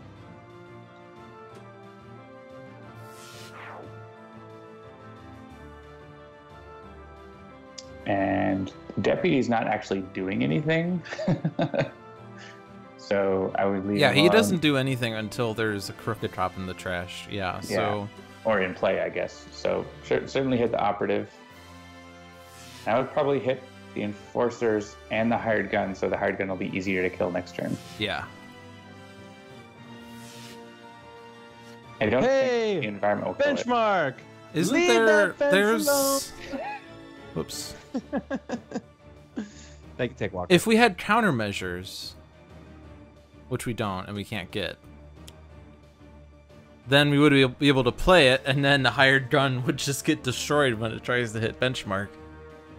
And Deputy's not actually doing anything. So I would leave.
Yeah,
him
he
alone.
doesn't do anything until there's a crooked drop in the trash. Yeah, so.
Or in play, I guess. So certainly hit the operative. I would probably hit the enforcers and the hired gun, so the hired gun will be easier to kill next turn.
Yeah.
I don't think the environment will kill it.
Benchmark!
Isn't
Leave
there...
that fence
There's...
alone.
Whoops.
They can take walk.
If we had countermeasures, which we don't and we can't get, then we would be able to play it, and then the hired gun would just get destroyed when it tries to hit benchmark.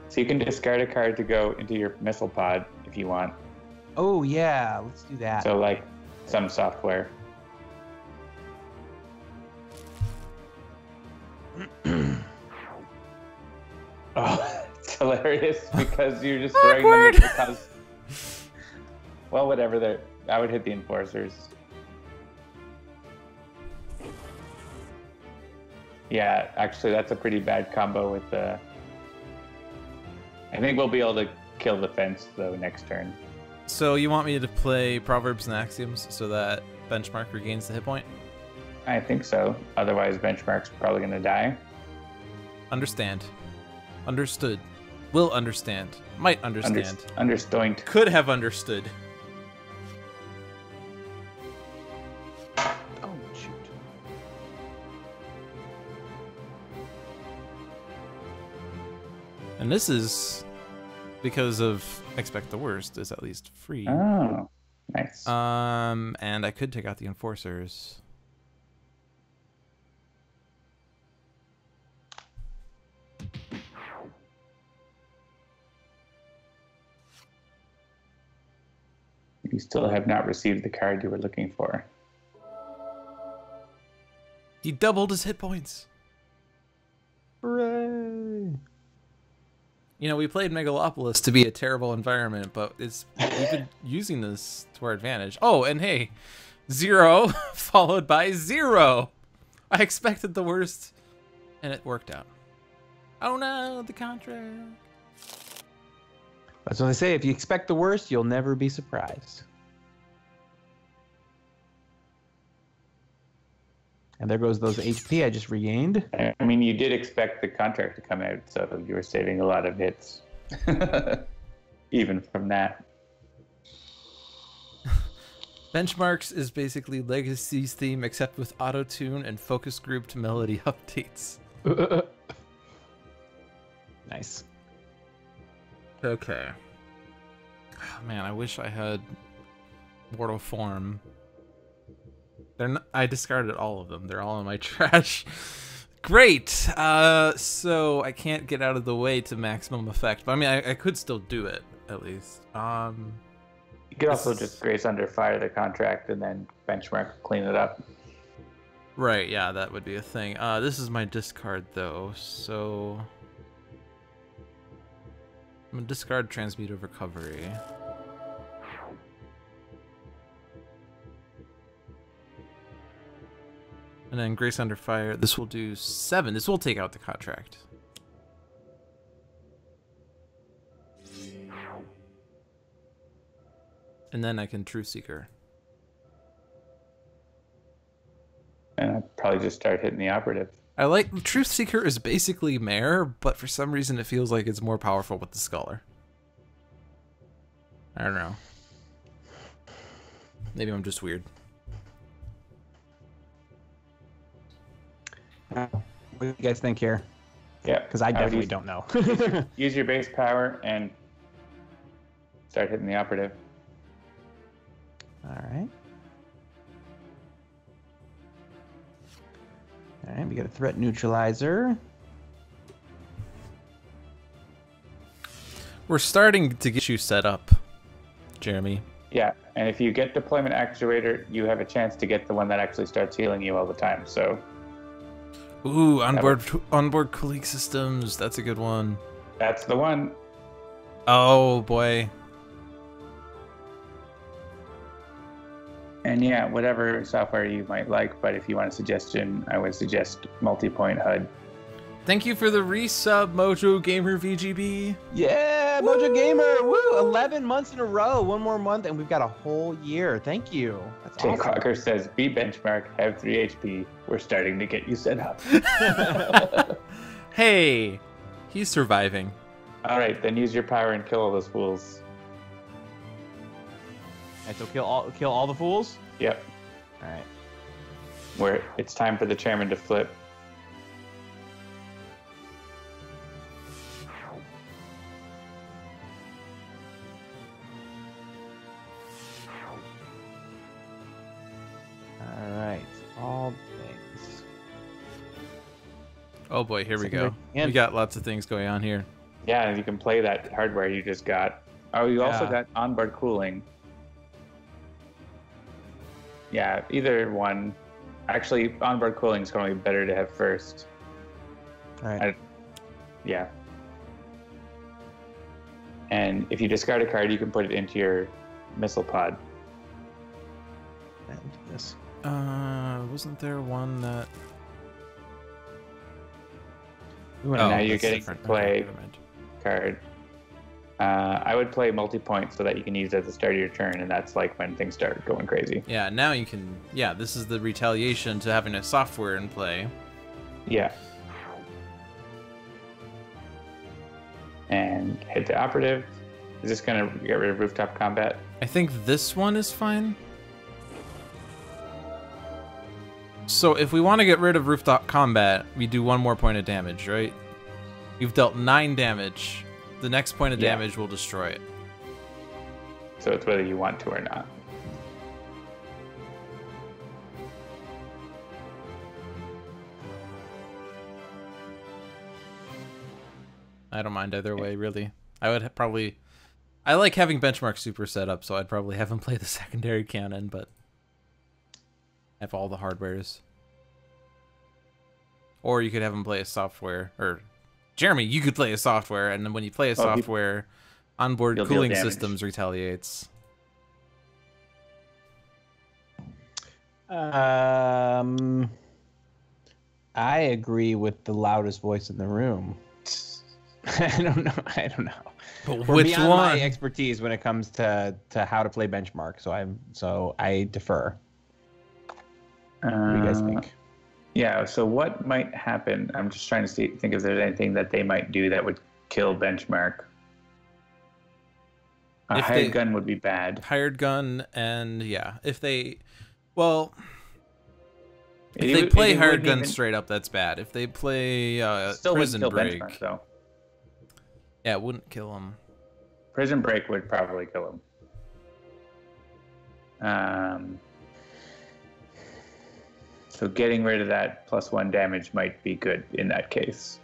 So you can discard a card to go into your missile pod if you want.
Oh yeah, let's do that.
So like some software. Oh, it's hilarious because you're just throwing them because. Well, whatever. I would hit the enforcers. Yeah, actually, that's a pretty bad combo with the. I think we'll be able to kill the fence though next turn.
So you want me to play Proverbs and Axioms so that benchmark regains the hit point?
I think so. Otherwise, benchmark's probably going to die.
Understand. Understood. Will understand. Might understand.
Understood.
Could have understood.
Oh shoot.
And this is because of Expect the Worst is at least free.
Oh. Nice.
And I could take out the enforcers.
You still have not received the card you were looking for.
He doubled his hit points.
Hooray!
You know, we played Megalopolis to be a terrible environment, but we've been using this to our advantage. Oh, and hey, 0 followed by 0. I expected the worst, and it worked out. Oh no, the contract.
That's what they say. If you expect the worst, you'll never be surprised. And there goes those HP I just regained.
I mean, you did expect the contract to come out, so you were saving a lot of hits. Even from that.
Benchmarks is basically Legacy's theme, except with auto-tune and focus grouped melody updates.
Nice.
Okay. Oh, man, I wish I had Mortal Form. I discarded all of them. They're all in my trash. Great. So I can't get out of the way to maximum effect, but I mean, I could still do it at least.
You could also just Grace Under Fire the contract and then benchmark clean it up.
Right. Yeah, that would be a thing. This is my discard though, so I'm gonna discard Transmute of Recovery. And then Grace Under Fire. This will do 7. This will take out the contract. And then I can Truth Seeker.
And I'd probably just start hitting the operative.
I like Truth Seeker is basically Mare, but for some reason it feels like it's more powerful with the Scholar. I don't know. Maybe I'm just weird.
What do you guys think here?
Yeah.
Because I definitely don't know.
Use your base power and start hitting the operative.
All right. All right, we got a threat neutralizer.
We're starting to get you set up, Jeremy.
Yeah, and if you get Deployment Actuator, you have a chance to get the one that actually starts healing you all the time, so...
Ooh, onboard cooling systems. That's a good one.
That's the one.
Oh, boy.
And yeah, whatever software you might like, but if you want a suggestion, I would suggest Multipoint HUD.
Thank you for the resub, Mojo Gamer VGB.
Yeah, Mojo Gamer. Woo! 11 months in a row. One more month, and we've got a whole year. Thank you. That's
Jay
awesome.
Crocker says, "B benchmark, have 3 HP. We're starting to get you set up."
Hey, he's surviving.
All right, then use your power and kill all those fools.
Alright, so kill all the fools?
Yep.
Alright.
Where it's time for the chairman to flip.
Alright. All things.
Oh boy, here we go.
And
We got lots of things going on here.
Yeah, and you can play that hardware you just got. Oh, you also
Yeah.
got onboard cooling. Yeah, either one. Actually, onboard cooling is going to be better to have first.
Alright.
Yeah. And if you discard a card, you can put it into your missile pod.
This.
Wasn't there one that...
And now you're
that's
getting
different.
to play
Okay, never mind.
card. I would play multi-point so that you can use it at the start of your turn, and that's like when things start going crazy.
Yeah, now you can... Yeah, this is the retaliation to having a software in play.
Yeah. And hit the operative. Is this going to get rid of rooftop combat?
I think this one is fine. So if we want to get rid of rooftop combat, we do 1 more point of damage, right? You've dealt 9 damage. The next point of
Yeah.
damage will destroy it.
So it's whether you want to or not.
I don't mind either way, really. I would probably... I like having Benchmark super set up, so I'd probably have him play the secondary cannon, but have all the hardwares. Or you could have him play a software, or Jeremy, you could play a software, and then when you play a software, onboard cooling systems retaliates.
I agree with the loudest voice in the room. I don't know.
But
We're
which
beyond
one?
my expertise when it comes to how to play Benchmark, so I defer. What do you guys think?
Yeah, so what might happen? I'm just trying to think if there's anything that they might do that would kill Benchmark. A hired gun would be bad.
Hired gun, and yeah, if they... Well... If they play hired gun straight up, that's bad. If they play prison break...
Benchmark, though.
Yeah, it wouldn't kill him.
Prison break would probably kill him. So getting rid of that +1 damage might be good in that case.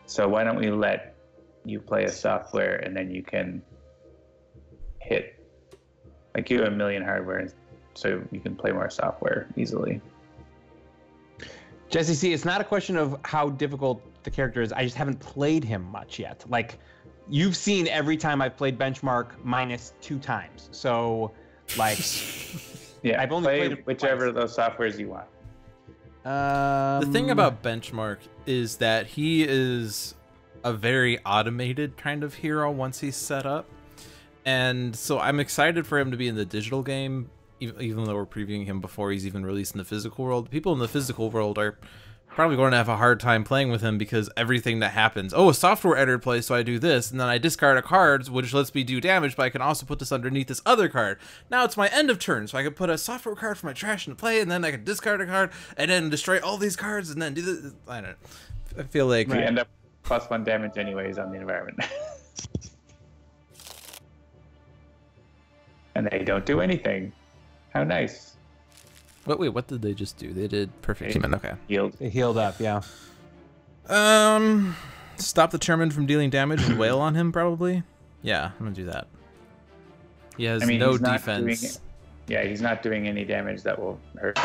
So why don't we let you play a software and then you can hit, like you have 1 million hardware, so you can play more software easily.
Jesse, see, it's not a question of how difficult the character is. I just haven't played him much yet. Like, you've seen every time I've played Benchmark -2 times. So, like,
yeah,
I've only played
whichever of those softwares you want.
The thing about Benchmark is that he is a very automated kind of hero once he's set up. And so I'm excited for him to be in the digital game, even though we're previewing him before he's even released in the physical world. People in the physical world are probably going to have a hard time playing with him because everything that happens, oh, a software editor plays, so I do this, and then I discard a card, which lets me do damage, but I can also put this underneath this other card. Now it's my end of turn, so I can put a software card for my trash into play, and then I can discard a card, and then destroy all these cards, and then do this. I don't know. I feel like...
We end up +1 damage anyways on the environment. And they don't do anything. How nice.
Wait, what did they just do? They did perfect human. Okay.
They healed up, yeah.
Stop the chairman from dealing damage and wail on him, probably. Yeah, I'm gonna do that. He has no defense.
He's not doing any damage that will hurt.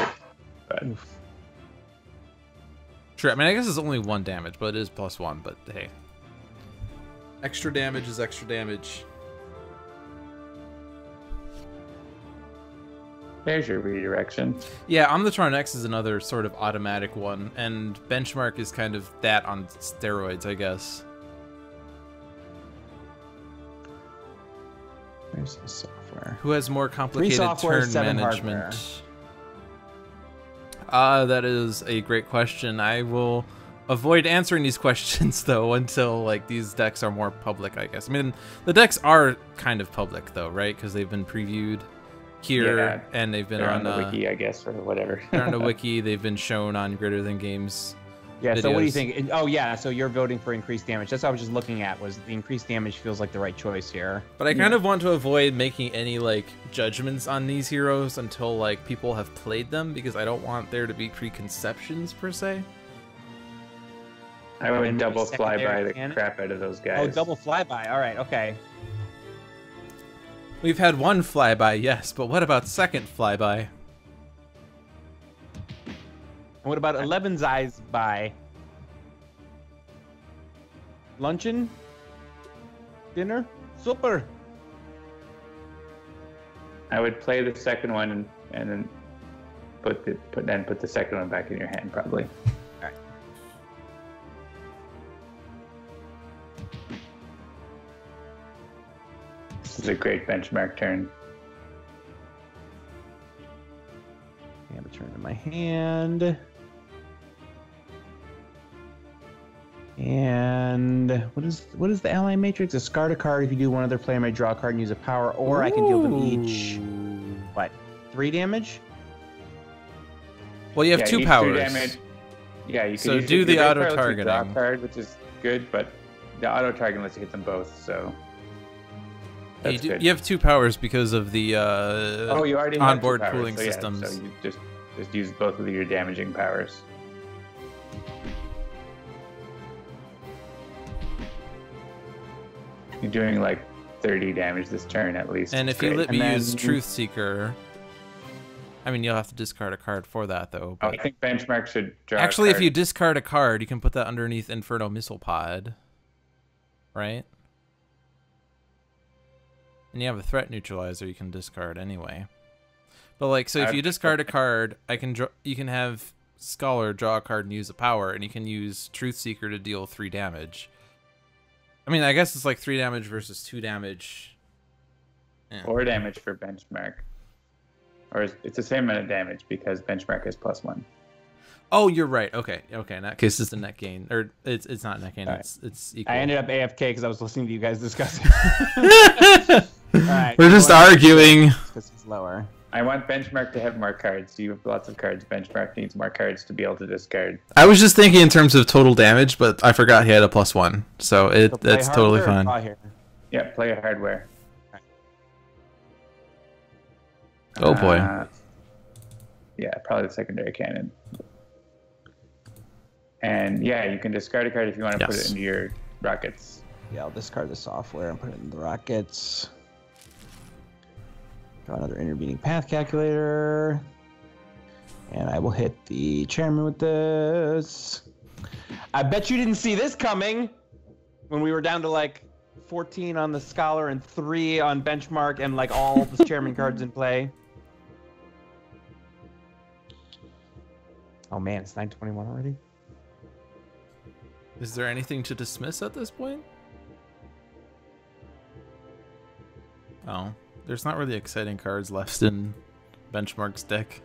But
sure, I mean, I guess it's only 1 damage, but it is +1. But hey, extra damage is extra damage.
There's your redirection.
Yeah, Omnitron X is another sort of automatic one, and Benchmark is kind of that on steroids, I guess.
Where's the software?
Who has more complicated turn management? That is a great question. I will avoid answering these questions, though, until like these decks are more public, I guess. I mean, the decks are kind of public, though, right? Because they've been previewed here, and they've been
on the wiki, I guess, or whatever.
They're on the wiki. They've been shown on Greater Than Games.
Yeah.
videos.
So what do you think? Oh yeah. So you're voting for increased damage. That's what I was just looking at. Was the increased damage feels like the right choice here?
But I kind of want to avoid making any like judgments on these heroes until like people have played them, because I don't want there to be preconceptions per se.
I would double flyby the crap out of those guys.
Oh, double flyby. All right. Okay.
We've had 1 flyby, yes, but what about second flyby?
And what about 11's eyes by? Luncheon? Dinner? Super.
I would play the second one and then put the second one back in your hand, probably.
All right.
This is a great benchmark turn.
I have a turn in my hand. And what is the ally matrix? Discard a card if you do one other player may draw a card and use a power, or I can deal them each. What? 3 damage?
Well, you have 2 powers.
2 damage. Yeah, you can
so do the auto targeting.
Draw a card, which is good, but the auto targeting lets you hit them both. So that's good.
You have 2 powers because of the
you already
onboard
have 2 powers,
cooling systems.
So you just use both of your damaging powers. You're doing like 30 damage this turn at least.
And
It's
if you
great.
let me use Truth Seeker, I mean, you'll have to discard a card for that, though.
Oh,
But
I think Benchmark should draw a
actually, if
card.
you discard a card, you can put that underneath Inferno Missile Pod, right? And you have a threat neutralizer you can discard anyway. But like, so if you discard a card, you can have Scholar draw a card and use a power, and you can use Truth Seeker to deal 3 damage. I mean, I guess it's like 3 damage versus 2 damage. Yeah.
4 damage for Benchmark. Or it's the same amount of damage because Benchmark is +1.
Oh, you're right. Okay. In that case, it's a net gain, or it's not net gain.
All
It's equal.
I ended up AFK because I was listening to you guys discussing. All right,
We're just arguing.
because he's lower.
I want Benchmark to have more cards. You have lots of cards. Benchmark needs more cards to be able to discard.
I was just thinking in terms of total damage, but I forgot he had a +1, so that's totally fine.
Yeah, play a hardware.
Oh boy.
Yeah, probably the secondary cannon. And yeah, you can discard a card if you want to put it into your rockets.
Yeah, I'll discard the software and put it in the rockets. Draw another intervening path calculator. And I will hit the chairman with this. I bet you didn't see this coming when we were down to like 14 on the Scholar and 3 on Benchmark and like all the chairman cards in play. Oh man, it's 9:21 already.
Is there anything to dismiss at this point? Oh, there's not really exciting cards left in Benchmark's deck.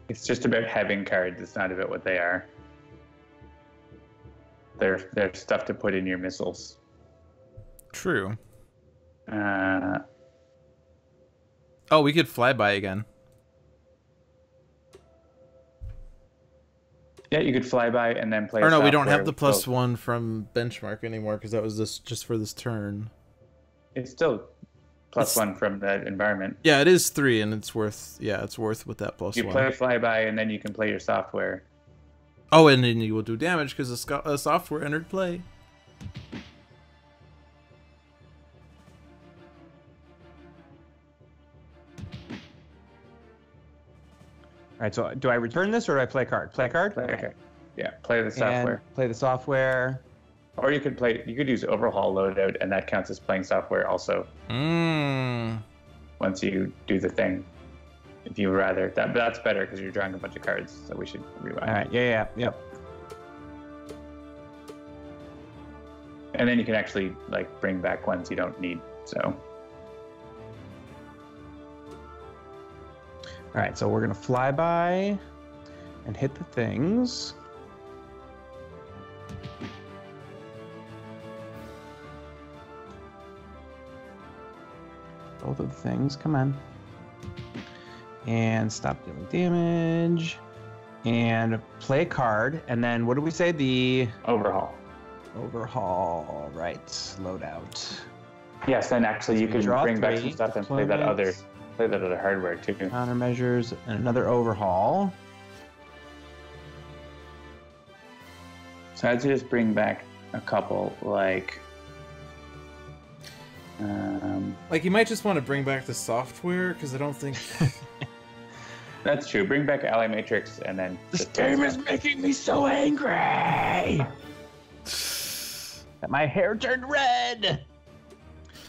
It's just about having cards. It's not about what they are. They're stuff to put in your missiles.
True.
Uh,
Oh, we could flyby again.
yeah, you could fly by and then play.
Or no, we don't
software
have the
with both.
+1 from Benchmark anymore because that was just for this turn.
It's still +1 from the environment.
Yeah, it is 3, and it's worth. Yeah, it's worth with that +1.
You play flyby and then you can play your software.
Oh, and then you will do damage because the software entered play.
All right, so do I return this or do I play a card? Play a card?
Okay. Yeah, play the software.
And play the software.
Or you could use overhaul loadout, and that counts as playing software also. Once you do the thing, if you would rather. That's better because you're drawing a bunch of cards, so we should rewind.
All right, yep.
And then you can actually like bring back ones you don't need. So.
All right, so we're gonna fly by and hit the things. Both of the things, come on. And stop dealing damage. And play a card, and then what do we say? The
Overhaul.
overhaul, right? Loadout.
Yes, then actually you
we
can
draw
bring back some
3
stuff and play that other
deployments.
hardware too.
Countermeasures and another overhaul.
So I'd just bring back a couple like.
Like, you might just want to bring back the software because I don't think.
That's true. Bring back Ally Matrix and then.
This game is making me so angry that my hair turned red.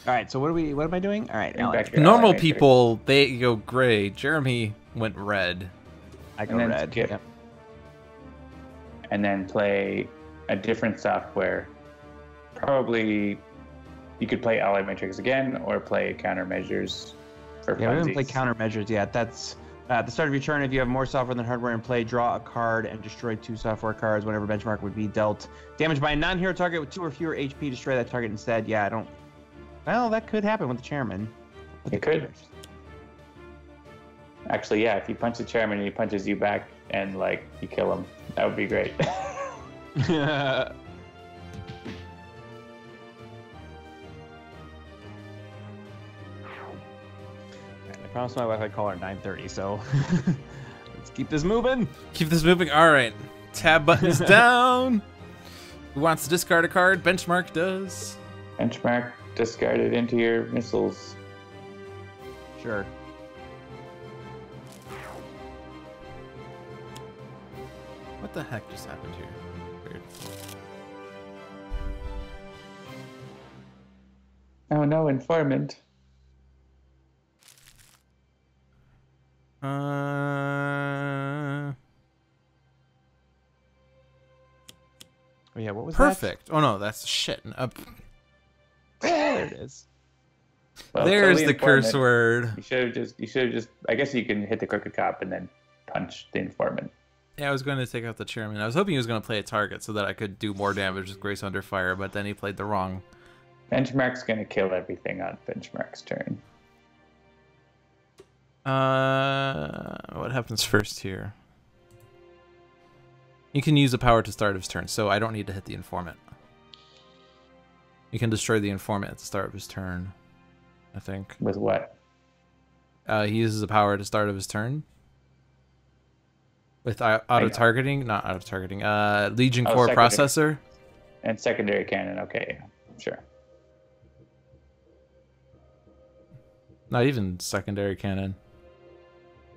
All right, so what am I doing? All right,
Bring back your
Normal
Ally Matrix.
people, they go gray. Jeremy went red.
I go
And then
red.
skip.
Yep.
And then play a different software. Probably you could play Ally Matrix again or play Countermeasures for
Yeah, we haven't
funsies.
played countermeasures yet. That's at the start of your turn. If you have more software than hardware in play, draw a card and destroy 2 software cards whenever benchmark would be dealt. Damage by a non-hero target with 2 or fewer HP. Destroy that target instead. Yeah, I don't. Well, that could happen with the chairman.
It could. Actually, yeah, if you punch the chairman and he punches you back and like you kill him, that would be great.
I promised my wife I'd call her at 9:30, so let's keep this moving.
Keep this moving. All right. Tab button is down. Who wants to discard a card? Benchmark does.
Benchmark, discard it into your missiles.
Sure.
What the heck just happened here? Weird.
Oh no, informant.
Oh yeah, what was
Perfect. Oh no, that's shit.
that? There it is.
Well,
There's
kill
the curse
informant.
word.
You should have just. I guess you can hit the crooked cop and then punch the informant.
Yeah, I was going to take out the chairman. I was hoping he was going to play a target so that I could do more damage with Grace Under Fire, but then he played the wrong.
Benchmark's gonna kill everything on Benchmark's turn.
What happens first here? You can use a power to start his turn, so I don't need to hit the informant. You can destroy the informant at the start of his turn, I think.
With what?
He uses a power at the start of his turn. With auto-targeting? Not auto-targeting. Legion Core
secondary.
Processor.
And secondary cannon. Okay, sure.
Not even secondary cannon.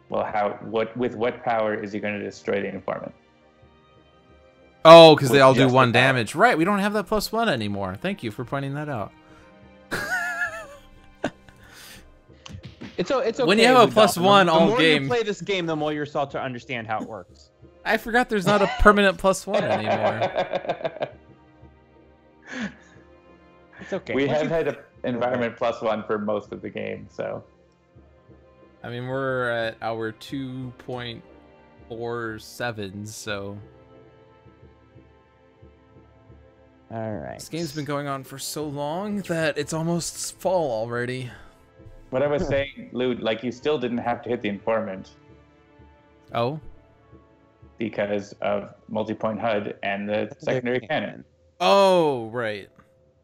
Well, with what power is he going to destroy the informant?
Oh, because they
With
all do
just the
one
power.
damage. Right, we don't have that +1 anymore. Thank you for pointing that out.
It's okay.
When you have a
LewdDolphin.
+1 all
the more
game-
you play this game, the more you'll start to understand how it works.
I forgot there's not a permanent +1 anymore.
It's okay.
We
Once
have
you-
had an environment +1 for most of the game, so
I mean, we're at our 2.47, so
All right.
this game's been going on for so long that it's almost fall already.
what I was saying, Lewd, like you still didn't have to hit the informant
Oh?
because of multi-point HUD and the secondary cannon.
Oh, right.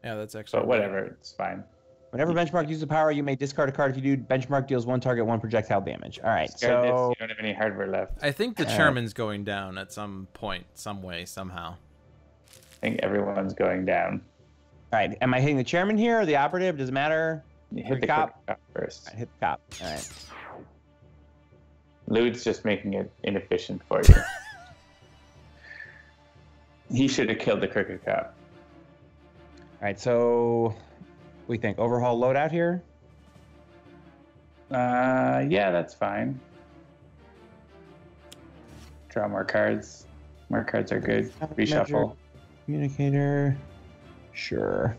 Yeah, that's actually...
But whatever, it's fine.
Whenever Benchmark uses a power, you may discard a card. If you do, Benchmark deals one target, one projectile damage. All right,
Discard this,
so
you don't have any hardware left.
I think the chairman's going down at some point, some way, somehow.
I think everyone's going down.
all right. Am I hitting the chairman here or the operative? Does it matter?
You hit the
Cop.
cop first.
I hit the cop. All right.
Lewd's just making it inefficient for you. He should have killed the crooked cop.
All right. So, we think overhaul loadout here.
Yeah, that's fine. Draw more cards. More cards are good. Reshuffle.
Communicator. Sure.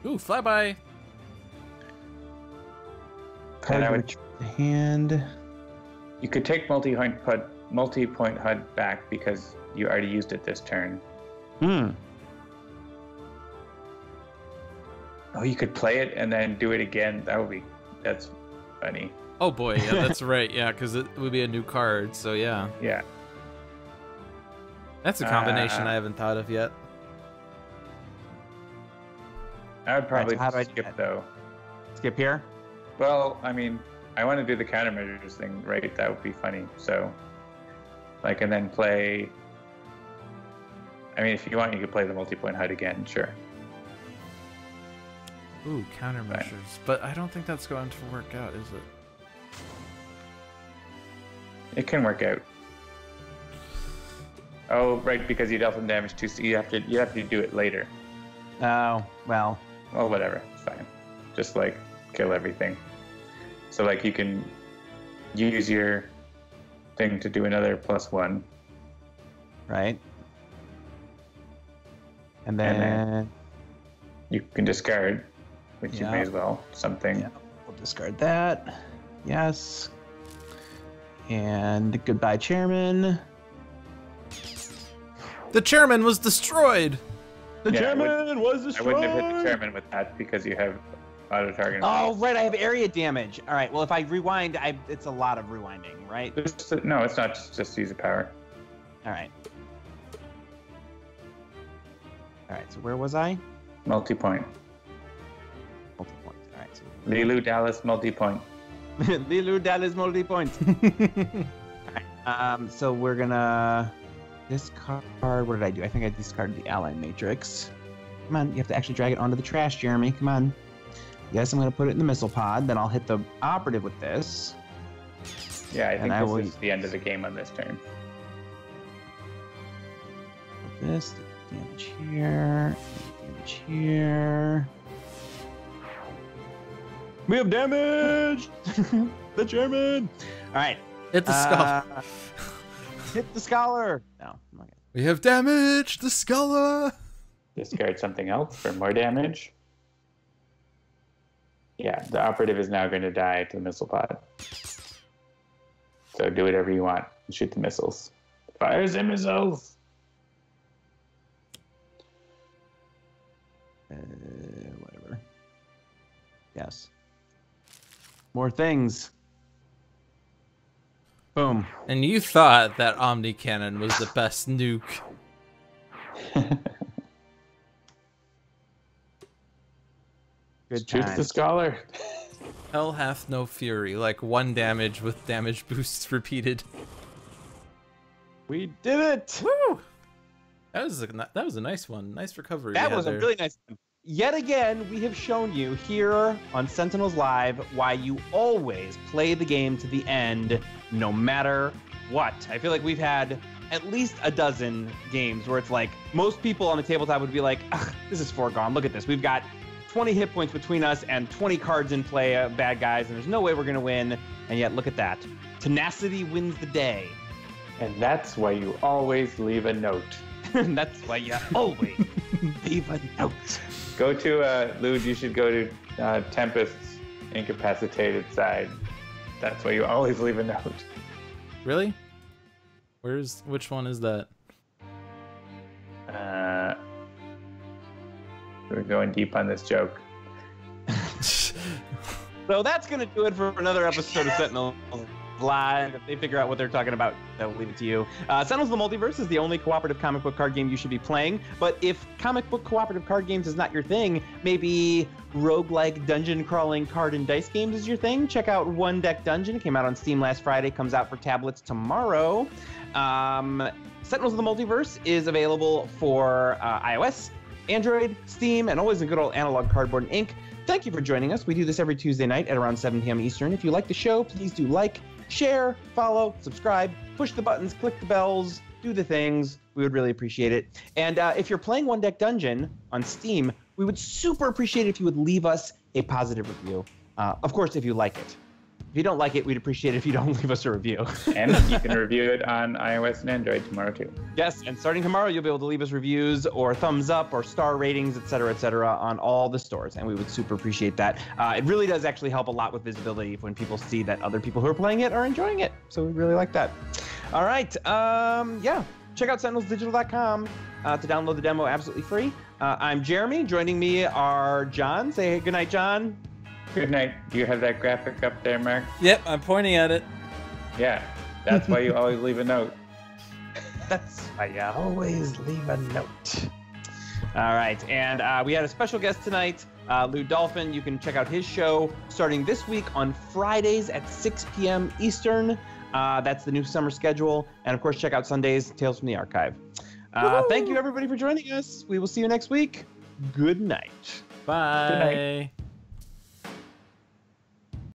Ooh, flyby!
Card
I would-
return to hand.
You could take multi-point HUD back because you already used it this turn.
Hmm.
Oh, you could play it and then do it again. That's funny.
Oh boy, yeah, that's right, yeah, because it would be a new card, so yeah.
Yeah.
That's a combination I haven't thought of yet.
I would probably
so how do I do
skip
that?
though.
Skip here.
Well, I mean, I want to do the countermeasures thing, right? That would be funny. So, like, and then play. I mean, if you want, you could play the multi-point HUD again, sure.
Ooh, countermeasures. But I don't think that's going to work out, is it?
It can work out. Oh, right, because you dealt some damage too, so you have to do it later.
Oh, well.
Well, whatever, it's fine. Just like kill everything. So like you can use your thing to do another +1.
Right. And then,
then- You can discard, which you may
Yeah.
as well. Something.
yeah, we'll discard that. Yes. And goodbye, chairman.
The chairman was destroyed!
The
Yeah,
chairman was
I
destroyed.
wouldn't have hit the chairman with that because you have auto target.
Oh, right, I have area damage. All right, well, if I rewind, it's a lot of rewinding, right?
No, it's not just use a power.
All right. All right, so where was I?
Multi-point.
Multi-point. All right, so
Lilu Dallas multi-point.
Lilu Dallas multi-point. So we're gonna Discard. What did I do? I think I discarded the ally matrix. Come on, you have to actually drag it onto the trash, Jeremy. Come on. Yes, I'm going to put it in the missile pod. Then I'll hit the operative with this.
Yeah, I think this is the end of the game on this turn.
This damage here. Damage here. We have damage! The German! All right.
Hit the scholar.
Hit the scholar. No, I'm not gonna.
We have damage the scholar.
Discard something else for more damage. Yeah, the operative is now going to die to the missile pod. So do whatever you want and shoot the missiles. Fires and missiles!
Whatever. Yes. More things. Boom.
And you thought that Omni Cannon was the best nuke.
Good
Shoots
times.
the scholar.
Hell hath no fury, like 1 damage with damage boosts repeated.
We did it!
Woo! That was a nice one. Nice recovery.
That was a really nice one. Yet again, we have shown you here on Sentinels Live why you always play the game to the end, no matter what. I feel like we've had at least a dozen games where it's like, most people on the tabletop would be like, ugh, this is foregone. Look at this. We've got 20 hit points between us and 20 cards in play, bad guys, and there's no way we're going to win. And yet, look at that. Tenacity wins the day.
And that's why you always leave a note.
That's why you always leave a note.
Go to, Lewd, you should go to Tempest's incapacitated side. That's why you always leave a note.
Really? Which one is that?
We're going deep on this joke.
So that's going to do it for another episode of Sentinels Live. If they figure out what they're talking about, they'll leave it to you. Sentinels the Multiverse is the only cooperative comic book card game you should be playing. But if comic book cooperative card games is not your thing, maybe roguelike dungeon crawling card and dice games is your thing, check out One Deck Dungeon. It came out on Steam last Friday, comes out for tablets tomorrow. Sentinels of the Multiverse is available for iOS, Android, Steam, and always a good old analog cardboard and ink. Thank you for joining us. We do this every Tuesday night at around 7 p.m. Eastern. If you like the show, please do like, share, follow, subscribe, push the buttons, click the bells, do the things. We would really appreciate it. And if you're playing One Deck Dungeon on Steam, we would super appreciate it if you would leave us a positive review. Of course, if you like it. If you don't like it, we'd appreciate it if you don't leave us a review.
And you can review it on iOS and Android tomorrow, too.
Yes, and starting tomorrow, you'll be able to leave us reviews or thumbs up or star ratings, et cetera, on all the stores, and we would super appreciate that. It really does actually help a lot with visibility when people see that other people who are playing it are enjoying it, so we really like that. All right, yeah, check out sentinelsdigital.com to download the demo absolutely free. I'm Jeremy. Joining me are John. Say goodnight, John.
Good night. Do you have that graphic up there, Mark?
Yep, I'm pointing at it.
Yeah, that's why you always leave a note.
That's why you always leave a note. All right, and we had a special guest tonight, LewdDolphin. You can check out his show starting this week on Fridays at 6 p.m. Eastern. That's the new summer schedule. And, of course, check out Sundays, Tales from the Archive. Thank you, everybody, for joining us. We will see you next week. Good night.
Bye.
Good night.